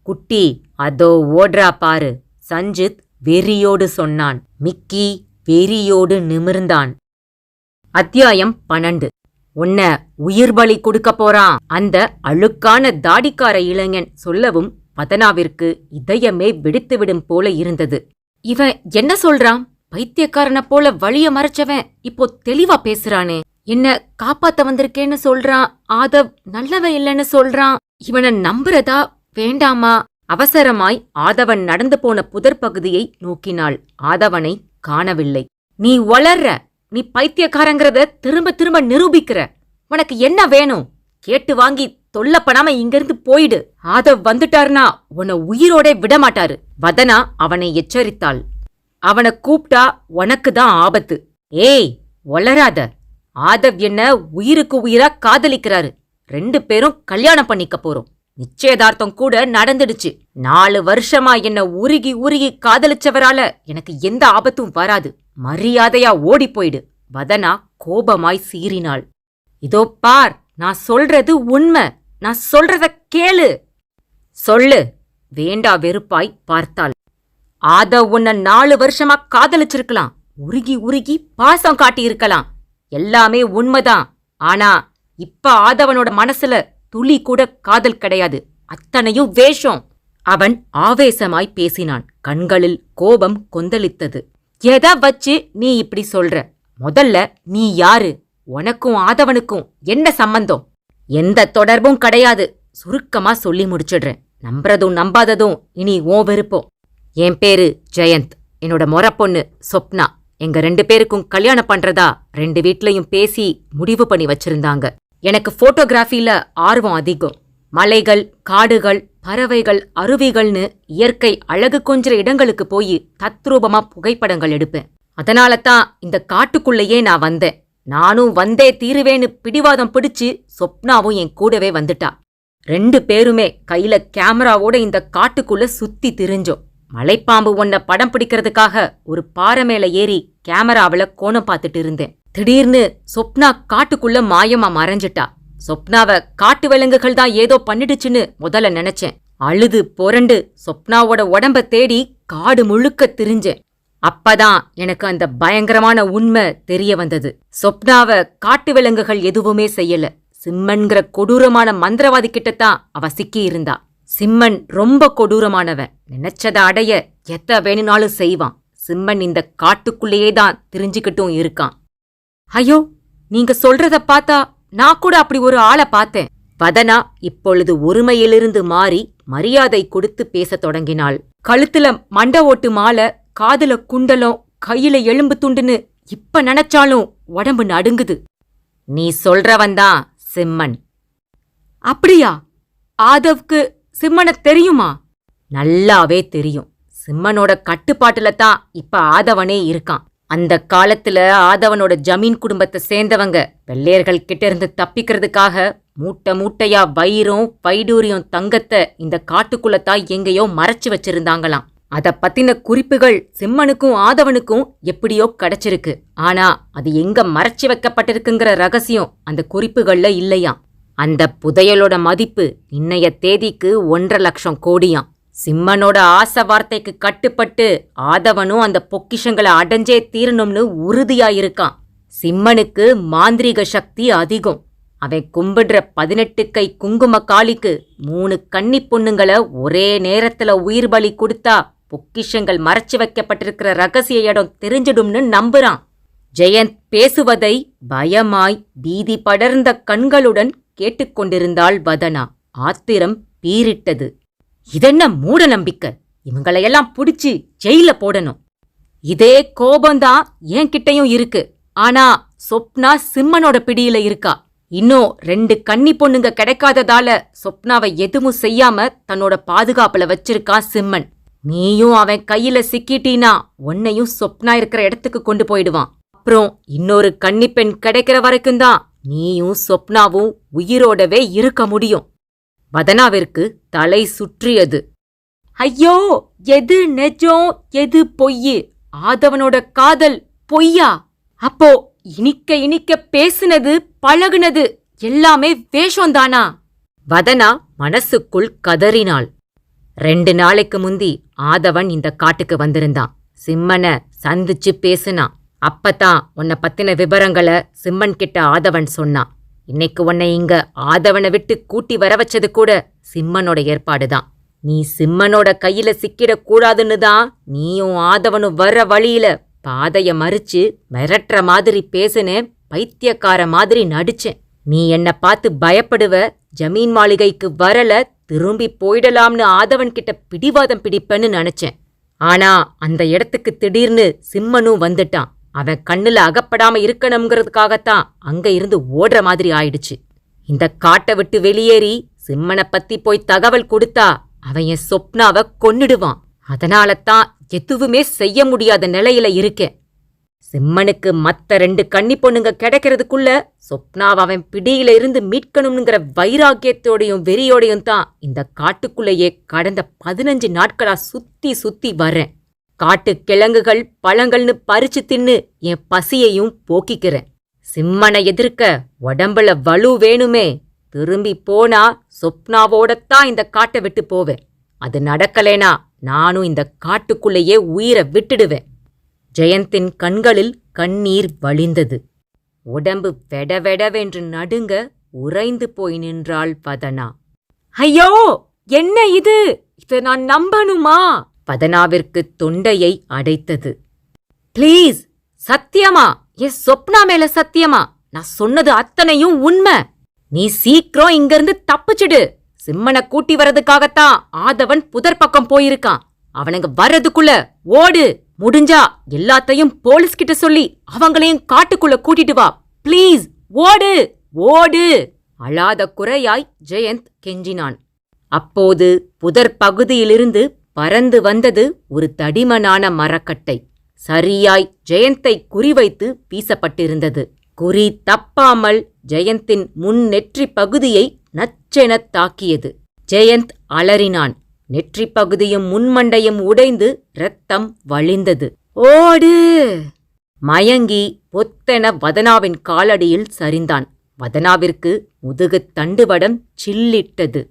குட்டி அதோ ஓடுறா பாரு, சஞ்சித் வெறியோடு சொன்னான். மிக்கி வெறியோடு நிமிர்ந்தான். அத்தியாயம் 12. உன்ன உயிர் பலி கொடுக்க போறான் அந்த அழுக்கான தாடிக்கார இளைஞன் சொல்லவும் வதனாவிற்கு இதயமே வெடித்துவிடும் போல இருந்தது. இவன் என்ன சொல்றான்? பைத்தியக்காரன போல வழிய மறைச்சவன் இப்போ தெளிவா பேசுறானே. என்ன காப்பாத்த வந்திருக்கேன்னு சொல்றான். ஆதவ் நல்லவன் இல்லைன்னு சொல்றான். இவனை நம்புறதா வேண்டாமா? அவசரமாய் ஆதவன் நடந்து போன புதர் பகுதியை நோக்கினாள். ஆதவனை காணவில்லை. நீ வளர்ற. நீ பைத்தியக்காரங்கிறத திரும்ப திரும்ப நிரூபிக்கிற. உனக்கு என்ன வேணும்? கேட்டு வாங்கி தொல்லப்படாம இங்கிருந்து போயிடு. ஆதவ் வந்துட்டார்னா உன்னை உயிரோட விடமாட்டாரு. வதனா அவனை எச்சரித்தாள். அவனை கூப்பிட்டா உனக்குதான் ஆபத்து. ஏய், வளராத. ஆதவ் என்ன உயிருக்கு உயிரா காதலிக்கிறாரு. 2 பேரும் கல்யாணம் பண்ணிக்க போறோம். நிச்சயதார்த்தம் கூட நடந்துடுச்சு. 4 வருஷமா என்ன உருகி உருகி காதலிச்சவரால எனக்கு எந்த ஆபத்தும் வராது. மரியாதையா ஓடி போயிடு. வதனா கோபமாய் சீறினாள். இதோ பார், நான் சொல்றது உண்மை. நான் சொல்றத கேளு. சொல்லு. வேண்டா வெறுப்பாய் பார்த்தாள். ஆதவ் உன்னை 4 வருஷமா காதலிச்சிருக்கலாம். உருகி உருகி பாசம் காட்டியிருக்கலாம். எல்லாமே உண்மைதான். ஆனா இப்ப ஆதவனோட மனசுல துளி கூட காதல் கிடையாது. அத்தனையும் வேஷம். அவன் ஆவேசமாய் பேசினான். கண்களில் கோபம் கொந்தளித்தது. எதை வச்சு நீ இப்படி சொல்ற? முதல்ல நீ யாரு? உனக்கும் ஆதவனுக்கும் என்ன சம்பந்தம்? எந்த தொடர்பும் கிடையாது. சுருக்கமா சொல்லி முடிச்சிடுறேன். நம்புறதும் நம்பாததும் இனி ஓ விருப்பம். என் பேரு ஜெயந்த். என்னோட மொற பொண்ணு சொப்னா. எங்க 2 பேருக்கும் கல்யாணம் பண்றதா 2 வீட்லயும் பேசி முடிவு பண்ணி வச்சிருந்தாங்க. எனக்கு போட்டோகிராஃபில ஆர்வம் அதிகம். மலைகள், காடுகள், பறவைகள், அருவிகள்னு இயற்கை அழகு கொஞ்சிற இடங்களுக்கு போய் தத்ரூபமா புகைப்படங்கள் எடுப்பேன். அதனாலதான் இந்த காட்டுக்குள்ளேயே நான் வந்தேன். நானும் வந்தே தீருவேன்னு பிடிவாதம் பிடிச்சு சொப்னாவும் என் கூடவே வந்துட்டா. 2 பேருமே கையில கேமராவோட இந்த காட்டுக்குள்ள சுத்தி திரிஞ்சோம். மலைப்பாம்பு ஒன்ன படம் பிடிக்கிறதுக்காக ஒரு பாறை மேல ஏறி கேமராவில கோணம் பார்த்துட்டு இருந்தேன். திடீர்னு சொப்னா காட்டுக்குள்ள மாயமா மறைஞ்சிட்டா. சொப்னாவ காட்டு விலங்குகள் தான் ஏதோ பண்ணிடுச்சுன்னு முதல்ல நினைச்சேன். அழுது புரண்டு சொப்னாவோட உடம்ப தேடி காடு முழுக்க திரிஞ்சேன். அப்பதான் எனக்கு அந்த பயங்கரமான உண்மை தெரிய வந்தது. சொப்னாவ காட்டு விலங்குகள் எதுவுமே செய்யல. சிம்மன்கிற கொடூரமான மந்திரவாதி கிட்டத்தான் அவ சிக்கி இருந்தா. சிம்மன் ரொம்ப கொடூரமானவன். நினைச்சத அடைய எத்த வேணும்னாலும் செய்வான். சிம்மன் இந்த காட்டுக்குள்ளேயே தான் திரிஞ்சுக்கிட்டும் இருக்கான். ஐயோ, நீங்க சொல்றத பார்த்தா நான் கூட அப்படி ஒரு ஆளை பார்த்தேன். வதனா இப்பொழுது ஒருமையிலிருந்து மாறி மரியாதை கொடுத்து பேசத் தொடங்கினாள். கழுத்துல மண்ட ஓட்டு மாலை, காதுல குண்டலம், கையில எலும்பு துண்டுன்னு இப்ப நினைச்சாலும் உடம்பு நடுங்குது. நீ சொல்றவன்தான் சிம்மன். அப்படியா? ஆதவ்க்கு சிம்மனை தெரியுமா? நல்லாவே தெரியும். சிம்மனோட கட்டுப்பாட்டுல தான் இப்ப ஆதவனே இருக்கான். அந்த காலத்துல ஆதவனோட ஜமீன் குடும்பத்தை சேர்ந்தவங்க வெள்ளையர்கள் கிட்ட இருந்து தப்பிக்கிறதுக்காக மூட்டை மூட்டையா வைரம் வைடூரியம் தங்கத்தை இந்த காட்டுக்குள்ளத்தான் எங்கேயோ மறைச்சு வச்சிருந்தாங்களாம். அத பத்தின குறிப்புகள் சிம்மனுக்கும் ஆதவனுக்கும் எப்படியோ கிடைச்சிருக்கு. ஆனா அது எங்க மறைச்சு வைக்கப்பட்டிருக்குங்கிற ரகசியம் அந்த குறிப்புகள்ல இல்லையாம். அந்த புதையலோட மதிப்பு இன்னைய தேதிக்கு 1.5 லட்சம் கோடியாம். சிம்மனோட ஆசை வார்த்தைக்கு கட்டுப்பட்டு ஆதவனும் அந்த பொக்கிஷங்களை அடைஞ்சே தீரணும்னு உறுதியாயிருக்கான். சிம்மனுக்கு மாந்திரீக சக்தி அதிகம். அவன் கும்பிடுற 18 கை குங்கும காளிக்கு 3 கன்னி பொண்ணுங்களை ஒரே நேரத்துல உயிர் பலி கொடுத்தா பொக்கிஷங்கள் மறைச்சு வைக்கப்பட்டிருக்கிற ரகசிய இடம் தெரிஞ்சிடும்னு நம்புறான். ஜெயந்த் பேசுவதை பயமாய் பீதி படர்ந்த கண்களுடன் கேட்டுக்கொண்டிருந்தாள் வதனா. ஆத்திரம் பீரிட்டது. இதென்ன மூட நம்பிக்கை? இவங்களையெல்லாம் புடிச்சு ஜெயில போடணும். இதே கோபந்தான் என்கிட்டயும் இருக்கு. ஆனா சொப்னா சிம்மனோட பிடியில இருக்கா. இன்னும் 2 கன்னி பொண்ணுங்க கிடைக்காததால சொப்னாவை எதுவும் செய்யாம தன்னோட பாதுகாப்புல வச்சிருக்கான் சிம்மன். நீயும் அவன் கையில சிக்கிட்டீனா உன்னையும் சொப்னா இருக்கிற இடத்துக்கு கொண்டு போயிடுவான். அப்புறம் இன்னொரு கன்னி பெண் கிடைக்கிற வரைக்கும் தான் நீயும் சொப்னாவும் உயிரோடவே இருக்க முடியும். வதனாவிற்கு தலை சுற்றியது. ஐயோ, எது நெஜம் எது பொய்யு? ஆதவனோட காதல் பொய்யா? அப்போ இனிக்க இனிக்க பேசுனது பழகுனது எல்லாமே வேஷம்தானா? வதனா மனசுக்குள் கதறினாள். 2 நாளைக்கு முந்தி ஆதவன் இந்த காட்டுக்கு வந்திருந்தான். சிம்மனை சந்திச்சு பேசுனான். அப்பதான் உன்னை பத்தின விபரங்களை சிம்மன் கிட்ட ஆதவன் சொன்னான். இன்னைக்கு உன்னை இங்க ஆதவனை விட்டு கூட்டி வர வச்சது கூட சிம்மனோட ஏற்பாடுதான். நீ சிம்மனோட கையில சிக்கிடக்கூடாதுன்னு தான் நீயும் ஆதவனும் வர்ற வழியில பாதைய மறிச்சு மிரட்டுற மாதிரி பேசுனேன். பைத்தியக்கார மாதிரி நடிச்சேன். நீ என்ன பார்த்து பயப்படுவ, ஜமீன் மாளிகைக்கு வரல, திரும்பி போயிடலாம்னு ஆதவன் கிட்ட பிடிவாதம் பிடிப்பேன்னு நினைச்சேன். ஆனா அந்த இடத்துக்கு திடீர்னு சிம்மனும் வந்துட்டான். அவன் கண்ணுல அகப்படாம இருக்கணுங்கிறதுக்காகத்தான் அங்க இருந்து ஓடுற மாதிரி ஆயிடுச்சு. இந்த காட்டை விட்டு வெளியேறி சிம்மனை பத்தி போய் தகவல் கொடுத்தா அவன் என் சொப்னாவை கொன்னுடுவான். அதனாலத்தான் எதுவுமே செய்ய முடியாத நிலையில இருக்கேன். சிம்மனுக்கு மத்த 2 கன்னி பொண்ணுங்க கிடைக்கிறதுக்குள்ள சொப்னாவை அவன் பிடியில இருந்து மீட்கணும்ங்கிற வைராக்கியத்தோடையும் வெறியோடையும் தான் இந்த காட்டுக்குள்ளேயே கடந்த 15 நாட்களா சுத்தி சுத்தி வர்றேன். காட்டு கிழங்குகள் பழங்கள்னு பறிச்சு தின்னு என் பசியையும் போக்கிக்கிறேன். சிம்மனை எதிர்க்க உடம்புல வலு வேணுமே. திரும்பி போனா சொப்னாவோடத்தான் இந்த காட்டை விட்டு போவேன். அது நடக்கலேனா நானும் இந்த காட்டுக்குள்ளேயே உயிரை விட்டுடுவேன். ஜெயந்தின் கண்களில் கண்ணீர் வழிந்தது. உடம்பு வெடவெடவென்று நடுங்க உறைந்து போய் நின்றாள் வதனா. ஐயோ, என்ன இது? இதை நான் நம்பணுமா? வதனாவிற்கு தொண்டையை அடைத்தது. ப்ளீஸ், சத்தியமா, என் சொப்னா மேல சத்தியமா, நான் சொன்னது அத்தனையும் உண்மை. நீ சீக்கிரம் இங்கிருந்து தப்பிச்சிடு. சிம்மனை கூட்டி வரதுக்காகத்தான் ஆதவன் புதர் பக்கம் போயிருக்கான். அவனுங்க வர்றதுக்குள்ள ஓடு. முடிஞ்சா எல்லாத்தையும் போலீஸ் கிட்ட சொல்லி அவங்களையும் காட்டுக்குள்ள கூட்டிட்டு வா. ப்ளீஸ், ஓடு ஓடு. அழாத குறையாய் ஜெயந்த் கெஞ்சினான். அப்போது புதர் பகுதியிலிருந்து பறந்து வந்தது ஒரு தடிமனான மரக்கட்டை. சரியாய் ஜெயந்தை குறிவைத்து வீசப்பட்டிருந்தது. குறி தப்பாமல் ஜெயந்தின் முன் நெற்றி பகுதியை நச்செனத் தாக்கியது. ஜெயந்த் அலறினான். நெற்றி பகுதியும் முன்மண்டையும் உடைந்து இரத்தம் வழிந்தது. ஓடு! மயங்கி பொத்தென வதனாவின் காலடியில் சரிந்தான். வதனாவிற்கு முதுகு தண்டுவடம் சில்லிட்டது.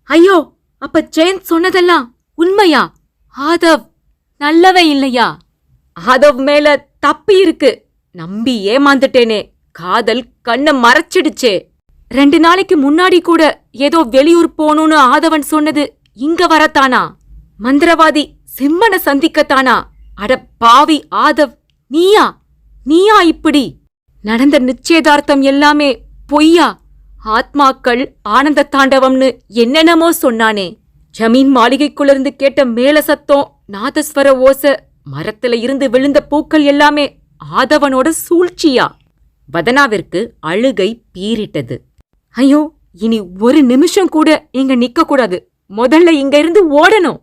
ஐயோ, அப்ப ஜெயந்த் சொன்னதெல்லாம் உண்மையா? ஆதவ் நல்லவன் இல்லையா? ஆதவ் மேல தப்பி இருக்கு. நம்பி ஏமாந்துட்டேனே. காதல் கண்ணை மறைச்சிடுச்சே. 2 நாளைக்கு முன்னாடி கூட ஏதோ வெளியூர் போகணும்னு ஆதவன் சொன்னது இங்க வரத்தானா? மந்திரவாதி சிம்மனை சந்திக்கத்தானா? அட பாவி ஆதவ், நீயா நீயா இப்படி? நடந்த நிச்சயதார்த்தம் எல்லாமே பொய்யா? ஆத்மாக்கள் ஆனந்த தாண்டவம்னு என்னென்னமோ சொன்னானே. ஜமீன் மாளிகைக்குள்ளிருந்து கேட்ட மேல சத்தம், நாதஸ்வர ஓசை, மரத்துல இருந்து விழுந்த பூக்கள் எல்லாமே ஆதவனோட சூழ்ச்சியா? வதனாவிற்கு அழுகை பீறிட்டது. ஐயோ, இனி ஒரு நிமிஷம் கூட இங்க நிக்க கூடாது. முதல்ல இங்க இருந்து ஓடணும்.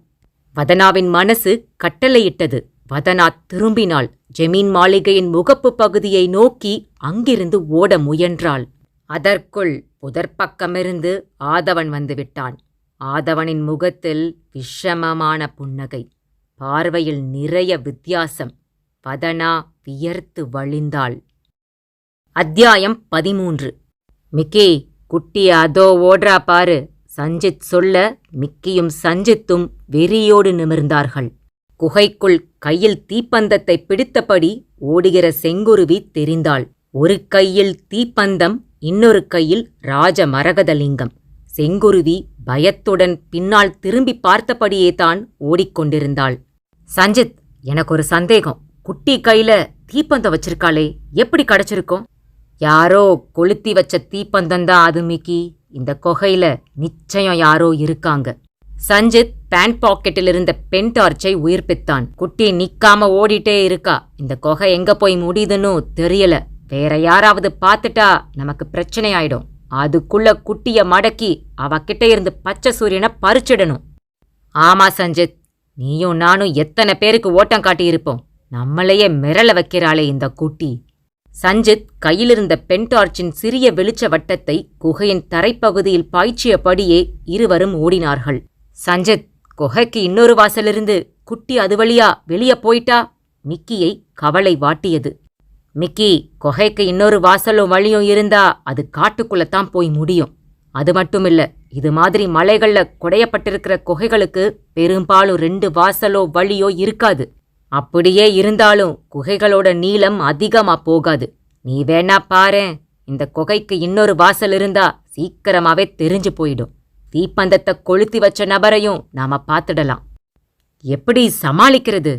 வதனாவின் மனசு கட்டளையிட்டது. வதனா திரும்பினாள். ஜமீன் மாளிகையின் முகப்பு பகுதியை நோக்கி அங்கிருந்து ஓட முயன்றாள். அதற்குள் புதற்பக்கமிருந்து ஆதவன் வந்துவிட்டான். ஆதவனின் முகத்தில் விஷமமான புன்னகை, பார்வையில் நிறைய வித்தியாசம். வதனா வியர்த்து வழிந்தாள். அத்தியாயம் 13. மிக்கி, குட்டி அதோ ஓடுறா பாரு. சஞ்சித் சொல்ல மிக்கியும் சஞ்சித்தும் வெறியோடு நிமிர்ந்தார்கள். குகைக்குள் கையில் தீப்பந்தத்தை பிடித்தபடி ஓடுகிற செங்குருவி தெரிந்தாள். ஒரு கையில் தீப்பந்தம், இன்னொரு கையில் ராஜ மரகதலிங்கம். செங்குருவி பயத்துடன் பின்னால் திரும்பி பார்த்தபடியேதான் ஓடிக்கொண்டிருந்தாள். சஞ்சித், எனக்கு ஒரு சந்தேகம். குட்டி கையில தீப்பந்தம் வச்சிருக்காளே, எப்படி கிடைச்சிருக்கும்? யாரோ கொளுத்தி வச்ச தீப்பந்தந்தான் அது மிக்கி. இந்த குகையில நிச்சயம் யாரோ இருக்காங்க. சஞ்சித் பேண்ட் பாக்கெட்டில் இருந்த பென் டார்ச்சை உயிர்ப்பித்தான். குட்டி நிக்காம ஓடிட்டே இருக்கா. இந்த குகை எங்க போய் முடியுதுன்னு தெரியல. வேற யாராவது பார்த்துட்டா நமக்கு பிரச்சனை ஆயிடும். அதுக்குள்ள குட்டிய மடக்கி அவகிட்ட இருந்து பச்சை சூரியனை பறிச்சிடணும். ஆமா சஞ்சித், நீயும் நானும் எத்தனை பேருக்கு ஓட்டம் காட்டியிருப்போம். நம்மளையே மிரள வைக்கிறாளே இந்த குட்டி. சஞ்சித் கையிலிருந்த பென் டார்ச்சின் சிறிய வெளிச்ச வட்டத்தை குகையின் தரைப்பகுதியில் பாய்ச்சியபடியே இருவரும் ஓடினார்கள். சஞ்சித், குகைக்கு இன்னொரு வாசலிருந்து குட்டி அது வழியா வெளியே போயிட்டா? மிக்கியை கவலை வாட்டியது. மிக்கி, குகைக்கு இன்னொரு வாசலும் வழியும் இருந்தா அது காட்டுக்குள்ளத்தான் போய் முடியும். அது மட்டுமில்ல, இது மாதிரி மலைகள்ல குடையப்பட்டிருக்கிற குகைகளுக்கு பெரும்பாலும் 2 வாசலோ வழியோ இருக்காது. அப்படியே இருந்தாலும் குகைகளோட நீளம் அதிகமா போகாது. நீ வேணா பாரேன், இந்த குகைக்கு இன்னொரு வாசல் இருந்தா சீக்கிரமாவே தெரிஞ்சு போயிடும். தீப்பந்தத்தை கொளுத்தி வச்ச நபரையும் நாம பார்த்துடலாம். எப்படி சமாளிக்கிறது?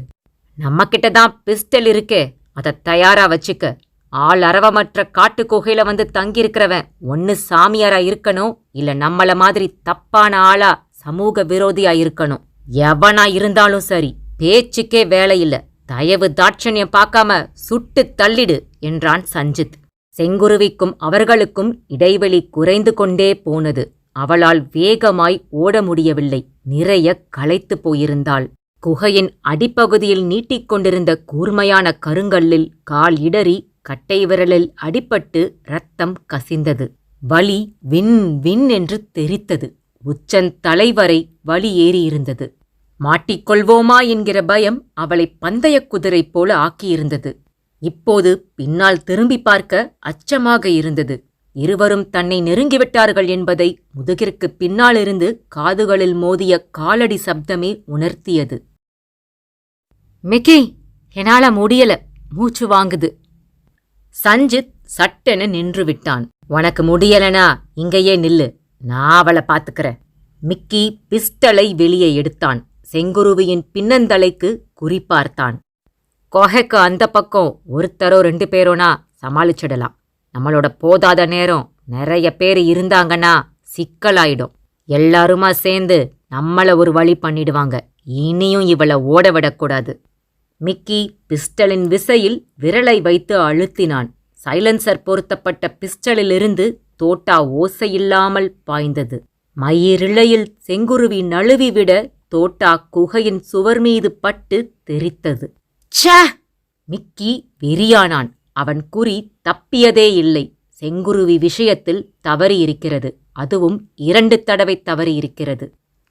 நம்ம கிட்டதான் பிஸ்டல் இருக்கே, அதை தயாரா வச்சுக்க. ஆள் அரவமற்ற காட்டு குகையில வந்து தங்கியிருக்கிறவன் ஒன்னு சாமியாரா இருக்கணும், இல்ல நம்மள மாதிரி தப்பான ஆளா சமூக விரோதியா இருக்கணும். எவனா இருந்தாலும் சரி, பேச்சுக்கே வேலை இல்ல. தயவு தாட்சண்யம் பார்க்காம சுட்டு தள்ளிடு என்றான் சஞ்சித். செங்குருவிக்கும் அவர்களுக்கும் இடைவெளி குறைந்து கொண்டே போனது. அவளால் வேகமாய் ஓட முடியவில்லை. நிறைய களைத்து போயிருந்தாள். குகையின் அடிப்பகுதியில் நீட்டிக்கொண்டிருந்த கூர்மையான கருங்கல்லில் கால் இடறி கட்டை விரலில் அடிபட்டு இரத்தம் கசிந்தது. வலி வின் வின் என்று தெரித்தது. உச்சந்தலைவரை வலி ஏறியிருந்தது. மாட்டிக்கொள்வோமா என்கிற பயம் அவளை பந்தயக் குதிரை போல ஆக்கியிருந்தது. இப்போது பின்னால் திரும்பி பார்க்க அச்சமாக இருந்தது. இருவரும் தன்னை நெருங்கிவிட்டார்கள் என்பதை முதுகிற்கு பின்னாலிருந்து காதுகளில் மோதிய காலடி சப்தமே உணர்த்தியது. மிக்கி, என்னால முடியல, மூச்சு வாங்குது. சஞ்சித் சட்டென நின்று விட்டான். உனக்கு முடியலனா இங்கேயே நில்லு, நான் அவளை பாத்துக்கிறேன். மிக்கி பிஸ்டலை வெளியே எடுத்தான். செங்குருவியின் பின்னந்தலைக்கு குறிப்பார்த்தான். கொகைக்கு அந்த பக்கம் ஒருத்தரோ 2 பேரோனா சமாளிச்சிடலாம். நம்மளோட போதாத நேரம் நிறைய பேர் இருந்தாங்கன்னா சிக்கலாயிடும். எல்லாருமா சேர்ந்து நம்மள ஒரு வழி பண்ணிடுவாங்க. இனியும் இவளை ஓட விடக்கூடாது. மிக்கி பிஸ்டலின் விசையில் விரலை வைத்து அழுத்தினான். சைலன்சர் பொருத்தப்பட்ட பிஸ்டலிலிருந்து தோட்டா ஓசையில்லாமல் பாய்ந்தது. மயிரிழையில் செங்குருவி நழுவிவிட தோட்டா குகையின் சுவர் மீது பட்டு தெரித்தது. ச்சே! மிக்கி வெறியானான். அவன் குறி தப்பியதே இல்லை. செங்குருவி விஷயத்தில் தவறியிருக்கிறது. அதுவும் 2 தடவை தவறியிருக்கிறது.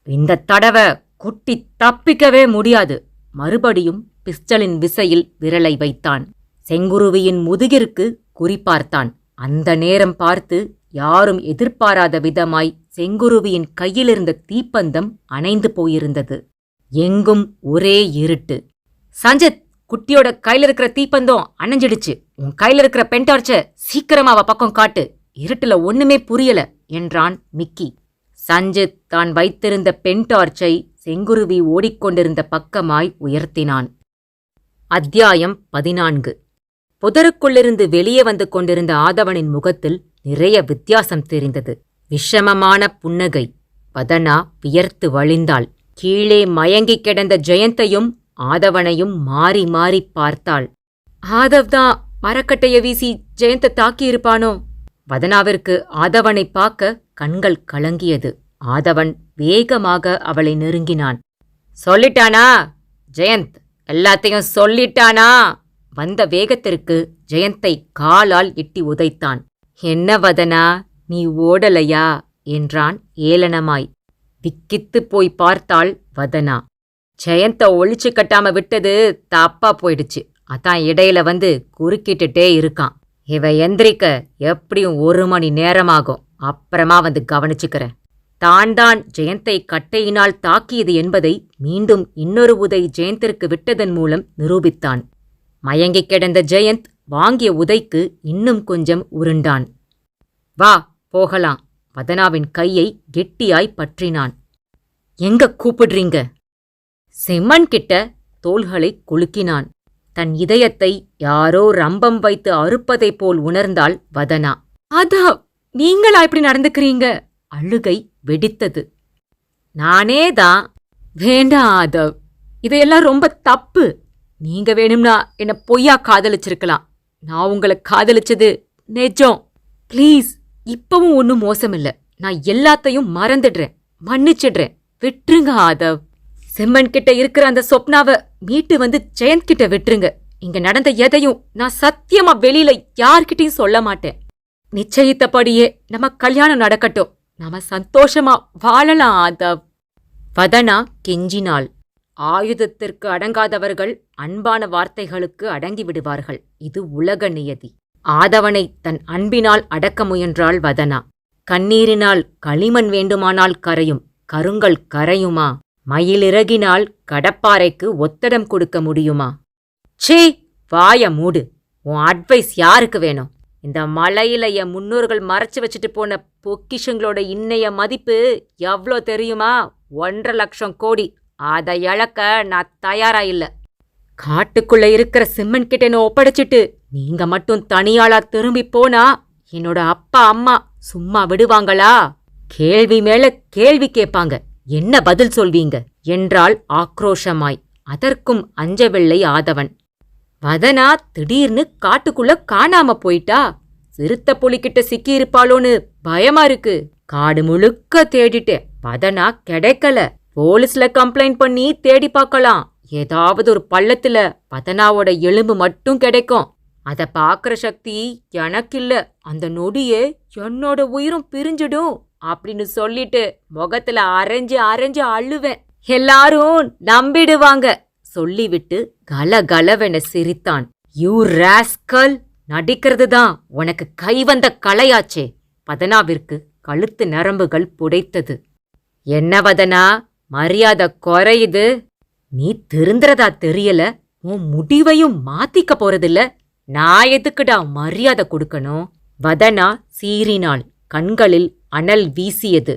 இந்த தடவை குட்டி தப்பிக்கவே முடியாது. மறுபடியும் பிஸ்டலின் விசையில் விரலை வைத்தான். செங்குருவியின் முதுகிற்கு குறிப்பார்த்தான். அந்த நேரம் பார்த்து யாரும் எதிர்பாராத விதமாய் செங்குருவியின் கையிலிருந்த தீப்பந்தம் அணைந்து போயிருந்தது. எங்கும் ஒரே இருட்டு. சஞ்சித், குட்டியோட கையில இருக்கிற தீப்பந்தம் அணைஞ்சிடுச்சு. உன் கையில இருக்கிற பென்டார்ச்ச சீக்கிரமா அவ பக்கம் காட்டு. இருட்டுல ஒண்ணுமே புரியல என்றான் மிக்கி. சஞ்சித் தான் வைத்திருந்த பென்டார்ச்சை செங்குருவி ஓடிக்கொண்டிருந்த பக்கமாய் உயர்த்தினான். அத்தியாயம் 14. புதருக்குள்ளிருந்து வெளியே வந்து கொண்டிருந்த ஆதவனின் முகத்தில் நிறைய வித்தியாசம் தெரிந்தது. விஷமமான புன்னகை. வதனா வியர்த்து வழிந்தாள். கீழே மயங்கிக் கிடந்த ஜெயந்தையும் ஆதவனையும் மாறி மாறி பார்த்தாள். ஆதவ் தான் மரக்கட்டைய வீசி ஜெயந்த தாக்கியிருப்பானோ? வதனாவிற்கு ஆதவனை பார்க்க கண்கள் கலங்கியது. ஆதவன் வேகமாக அவளை நெருங்கினான். சொல்லிட்டானா ஜெயந்த்? எல்லாத்தையும் சொல்லிட்டானா? வந்த வேகத்திற்கு ஜெயந்தை காலால் எட்டி உதைத்தான். என்ன வதனா, நீ ஓடலையா என்றான் ஏளனமாய். விக்கித்துப் போய் பார்த்தாள் வதனா. ஜெயந்த ஒழிச்சு கட்டாம விட்டது தப்பா போயிடுச்சு. அதான் இடையில வந்து குறுக்கிட்டுட்டே இருக்கான். இவ எந்திரிக்க எப்படியும் 1 மணி நேரமாகும். அப்புறமா வந்து கவனிச்சுக்கிறேன். தான் ஜெயந்தை கட்டையினால் தாக்கியது என்பதை மீண்டும் இன்னொரு உதை ஜெயந்திற்கு விட்டதன் மூலம் நிரூபித்தான். மயங்கிக் கிடந்த ஜெயந்த் வாங்கிய உதைக்கு இன்னும் கொஞ்சம் உருண்டான். வா போகலாம். வதனாவின் கையை கெட்டியாய் பற்றினான். எங்க கூப்பிடுறீங்க? செம்மன் கிட்ட தோள்களை குலுக்கினான். தன் இதயத்தை யாரோ ரம்பம் வைத்து அறுப்பதைப் போல் உணர்ந்தாள் வதனா. அதா, நீங்களா இப்படி நடந்துக்கிறீங்க? அழுகை வெடித்தது. நானேதான். வேண்டாம் ஆதவ், இதையெல்லாம் ரொம்ப தப்பு. நீங்க வேணும்னா என்ன பொய்யா காதலிச்சிருக்கலாம். நான் உங்களை காதலிச்சது நெஜம். ப்ளீஸ், இப்பவும் ஒன்னும் மோசமில்ல. நான் எல்லாத்தையும் மறந்துடுறேன், மன்னிச்சிடுறேன். விட்டுருங்க ஆதவ். செம்மன் கிட்ட இருக்கிற அந்த சொப்னாவை மீட்டு வந்து ஜெயந்த் கிட்ட விட்டுருங்க. இங்க நடந்த எதையும் நான் சத்தியமா வெளியில யார்கிட்டயும் சொல்ல மாட்டேன். நிச்சயித்தபடியே நம்ம கல்யாணம் நடக்கட்டும். நாம சந்தோஷமா வாழலாம் ஆதவ். வதனா கெஞ்சினாள். ஆயுதத்திற்கு அடங்காதவர்கள் அன்பான வார்த்தைகளுக்கு அடங்கி விடுவார்கள். இது உலக நியதி. ஆதவனை தன் அன்பினால் அடக்க முயன்றாள் வதனா. கண்ணீரினால் களிமண் வேண்டுமானால் கரையும், கருங்கல் கரையுமா? மயிலிறகினால் கடப்பாறைக்கு ஒத்தடம் கொடுக்க முடியுமா? சீ, வாய மூடு. உன் அட்வைஸ் யாருக்கு வேணும்? இந்த மலையில என் முன்னோர்கள் மறைச்சு வச்சுட்டு போன பொக்கிஷங்களோட இன்னைய மதிப்பு எவ்ளோ தெரியுமா? 1.5 லட்சம் கோடி. அதை இழக்க நான் தயாரா இல்ல. காட்டுக்குள்ள இருக்கிற சிம்மன் கிட்ட என்ன ஒப்படைச்சிட்டு நீங்க மட்டும் தனியாளா திரும்பி போனா என்னோட அப்பா அம்மா சும்மா விடுவாங்களா? கேள்வி மேல கேள்வி கேட்பாங்க. என்ன பதில் சொல்வீங்க என்றாள் ஆக்ரோஷமாய். அதற்கும் அஞ்சவில்லை ஆதவன். வதனா திடீர்னு காட்டுக்குள்ள காணாம போயிட்டா. சிறுத்த புலிகிட்ட சிக்கியிருப்பாளோன்னு பயமா இருக்கு. காடு முழுக்க தேடிட்டேன். வதனா கிடைக்கல. போலீஸ்ல கம்ப்ளைண்ட் பண்ணி தேடி பார்க்கலாம். ஏதாவது ஒரு பள்ளத்துல வதனாவோட எலும்பு மட்டும் கிடைக்கும். அத பாக்குற சக்தி எனக்கில்ல. அந்த நொடியே என்னோட உயிரும் பிரிஞ்சிடும் அப்படின்னு சொல்லிட்டு முகத்துல அரைஞ்சு அரைஞ்சு அழுவேன். எல்லாரும் நம்பிடுவாங்க சொல்லிவிட்டு கலகலவென சிரித்தான். யூ ராஸ்கல், நடிக்கிறதுதான் உனக்கு கைவந்த கலையாச்சே. வதனாவிற்கு கழுத்து நரம்புகள் புடைத்தது. என்ன வதனா, மரியாதை குறையுது. நீ திருந்துறதா தெரியல. உன் முடிவையும் மாத்திக்க போறதில்ல. நான் எதுக்குடா மரியாதை கொடுக்கணும்? வதனா சீறினாள். கண்களில் அனல் வீசியது.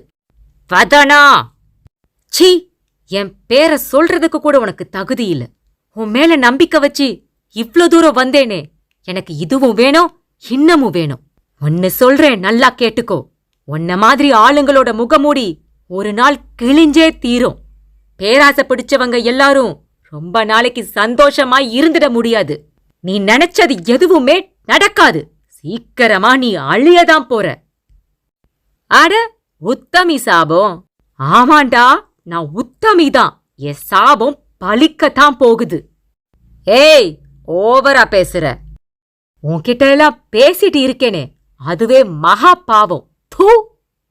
வதனா! சீ, என் பேரை சொல்றதுக்கு கூட உனக்கு தகுதி இல்ல. உன் மேல நம்பிக்கை வச்சு இவ்ளோ தூரம் வந்தேனே. எனக்கு இதுவும் வேணும், இன்னமும் வேணும். ஒன்னு சொல்றேன், நல்லா கேட்டுக்கோ. உன்ன மாதிரி ஆளுங்களோட முகமூடி ஒரு நாள் கிழிஞ்சே தீரும். பேராசை பிடிச்சவங்க எல்லாரும் ரொம்ப நாளைக்கு சந்தோஷமா இருந்துட முடியாது. நீ நினைச்சது எதுவுமே நடக்காது. சீக்கிரமா நீ அழியதான் போற. அட, உத்தமி சாபம்? ஆமாண்டா, நான் உத்தமிதான். என் சாபம் பலிக்கத்தான் போகுது. ஏய், ஓவரா பேசுற. உன்கிட்ட எல்லாம் பேசிட்டு இருக்கேனே, அதுவே மகா பாவம். தூ!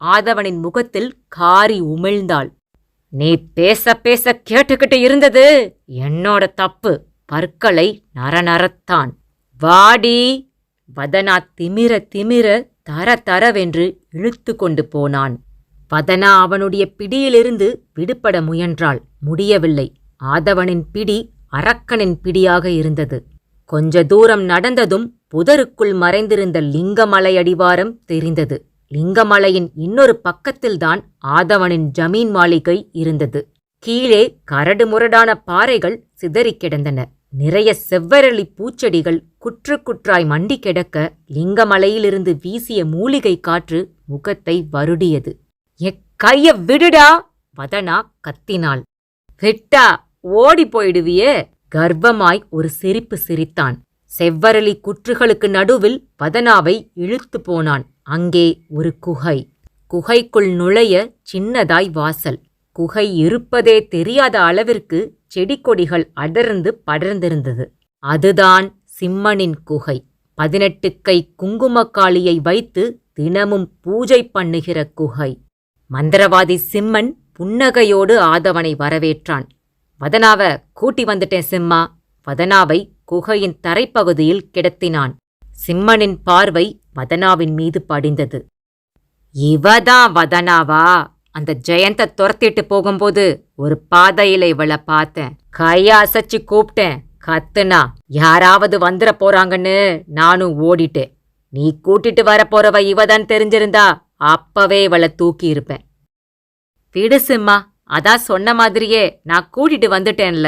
ஆதவனின் முகத்தில் காரி உமிழ்ந்தாள். நீ பேச பேச கேட்டுக்கிட்டு இருந்தது என்னோட தப்பு. பற்களை நரநரத்தான். வாடி! வதனா திமிர திமிர தர தரவென்று இழுத்து கொண்டு போனான். வதனா அவனுடைய பிடியிலிருந்து விடுபட முயன்றாள். முடியவில்லை. ஆதவனின் பிடி அரக்கனின் பிடியாக இருந்தது. கொஞ்ச தூரம் நடந்ததும் புதருக்குள் மறைந்திருந்த லிங்கமலை அடிவாரம் தெரிந்தது. லிங்கமலையின் இன்னொரு பக்கத்தில்தான் ஆதவனின் ஜமீன் மாளிகை இருந்தது. கீழே கரடு முரடான பாறைகள் சிதறிக் கிடந்தன. நிறைய செவ்வரளி பூச்செடிகள் குற்றுக்குற்றாய் மண்டி கிடக்க லிங்கமலையிலிருந்து வீசிய மூலிகை காற்று முகத்தை வருடியது. என் கைய விடுடா! வதனா கத்தினாள். விட்டா ஓடி போயிடுவியே! கர்ப்பமாய் ஒரு சிரிப்பு சிரித்தான். செவ்வரளி குற்றுகளுக்கு நடுவில் வதனாவை இழுத்து போனான். அங்கே ஒரு குகை. குகைக்குள் நுழைய சின்னதாய் வாசல். குகை இருப்பதே தெரியாத அளவிற்கு செடி கொடிகள் அடர்ந்து படர்ந்திருந்தது. அதுதான் சிம்மனின் குகை. 18 கை குங்குமக்காளியை வைத்து தினமும் பூஜை பண்ணுகிற குகை. மந்திரவாதி சிம்மன் புன்னகையோடு ஆதவனை வரவேற்றான். வதனாவ கூட்டி வந்துட்டேன் சிம்மா. வதனாவை குகையின் தரைப்பகுதியில் கிடத்தினான். சிம்மனின் பார்வை வதனாவின் மீது படிந்தது. இவதான் வதனாவா? அந்த ஜெயந்த துரத்திட்டு போகும்போது ஒரு பாதையில இவளை பார்த்தேன். கைய அசைச்சு கூப்பிட்டேன். கத்துனா யாராவது வந்துட போறாங்கன்னு நானும் ஓடிட்டேன். நீ கூட்டிட்டு வரப்போறவ இவதான் தெரிஞ்சிருந்தா அப்பவே இவளை தூக்கி இருப்பேன். விடு சிம்மா, அதான் சொன்ன மாதிரியே நான் கூட்டிட்டு வந்துட்டேன்ல.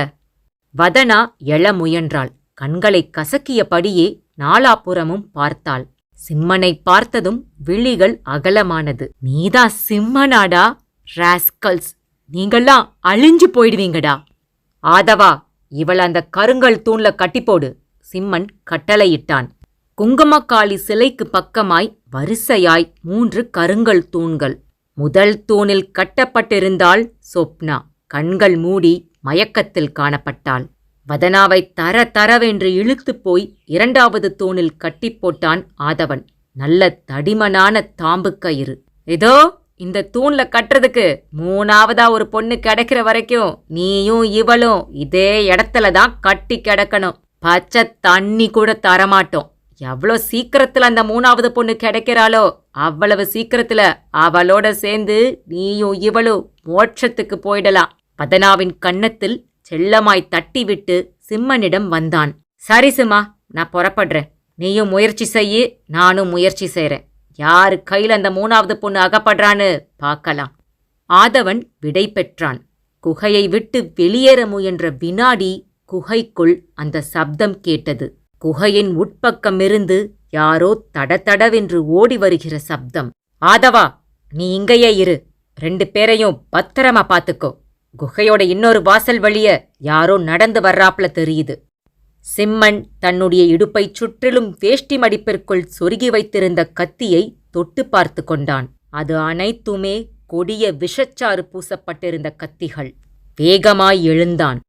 வதனா எழ முயன்றாள். கண்களை கசக்கியபடியே நாலாபுறமும் பார்த்தாள். சிம்மனை பார்த்ததும் விழிகள் அகலமானது. நீதான் சிம்மனாடா? ராஸ்கல்ஸ், நீங்கள்லாம் அழிஞ்சு போயிடுவீங்கடா. ஆதவா, இவள் அந்த கருங்கல் தூண்ல கட்டிப்போடு. சிம்மன் கட்டளையிட்டான். குங்குமக்காளி சிலைக்கு பக்கமாய் வரிசையாய் 3 கருங்கல் தூண்கள். முதல் தூணில் கட்டப்பட்டிருந்தாள் சொப்னா. கண்கள் மூடி மயக்கத்தில் காணப்பட்டாள். வதனாவை தர தரவென்று இழுத்துப் போய் 2வது தூணில் கட்டிப்போட்டான் ஆதவன். நல்ல தடிமனான தாம்பு கயிறு. இதோ இந்த தூண்ல கட்டுறதுக்கு 3வதா ஒரு பொண்ணு கிடைக்கிற வரைக்கும் நீயும் இவளும் இதே இடத்துல தான் கட்டி கிடக்கணும். பச்சை தண்ணி கூட தரமாட்டோம். எவ்வளோ சீக்கிரத்துல அந்த 3வது பொண்ணு கிடைக்கிறாளோ அவ்வளவு சீக்கிரத்துல அவளோட சேர்ந்து நீயும் இவளும் மோட்சத்துக்கு போயிடலாம். வதனாவின் கன்னத்தில் செல்லமாய் தட்டிவிட்டு சிம்மனிடம் வந்தான். சரி சிம்மா, நான் புறப்படுறேன். நீயும் முயற்சி செய்யு, நானும் முயற்சி செய்றேன். யாரு கையில் அந்த 3வது பொண்ணு அகப்படுறான்னு பார்க்கலாம். ஆதவன் விடை பெற்றான். குகையை விட்டு வெளியேற முயன்ற வினாடி குகைக்குள் அந்த சப்தம் கேட்டது. குகையின் உட்பக்கமிருந்து யாரோ தடதடவென்று ஓடி வருகிற சப்தம். ஆதவா, நீ இங்கேயே இரு. 2 பேரையும் பத்திரமா பாத்துக்கோ. குகையோட இன்னொரு வாசல் வழிய யாரோ நடந்து வர்றாப்ல தெரியுது. சிம்மன் தன்னுடைய இடுப்பைச் சுற்றிலும் வேஷ்டி மடிப்பிற்குள் சொருகி வைத்திருந்த கத்தியை தொட்டு பார்த்து கொண்டான். அது அனைத்துமே கொடிய விஷச்சாறு பூசப்பட்டிருந்த கத்திகள். வேகமாய் எழுந்தான்.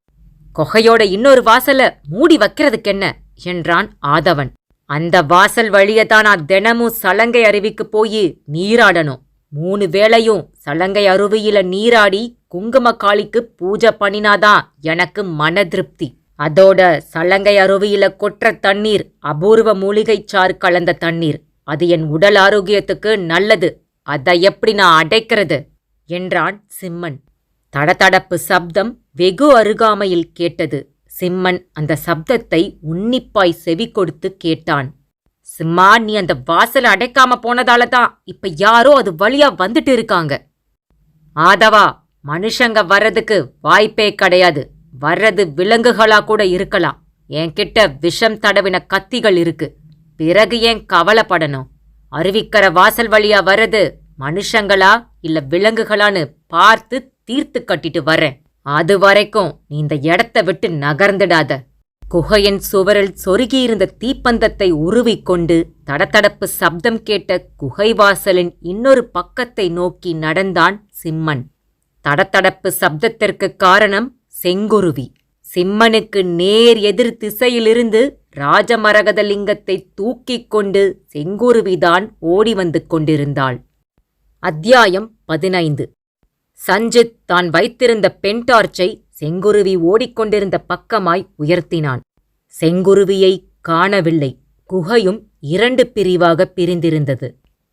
குகையோட இன்னொரு வாசல மூடி வைக்கிறதுக்கென்ன என்றான் ஆதவன். அந்த வாசல் வழியதான் நான் தினமும் சலங்கை அருவிக்கு போய் நீராடணும். 3 வேளையும் சலங்கை அருவியில நீராடி குங்குமக்காளிக்கு பூஜை பண்ணினாதான் எனக்கு மன திருப்தி. அதோட சலங்கை அருவியில கொற்ற தண்ணீர் அபூர்வ மூலிகைச் சாறு கலந்த தண்ணீர். அது என் உடல் ஆரோக்கியத்துக்கு நல்லது. அதை எப்படி நான் அடைக்கிறது என்றான் சிம்மன். தடதடப்பு சப்தம் வெகு அருகாமையில் கேட்டது. சிம்மன் அந்த சப்தத்தை உன்னிப்பாய் செவி கொடுத்து கேட்டான். சிம்மா, நீ அந்த வாசலை அடைக்காம போனதாலதான் இப்ப யாரோ அது வழியா வந்துட்டு இருக்காங்க. ஆதவா, மனுஷங்க வர்றதுக்கு வாய்ப்பே கிடையாது. வர்றது விலங்குகளா கூட இருக்கலாம். என்கிட்ட விஷம் தடவின கத்திகள் இருக்கு. பிறகு ஏன் கவலைப்படணும்? அருவிக்கர வாசல் வழியா வர்றது மனுஷங்களா இல்ல விலங்குகளான்னு பார்த்து தீர்த்து கட்டிட்டு வர்றேன். அது வரைக்கும் நீ இந்த இடத்த விட்டு நகர்ந்துடாத. குகையின் சுவரில் சொருகியிருந்த தீப்பந்தத்தை உருவிக்கொண்டு தடதடப்பு சப்தம் கேட்ட குகைவாசலின் இன்னொரு பக்கத்தை நோக்கி நடந்தான் சிம்மன். தடதடப்பு சப்தத்திற்கு காரணம் செங்குருவி. சிம்மனுக்கு நேர் எதிர் திசையிலிருந்து ராஜமரகதலிங்கத்தை தூக்கிக் கொண்டு செங்குருவிதான் ஓடி வந்து கொண்டிருந்தாள். அத்தியாயம் 15. சஞ்சித் தான் வைத்திருந்த பென் டார்ச்சை செங்குருவி ஓடிக்கொண்டிருந்த பக்கமாய் உயர்த்தினான். செங்குருவியை காணவில்லை. குகையும் 2 பிரிவாக பிரிந்திருந்தது.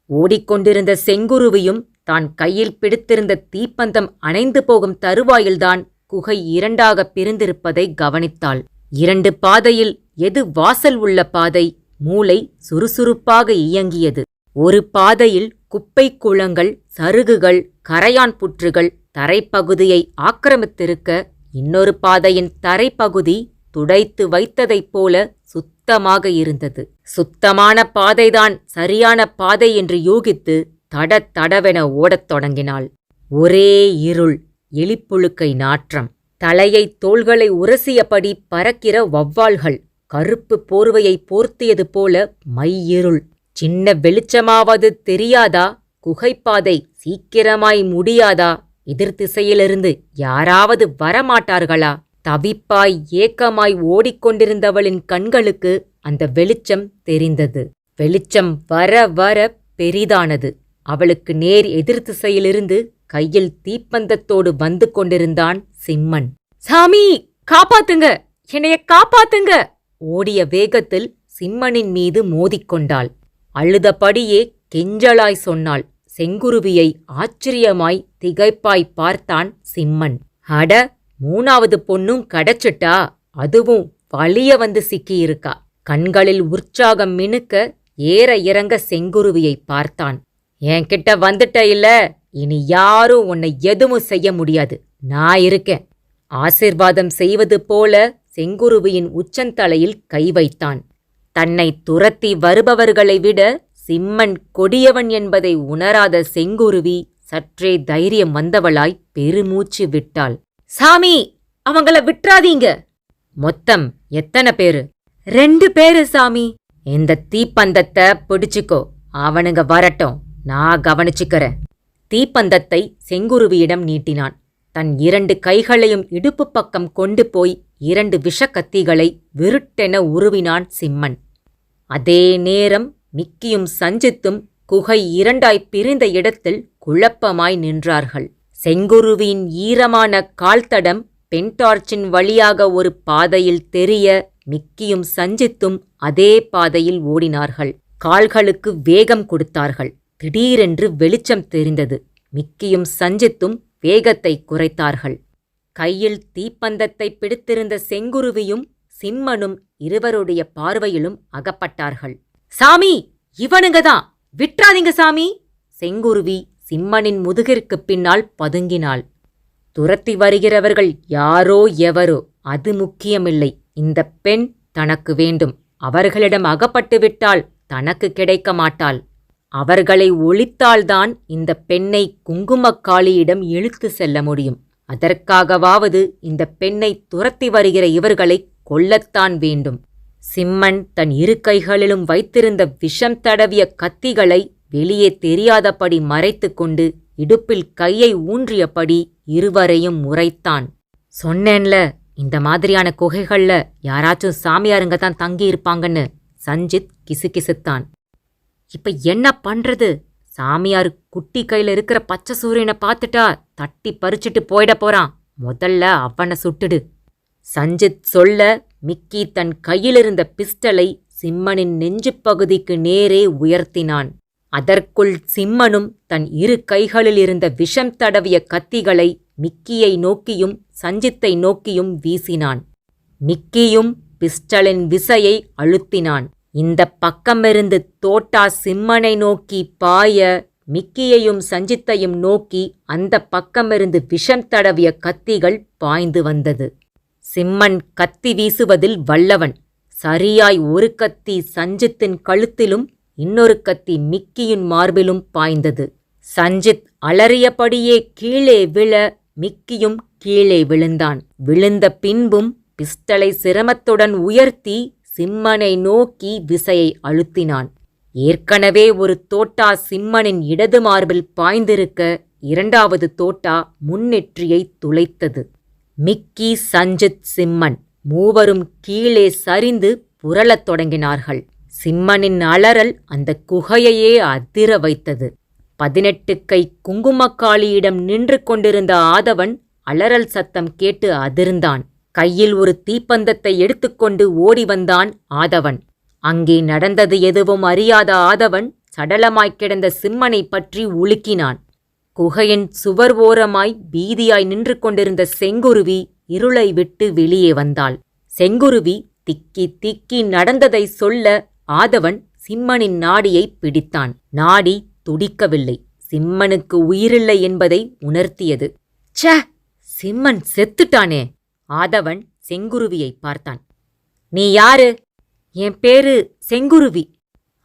ஓடிக்கொண்டிருந்த செங்குருவியும் தான் கையில் பிடித்திருந்த தீப்பந்தம் அணைந்து போகும் தருவாயில்தான் குகை 2ஆக பிரிந்திருப்பதை கவனித்தாள். 2 பாதையில் எது வாசல் உள்ள பாதை? மூளை சுறுசுறுப்பாக இயங்கியது. ஒரு பாதையில் குப்பை குளங்கள், சருகுகள், கரையான் புற்றுகள் தரைப்பகுதியை ஆக்கிரமித்திருக்க, இன்னொரு பாதையின் தரைப்பகுதி துடைத்து வைத்ததைப் போல சுத்தமாக இருந்தது. சுத்தமான பாதைதான் சரியான பாதை என்று யூகித்து தடதடவென ஓடத் தொடங்கினாள். ஒரே இருள், எலிப்புழுக்கை நாற்றம், தலையை தோள்களை உரசியபடி பறக்கிற வௌவால்கள், கருப்பு போர்வையை போர்த்தியது போல மையிருள். சின்ன வெளிச்சமாவது தெரியாதா? குகைப்பாதை சீக்கிரமாய் முடியாதா? எதிர்த்திசையிலிருந்து யாராவது வரமாட்டார்களா? தவிப்பாய் ஏக்கமாய் ஓடிக்கொண்டிருந்தவளின் கண்களுக்கு அந்த வெளிச்சம் தெரிந்தது. வெளிச்சம் வர வர பெரிதானது. அவளுக்கு நேர் எதிர்த்திசையிலிருந்து கையில் தீப்பந்தத்தோடு வந்து கொண்டிருந்தான் சிம்மன். சாமி, காப்பாத்துங்க, என்னைய காப்பாத்துங்க! ஓடிய வேகத்தில் சிம்மனின் மீது மோதிக்கொண்டாள். அழுதபடியே கெஞ்சலாய் சொன்னாள். செங்குருவியை ஆச்சரியமாய் திகைப்பாய் பார்த்தான் சிம்மன். அட, 3வது பொண்ணும் கடச்சிட்டா? அதுவும் வலிய வந்து சிக்கியிருக்கா. கண்களில் உற்சாகம் மினுக்க ஏற இறங்க செங்குருவியை பார்த்தான். என்கிட்ட வந்துட்ட இல்ல, இனி யாரும் உன்னை எதுவும் செய்ய முடியாது, நான் இருக்கேன். ஆசிர்வாதம் செய்வது போல செங்குருவியின் உச்சந்தலையில் கை வைத்தான். தன்னை துரத்தி வருபவர்களை விட சிம்மன் கொடியவன் என்பதை உணராத செங்குருவி சற்றே தைரியம் வந்தவளாய் பெருமூச்சு விட்டாள். சாமி, அவங்கள விட்றாதீங்க! மொத்தம் எத்தனை பேரு? 2 பேரு சாமி. இந்த தீப்பந்தத்தை பிடிச்சுக்கோ, அவனுங்க வரட்டும், நான் கவனிச்சுக்கிறேன். தீப்பந்தத்தை செங்குருவியிடம் நீட்டினான். தன் 2 கைகளையும் இடுப்பு பக்கம் கொண்டு போய் 2 விஷக்கத்திகளை விருட்டென உருவினான் சிம்மன். அதே நேரம் மிக்கியும் சஞ்சித்தும் குகை 2ஆய் பிரிந்த இடத்தில் குழப்பமாய் நின்றார்கள். செங்குருவியின் ஈரமான கால்தடம் பென்டார்ச்சின் வழியாக ஒரு பாதையில் தெரிய மிக்கியும் சஞ்சித்தும் அதே பாதையில் ஓடினார்கள். கால்களுக்கு வேகம் கொடுத்தார்கள். திடீரென்று வெளிச்சம் தெரிந்தது. மிக்கியும் சஞ்சித்தும் வேகத்தை குறைத்தார்கள். கையில் தீப்பந்தத்தை பிடித்திருந்த செங்குருவியும் சிம்மனும் இருவருடைய பார்வையிலும் அகப்பட்டார்கள். சாமி, இவனுங்கதான், விட்றாதீங்க சாமி! செங்குருவி சிம்மனின் முதுகிற்குப் பின்னால் பதுங்கினாள். துரத்தி வருகிறவர்கள் யாரோ எவரோ அது முக்கியமில்லை. இந்த பெண் தனக்கு வேண்டும். அவர்களிடம் அகப்பட்டுவிட்டால் தனக்கு கிடைக்க மாட்டாள். அவர்களை ஒழித்தால்தான் இந்த பெண்ணை குங்குமக்காளியிடம் இழுத்து செல்ல முடியும். அதற்காகவாவது இந்த பெண்ணை துரத்தி வருகிற இவர்களை கொல்லத்தான் வேண்டும். சிம்மன் தன் 2 கைகளிலும் வைத்திருந்த விஷம் தடவிய கத்திகளை வெளியே தெரியாதபடி மறைத்துக் கொண்டு இடுப்பில் கையை ஊன்றியபடி இருவரையும் முறைத்தான். சொன்னேன்ல, இந்த மாதிரியான குகைகள்ல யாராச்சும் சாமியாருங்க தான் தங்கியிருப்பாங்கன்னு சஞ்சித் கிசுகிசுத்தான். இப்ப என்ன பண்றது? சாமியார் குட்டி கையில இருக்கிற பச்சை சூரியனை பார்த்துட்டா தட்டி பறிச்சுட்டு போயிட போறான். முதல்ல அவனை சுட்டுடு. சஞ்சித் சொல்ல மிக்கி தன் கையிலிருந்த பிஸ்டலை சிம்மனின் நெஞ்சுப் பகுதிக்கு நேரே உயர்த்தினான். அதற்குள் சிம்மனும் தன் 2 கைகளில் இருந்த விஷம் தடவிய கத்திகளை மிக்கியை நோக்கியும் சஞ்சித்தை நோக்கியும் வீசினான். மிக்கியும் பிஸ்டலின் விசையை அழுத்தினான். இந்த பக்கமிருந்து தோட்டா சிம்மனை நோக்கி பாய, மிக்கியையும் சஞ்சித்தையும் நோக்கி அந்த பக்கமிருந்து விஷம் தடவிய கத்திகள் பாய்ந்து வந்தது. சிம்மன் கத்தி வீசுவதில் வல்லவன். சரியாய் ஒரு கத்தி சஞ்சித்தின் கழுத்திலும் இன்னொரு கத்தி மிக்கியின் மார்பிலும் பாய்ந்தது. சஞ்சித் அலறியபடியே கீழே விழ மிக்கியும் கீழே விழுந்தான். விழுந்த பின்பும் பிஸ்டலை சிரமத்துடன் உயர்த்தி சிம்மனை நோக்கி விசையை அழுத்தினான். ஏற்கனவே ஒரு தோட்டா சிம்மனின் இடது மார்பில் பாய்ந்திருக்க 2வது தோட்டா முன்னெற்றியை துளைத்தது. மிக்கி, சஞ்சித், சிம்மன் மூவரும் கீழே சரிந்து புரளத் தொடங்கினார்கள். சிம்மனின் அலறல் அந்த குகையையே அதிர வைத்தது. 18 கை குங்குமக்காளியிடம் நின்று கொண்டிருந்த ஆதவன் அலறல் சத்தம் கேட்டு அதிர்ந்தான். கையில் ஒரு தீப்பந்தத்தை எடுத்துக்கொண்டு ஓடி வந்தான் ஆதவன். அங்கே நடந்தது எதுவும் அறியாத ஆதவன் சடலமாய்க் கிடந்த சிம்மனை பற்றி உலுக்கினான். குகையின் சுவர் ஓரமாய் பீதியாய் நின்று கொண்டிருந்த செங்குருவி இருளை விட்டு வெளியே வந்தாள். செங்குருவி திக்கி திக்கி நடந்ததை சொல்ல ஆதவன் சிம்மனின் நாடியை பிடித்தான். நாடி துடிக்கவில்லை. சிம்மனுக்கு உயிரில்லை என்பதை உணர்த்தியது. ச்சே, சிம்மன் செத்துட்டானே! ஆதவன் செங்குருவியை பார்த்தான். நீ யாரு? என் பேரு செங்குருவி.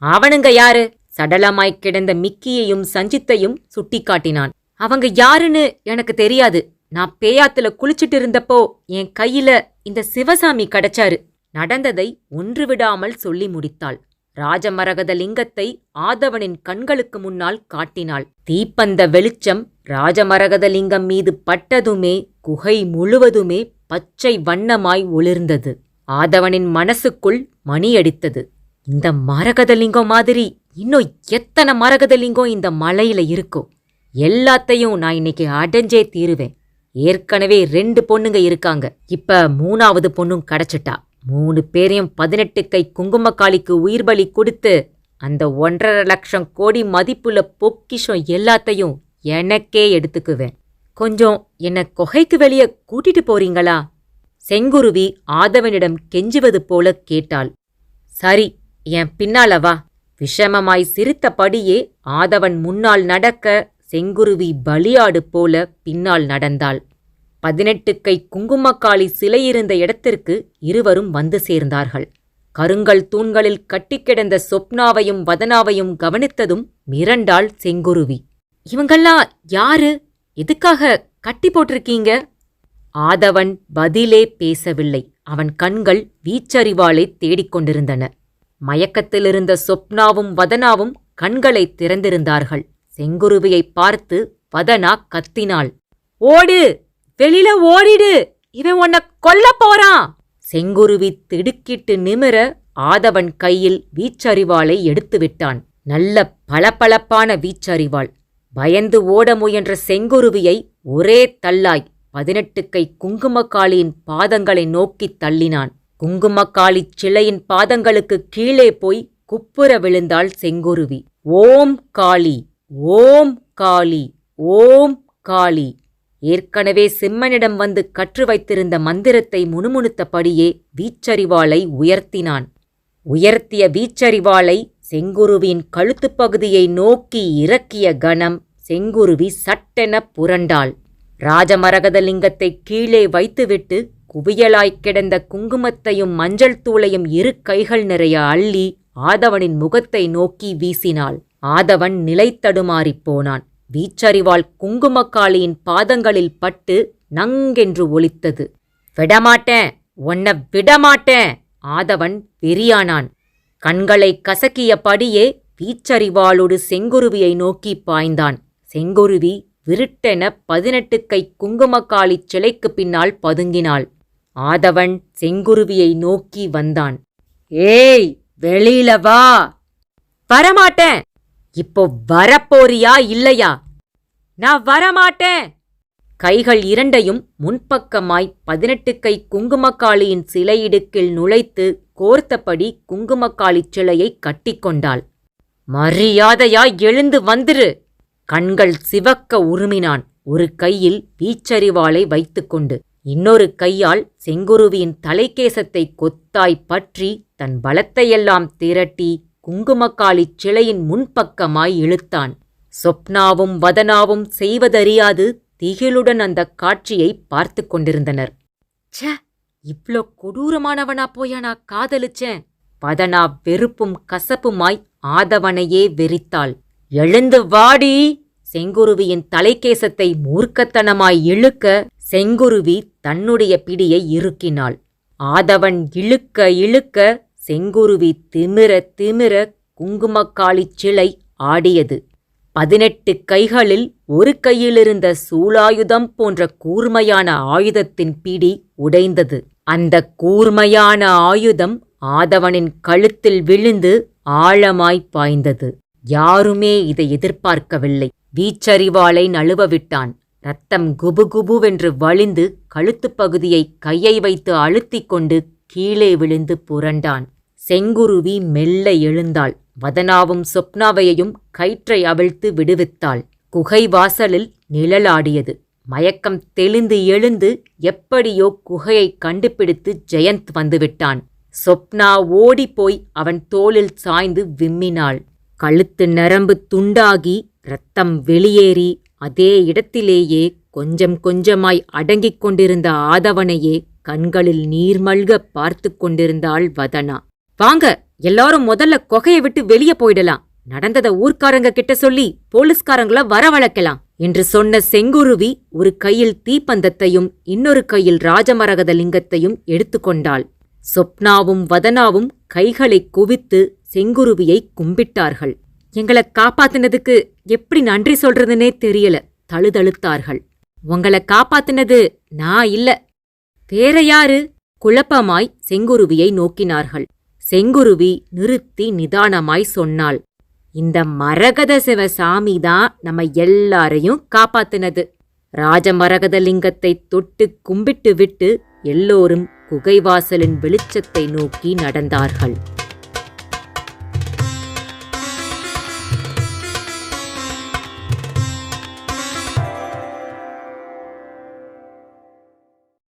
அவனுங்க யாரு? சடலமாய்க் கிடந்த மிக்கியையும் சஞ்சித்தையும் சுட்டிக்காட்டினான். அவங்க யாருன்னு எனக்கு தெரியாது. நான் பேயாத்துல குளிச்சுட்டு இருந்தப்போ என் கையில இந்த சிவசாமி கிடைச்சாரு. நடந்ததை ஒன்றுவிடாமல் சொல்லி முடித்தாள். ராஜமரகத லிங்கத்தை ஆதவனின் கண்களுக்கு முன்னால் காட்டினாள். தீப்பந்த வெளிச்சம் ராஜமரகத லிங்கம் மீது பட்டதுமே குகை முழுவதுமே பச்சை வண்ணமாய் ஒளிர்ந்தது. ஆதவனின் மனசுக்குள் மணியடித்தது. இந்த மரகதலிங்கம் மாதிரி இன்னும் எத்தனை மரகதலிங்கம் இந்த மலையில இருக்கோ, எல்லாத்தையும் நான் இன்னைக்கு அடைஞ்சே தீருவேன். ஏற்கனவே 2 பொண்ணுங்க இருக்காங்க, இப்ப 3வது பொண்ணும் கிடைச்சிட்டா. 3 பேரையும் 18 கை குங்குமக்காளிக்கு உயிர் பலி கொடுத்து அந்த 1.5 லட்சம் கோடி மதிப்புள்ள பொக்கிஷம் எல்லாத்தையும் எனக்கே எடுத்துக்குவேன். கொஞ்சம் என்ன குகைக்கு வெளியே கூட்டிட்டு போறீங்களா? செங்குருவி ஆதவனிடம் கெஞ்சுவது போல கேட்டாள். சரி, என் பின்னால வா. விஷமமாய் சிரித்தபடியே ஆதவன் முன்னால் நடக்க செங்குருவி பலியாடு போல பின்னால் நடந்தாள். 18 கை குங்குமக்காளி சிலையிருந்த இடத்திற்கு இருவரும் வந்து சேர்ந்தார்கள். கருங்கல் தூண்களில் கட்டிக்கிடந்த சொப்னாவையும் வதனாவையும் கவனித்ததும் மிரண்டாள் செங்குருவி. இவங்கெல்லாம் யாரு? எதுக்காக கட்டி போட்டிருக்கீங்க? ஆதவன் பதிலே பேசவில்லை. அவன் கண்கள் வீச்சறிவாளை தேடிக்கொண்டிருந்தன. மயக்கத்திலிருந்த சொப்னாவும் வதனாவும் கண்களை திறந்திருந்தார்கள். செங்குருவியை பார்த்து வதனா கத்தினாள். ஓடு, வெளியில ஓடிடு, இவன் உன்னை கொல்ல போறான். செங்குருவி திடுக்கிட்டு நிமிர ஆதவன் கையில் வீச்சறிவாளை எடுத்துவிட்டான். நல்ல பளபளப்பான வீச்சறிவாள். பயந்து ஓட முயன்ற செங்குருவியை ஒரே தள்ளாய் 18 கை குங்குமக்காளியின் பாதங்களை நோக்கித் தள்ளினான். குங்குமக்காளி சிலையின் பாதங்களுக்கு கீழே போய் குப்புற விழுந்தாள் செங்குருவி. ஓம் காளி, ஓம் காளி, ஓம் காளி. ஏற்கனவே சிம்மனிடம் வந்து கற்று வைத்திருந்த மந்திரத்தை முணுமுணுத்தபடியே வீச்சறிவாளை உயர்த்தினான். உயர்த்திய வீச்சறிவாளை செங்குருவியின் கழுத்துப் பகுதியை நோக்கி இறக்கிய கணம் செங்குருவி சட்டென புரண்டாள். ராஜமரகதலிங்கத்தை கீழே வைத்துவிட்டு குவியலாய்க் கிடந்த குங்குமத்தையும் மஞ்சள் தூளையும் 2 கைகள் நிறைய அள்ளி ஆதவனின் முகத்தை நோக்கி வீசினாள். ஆதவன் நிலைத்தடுமாறிப் போனான். வீச்சறிவாள் குங்குமக்காளியின் பாதங்களில் பட்டு நங்கென்று ஒலித்தது. விடமாட்டேன், உன்னை விடமாட்டேன். ஆதவன் வெறியானான். கண்களை கசக்கியபடியே வீச்சறிவாளோடு செங்குருவியை நோக்கி பாய்ந்தான். செங்குருவி விருட்டென 18 கை குங்குமக்காளி சிலைக்கு பின்னால் பதுங்கினாள். ஆதவன் செங்குருவியை நோக்கி வந்தான். ஏய், வெளியில வா. வரமாட்டேன். இப்போ வரப்போறியா இல்லையா? நான் வரமாட்டேன். கைகள் 2ஐயும் முன்பக்கமாய் 18 கை குங்குமக்காளியின் சிலையிடுக்கில் நுழைத்து கோர்த்தபடி குங்குமக்காளி சிலையை கட்டிக்கொண்டாள். மரியாதையாய் எழுந்து வந்துரு. கண்கள் சிவக்க உருமினான். ஒரு கையில் வீச்சறிவாளை வைத்துக்கொண்டு இன்னொரு கையால் செங்குருவியின் தலைக்கேசத்தை கொத்தாய் பற்றி தன் பலத்தையெல்லாம் திரட்டி குங்குமக்காளி சிலையின் முன்பக்கமாய் இழுத்தான். சொப்னாவும் வதனாவும் செய்வதறியாது திகிலுடன் அந்த காட்சியை பார்த்து கொண்டிருந்தனர். ச்சே, இவ்ளோ கொடூரமானவனா போயா நான் காதலிச்சேன். வதனா வெறுப்பும் கசப்புமாய் ஆதவனையே வெறித்தாள். எழுந்து வாடி. செங்குருவியின் தலைக்கேசத்தை மூர்க்கத்தனமாய் இழுக்க செங்குருவி தன்னுடைய பிடியை இறுக்கினாள். ஆதவன் இழுக்க இழுக்க செங்குருவி திமிர திமிர குங்குமக்காளி சிலை ஆடியது. 18 கைகளில் ஒரு கையிலிருந்த சூலாயுதம் போன்ற கூர்மையான ஆயுதத்தின் பிடி உடைந்தது. அந்த கூர்மையான ஆயுதம் ஆதவனின் கழுத்தில் விழுந்து ஆழமாய் பாய்ந்தது. யாருமே இதை எதிர்பார்க்கவில்லை. வீச்சறிவாளை நழுவவிட்டான். ரத்தம் குபுகுபுவென்று வழிந்து கழுத்துப் பகுதியை கையை வைத்து அழுத்திக் கொண்டு கீழே விழுந்து புரண்டான். செங்குருவி மெல்ல எழுந்தாள். வதனாவும் சொப்னாவையும் கயிற்றை அவிழ்த்து விடுவித்தாள். குகை வாசலில் நிழலாடியது. மயக்கம் தெளிந்து எழுந்து எப்படியோ குகையை கண்டுபிடித்து ஜெயந்த் வந்துவிட்டான். சொப்னா ஓடிப்போய் அவன் தோளில் சாய்ந்து விம்மினாள். கழுத்து நரம்பு துண்டாகி இரத்தம் வெளியேறி அதே இடத்திலேயே கொஞ்சம் கொஞ்சமாய் அடங்கிக் கொண்டிருந்த ஆதவனையே கண்களில் நீர்மல்க பார்த்து கொண்டிருந்தாள் வதனா. வாங்க, எல்லாரும் முதல்ல குகையை விட்டு வெளியே போயிடலாம். நடந்தத ஊர்க்காரங்க கிட்ட சொல்லி போலீஸ்காரங்கள வரவழைக்கலாம் என்று சொன்ன செங்குருவி ஒரு கையில் தீப்பந்தத்தையும் இன்னொரு கையில் ராஜமரகத லிங்கத்தையும் எடுத்துக்கொண்டாள். சொப்னாவும் வதனாவும் கைகளைக் குவித்து செங்குருவியை கும்பிட்டார்கள். எங்கள காப்பாத்தினதுக்கு எப்படி நன்றி சொல்றதுன்னே தெரியல, தழுதழுத்தார்கள். உங்கள காப்பாத்தினது நான் இல்ல, வேற யாரு? குழப்பமாய் செங்குருவியை நோக்கினார்கள். செங்குருவி நிறுத்தி நிதானமாய் சொன்னாள், இந்த மரகத சிவசாமிதான் நம்ம எல்லாரையும் காப்பாத்தினது. ராஜமரகத லிங்கத்தை தொட்டு கும்பிட்டு விட்டு எல்லோரும் குகைவாசலின் வெளிச்சத்தை நோக்கி நடந்தார்கள்.